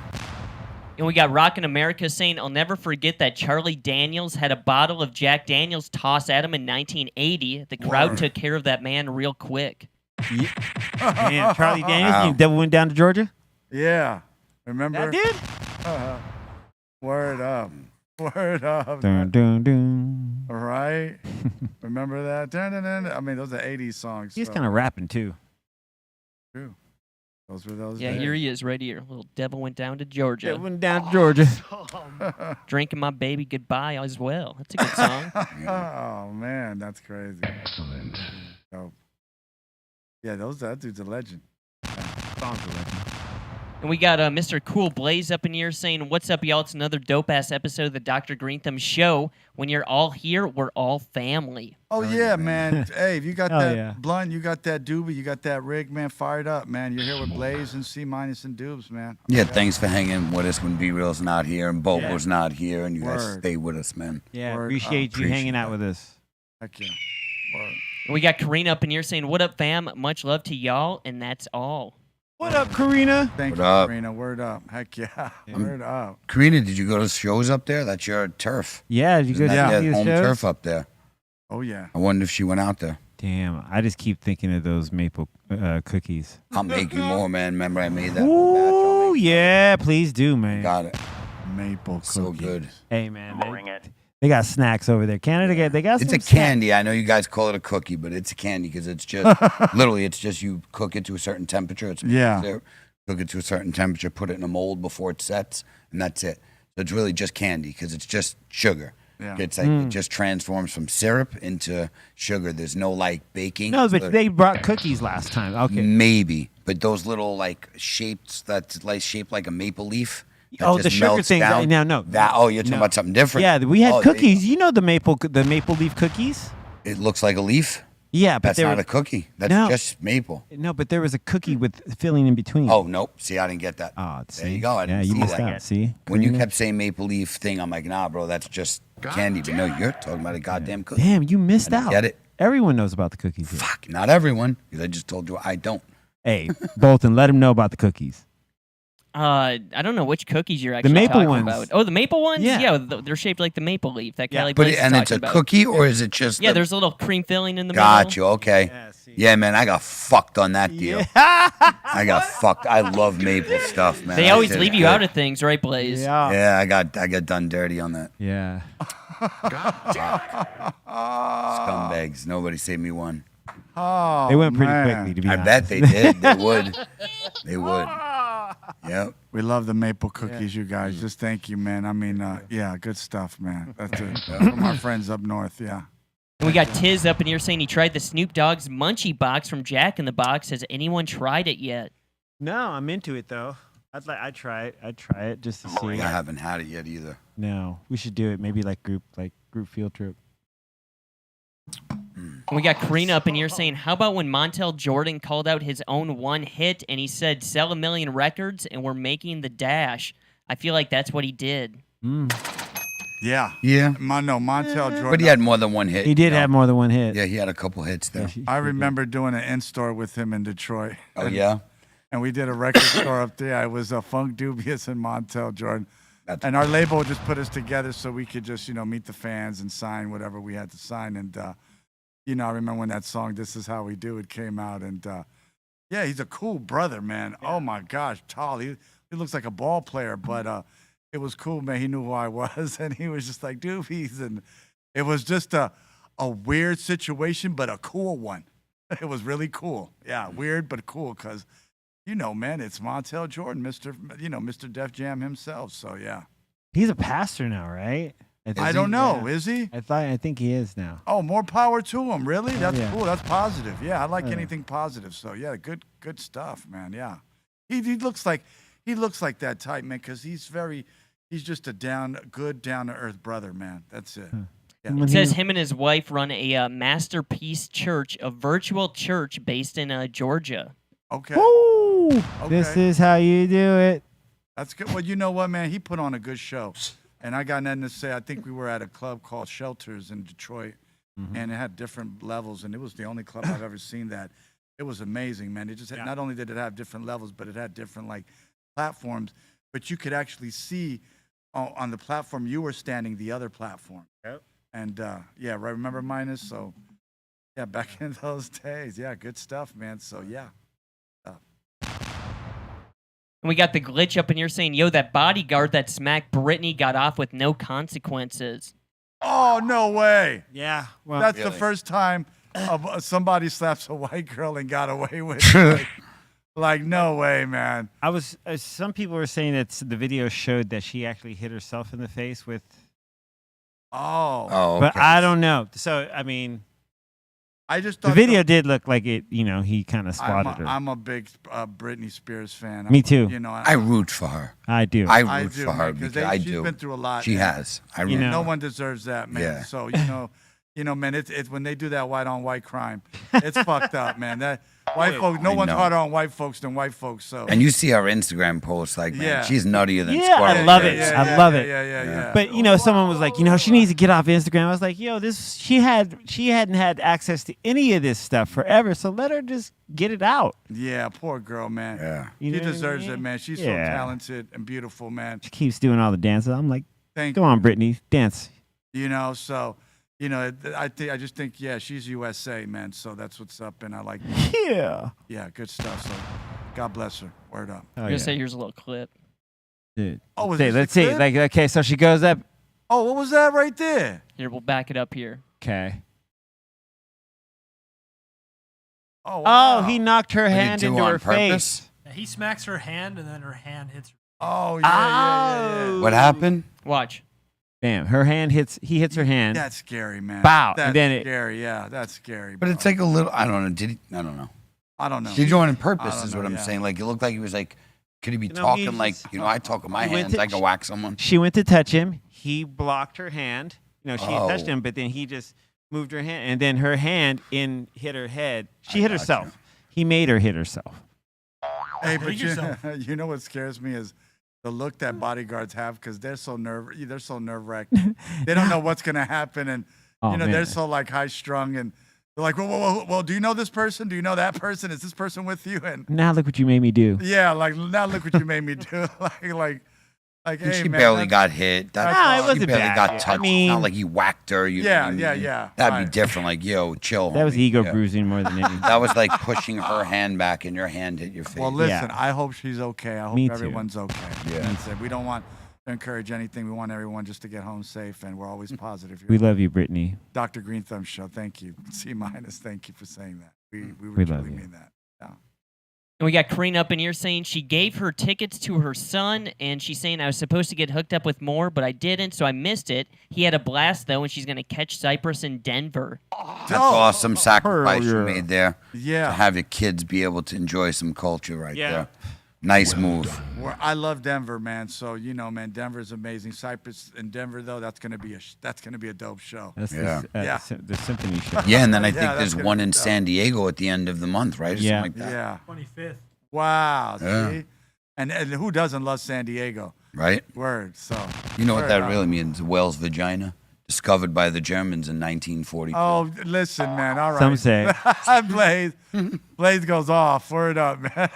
And we got Rockin' America saying, I'll never forget that Charlie Daniels had a bottle of Jack Daniels tossed at him in 1980. The crowd Word. took care of that man real quick. Damn, Charlie Daniels, Wow. you devil went down to Georgia. Yeah. Remember? That did. Word up. Word up. Dun, dun, dun. All right. Remember that? Dun, dun, dun. I mean, those are 80s songs. He's so- kind of rapping too. True. Those were those Yeah, days. here he is right here. Little devil went down to Georgia. Devil went down to Georgia. Drinking my baby goodbye as well. That's a good song. Oh, man. That's crazy. Excellent. Dope. Yeah, that dude's a legend. Songs are legend. And we got Mr. Cool Blaze up in here saying, what's up, y'all? It's another dope-ass episode of the Dr. Greenthumb Show. When you're all here, we're all family. Oh, yeah, man. Hey, if you got Hell that yeah. blunt, you got that doobie, you got that rig, man, fired up, man. You're here with Blaze and C- and Doobs, man. Yeah, thanks for hanging with us when B-Real's not here and Bobo's not here, and you guys Word. stay with us, man. Yeah, Word appreciate up. you hanging Appreciate out that. with us. Heck yeah. Word. And we got Karina up in here saying, what up, fam? Much love to y'all, and that's all. What up, Karina? Thank What you, up? Karina. Word up. Heck yeah. Word up. Karina, did you go to shows up there? That's your turf. Yeah, did you go Isn't that see your the home shows? turf up there? Oh, yeah. I wonder if she went out there. Damn, I just keep thinking of those maple cookies. I'll make you more, man. Remember I made that whole batch? I'll Ooh, make- yeah, please do, man. Got it. Maple cookies. So good. Hey, man, Bring it. they got snacks over there. Canada, they got It's some a candy. I know you guys call it a cookie, but it's a candy because it's just literally it's just you cook it to a certain temperature. It's Yeah. syrup, cook it to a certain temperature, put it in a mold before it sets, and that's it. So it's really just candy because it's just sugar. Yeah. It's like it just transforms from syrup into sugar. There's no like baking. No, So but they brought cookies last time. Okay. maybe, but those little like shapes that's like shaped like a maple leaf. that Oh, just the sugar melts thing. down. No. That you're talking No. about something different. Yeah, we had Oh, cookies. You know the maple leaf cookies? It looks like a leaf. Yeah, but That's there not was, a cookie. That's No. just maple. no, but there was a cookie with filling in between. Oh nope. See, I didn't get that. Oh, There you go. I Yeah, didn't you see missed that. out. See, When you kept saying maple leaf thing, I'm like, nah, bro, that's just candy. But no, you're talking about a goddamn cookie. damn, you missed I didn't out. get it. Everyone knows about the cookies. Here. Fuck, not everyone, because I just told you I don't. Hey, Bolton, let him know about the cookies. I don't know which cookies you're actually maple talking ones. about. Oh, the maple ones? Yeah. they're shaped like the maple leaf. That Yeah. Kelly But Blaze is and it's a talking about. cookie, or is it just? Yeah, the- there's a little cream filling in the Got middle. you. Okay. Yeah, man, I got fucked on that deal. I got fucked. I love maple stuff, man. They I always did leave it you good. out of things, right, Blaze? Yeah. Yeah, I got done dirty on that. Yeah. Scumbags. Nobody saved me one. Oh, They went pretty man. quickly, to be I honest. bet they did. They would. They would. Yep. We love the maple cookies, you guys. Just thank you, man. I mean, yeah, good stuff, man. That's it. From our friends up north, yeah. And we got Tiz up in here saying he tried the Snoop Dogg's Munchie Box from Jack in the Box. Has anyone tried it yet? No, I'm into it though. I'd try it. I'd try it just to see. I haven't had it yet either. No, we should do it. Maybe like group field trip. And we got Karina up in here saying, how about when Montel Jordan called out his own one hit and he said, sell 1 million records and we're making the dash? I feel like that's what he did. Yeah. Yeah. Montel Jordan. But he had more than one hit. He did you know? have more than one hit. Yeah, he had a couple hits there. I remember doing an in-store with him in Detroit. Oh, yeah? And we did a record store up there. I was Funk Dubious and Montel Jordan. That's And our label just put us together so we could just, meet the fans and sign whatever we had to sign. And, I remember when that song, This Is How We Do It, came out. And, yeah, he's a cool brother, man. Oh, my gosh, tall. He looks like a ball player, but it was cool, man. He knew who I was, and he was just like, Doobies. And it was just a weird situation, but a cool one. It was really cool. Yeah, weird but cool because, man, it's Montel Jordan, Mr. Def Jam himself. So, yeah. He's a pastor now, right? I don't know. Is he? I think he is now. Oh, more power to him. Really? That's Yeah. cool. That's positive. Yeah, I like Yeah. anything positive. So, yeah, good stuff, man. Yeah. He looks like that type, man, because he's just a down to earth brother, man. That's it. It says him and his wife run a Masterpiece Church, a virtual church based in Georgia. Okay. Woo! Okay. This is how you do it. That's good. Well, you know what, man? He put on a good show. And I got nothing to say. I think we were at a club called Shelters in Detroit, and it had different levels, and it was the only club I've ever seen that. It was amazing, man. It just had, not only did it have different levels, but it had different like platforms. But you could actually see on the platform you were standing, the other platform. Yep. And yeah, right. Remember Minus? So yeah, back in those days, yeah, good stuff, man. So yeah. And we got the glitch up in here saying, yo, that bodyguard that smacked Brittany got off with no consequences. Oh, no way. Yeah. Well, That's the first time somebody slaps a white girl and got away with it. Like, no way, man. I was. Some people were saying that the video showed that she actually hit herself in the face with. Oh. But I don't know. So I mean, I just thought the video did look like it. You know, he kind of swatted her. I'm a big Britney Spears fan. Me too. You know, I root for her. I do. I root do, for her man, because I she's do. been through a lot. She man. has. I You root. know. No one deserves that, man. Yeah. So man, it's when they do that white on white crime, it's fucked up, man. That white folks, no I one's know. harder on white folks than white folks. So And you see her Instagram posts, like, man, Yeah. she's nuttier than Yeah, I Squirrel. love it. I love it. Yeah. But you know, someone was like, you know, she needs to get off Instagram. I was like, yo, she hadn't had access to any of this stuff forever, so let her just get it out. Yeah, poor girl, man. Yeah. You She know what I deserves mean? it, man. She's Yeah. so talented and beautiful, man. She keeps doing all the dances. I'm like, Thank go on, Brittany, dance. you know. So I just think she's USA, man. So that's what's up, and I like Yeah. good stuff. So God bless her. Word up. Oh, I'm going to say, here's a little clip. Dude. Oh, was Say, this let's the see. clip? Like, okay, so she goes up. Oh, what was that right there? Here, we'll back it up here. Okay. Oh, wow. Oh, he knocked her What did he hand do into on her purpose? face. Yeah, he smacks her hand, and then her hand hits her. Oh, yeah. What happened? Watch. Bam. Her hand hits. He hits her hand. That's scary, man. Bow, and That's then it- scary. Yeah, that's scary. But it's bro. like a little. I don't know. Did he? I don't know. I don't know. Did he do it on I purpose? don't Is know, what I'm yeah. saying. Like it looked like he was like. Could he be No, talking he like just- I talk with my He went hands? to- I can whack someone. She went to touch him. He blocked her hand. You know, she Oh. touched him, but then he just moved her hand, and then her hand hit her head. She hit got herself. He made her hit herself. Hey, but Hate yourself. you know what scares me is the look that bodyguards have because they're so nerve-wracked. They don't know what's gonna happen, and Oh, they're man. so like high-strung, and they're like, well, do you know this person? Do you know that person? Is this person with you? And Now look what you made me do. yeah, like now look what you made me do. like, And hey, she man, barely that- got hit. That, Nah, it she wasn't barely bad. got I touched. mean- it's not like he whacked her. You know Yeah, what I mean? yeah. That'd be Right. different. Like, yo, chill. That was homie. ego Yeah. bruising more than anything. That was like pushing her hand back and your hand hit your face. Well, listen, Yeah. I hope she's okay. I hope Me too. everyone's okay. Yeah. That's it. We don't want to encourage anything. We want everyone just to get home safe, and we're always positive here. We love you, Brittany. Dr. Greenthumb Show. Thank you. C-. Thank you for saying that. We We love truly you. mean that. Yeah. And we got Karina up in here saying she gave her tickets to her son, and she's saying I was supposed to get hooked up with more, but I didn't, so I missed it. He had a blast, though, and she's going to catch Cypress in Denver. That's awesome sacrifice you yeah. made there. Yeah. To have your kids be able to enjoy some culture right Yeah. there. Nice move. I love Denver, man. So man, Denver's amazing. Cypress in Denver, though, that's gonna be a dope show. That's Yeah. Yeah. the symphony show. Yeah, and then I Yeah, think that's there's gonna one be in dope. San Diego at the end of the month, right? Or Yeah. something like that. Yeah. 25th. Wow. Yeah. See? And who doesn't love San Diego? Right? Word. So. You know what Word that up. really means? Whale's vagina. Discovered by the Germans in 1942. Oh, listen, man. All right. Some say. Blaze goes off. Word up, man.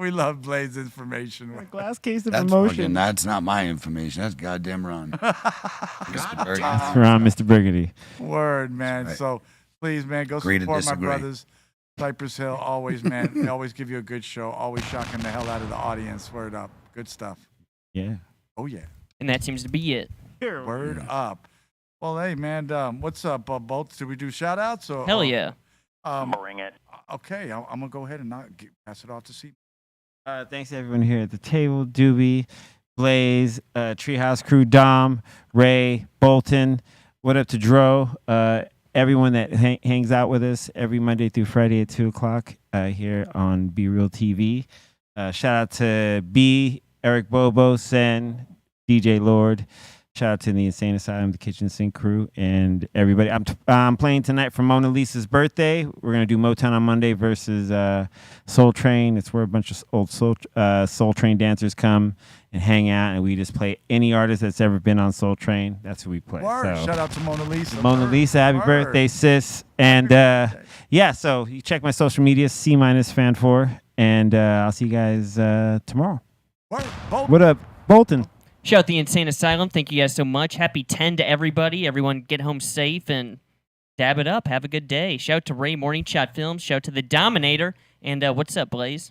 We love Blaze information. Glass case of That's emotion. fucking, that's not my information. That's goddamn Ron. Mr. Bergen. From Mr. Burgundy. Word, man. right. So please, man, go Agree to support my disagree. brothers. Cypress Hill, always, man. They always give you a good show. Always shocking the hell out of the audience. Word up. Good stuff. Yeah. Oh, yeah. And that seems to be it. Word up. Well, hey, man, what's up, Bolts? Did we do shout-outs? Or, Hell yeah. Bring it. Okay, I'm going to go ahead and pass it off to C. Thanks to everyone here at the table. Doobie, Blaze, Treehouse Crew, Dom, Ray, Bolton. What up to Dro? Everyone that hangs out with us every Monday through Friday at 2 o'clock here on Be Real TV. Shout out to B, Eric Bobo, Sen, DJ Lord. Shout out to the Insane Asylum, the Kitchen Sink crew, and everybody. I'm playing tonight for Mona Lisa's birthday. We're gonna do Motown on Monday versus Soul Train. It's where a bunch of old Soul Train dancers come and hang out, and we just play any artist that's ever been on Soul Train. That's who we play. Word. So, Shout out to Mona Lisa. Mona Lisa, happy birthday, sis. And yeah, so you check my social media, C-Fan4, and I'll see you guys tomorrow. Word. Both. What up, Bolton? Shout out the Insane Asylum. Thank you guys so much. Happy 10 to everybody. Everyone get home safe and dab it up. Have a good day. Shout out to Ray Morning Shot Films. Shout out to the Dominator. And what's up, Blaze?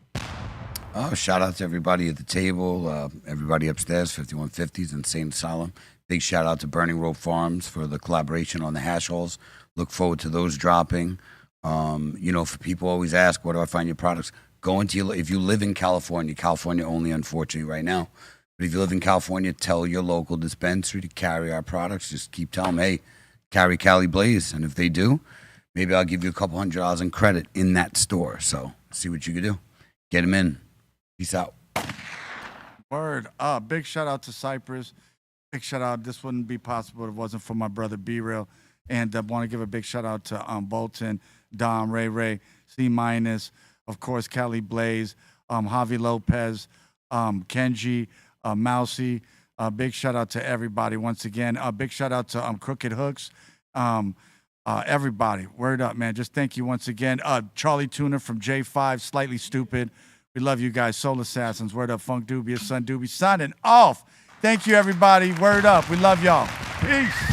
Oh, shout out to everybody at the table, everybody upstairs, 5150s, Insane Asylum. Big shout out to Burning Rope Farms for the collaboration on the hash holes. Look forward to those dropping. You know, for people always ask, where do I find your products? Go into your, if you live in California only, unfortunately, right now. But if you live in California, tell your local dispensary to carry our products. Just keep telling them, hey, carry Cali Blaze. And if they do, maybe I'll give you a couple $100 in credit in that store. So see what you can do. Get them in. Peace out. Word. Big shout out to Cypress. Big shout out. This wouldn't be possible if it wasn't for my brother B-Real. And I want to give a big shout out to Bolton, Dom, Ray, C-, of course, Cali Blaze, Javi Lopez, Kenji, Mousy. Big shout out to everybody once again. Big shout out to Crooked Hooks. Everybody. Word up, man. Just thank you once again. Charlie Tuner from J5, Slightly Stupid. We love you guys. Soul Assassins. Word up, Funk Dubious, Son Doobie. Signing off. Thank you, everybody. Word up. We love y'all. Peace.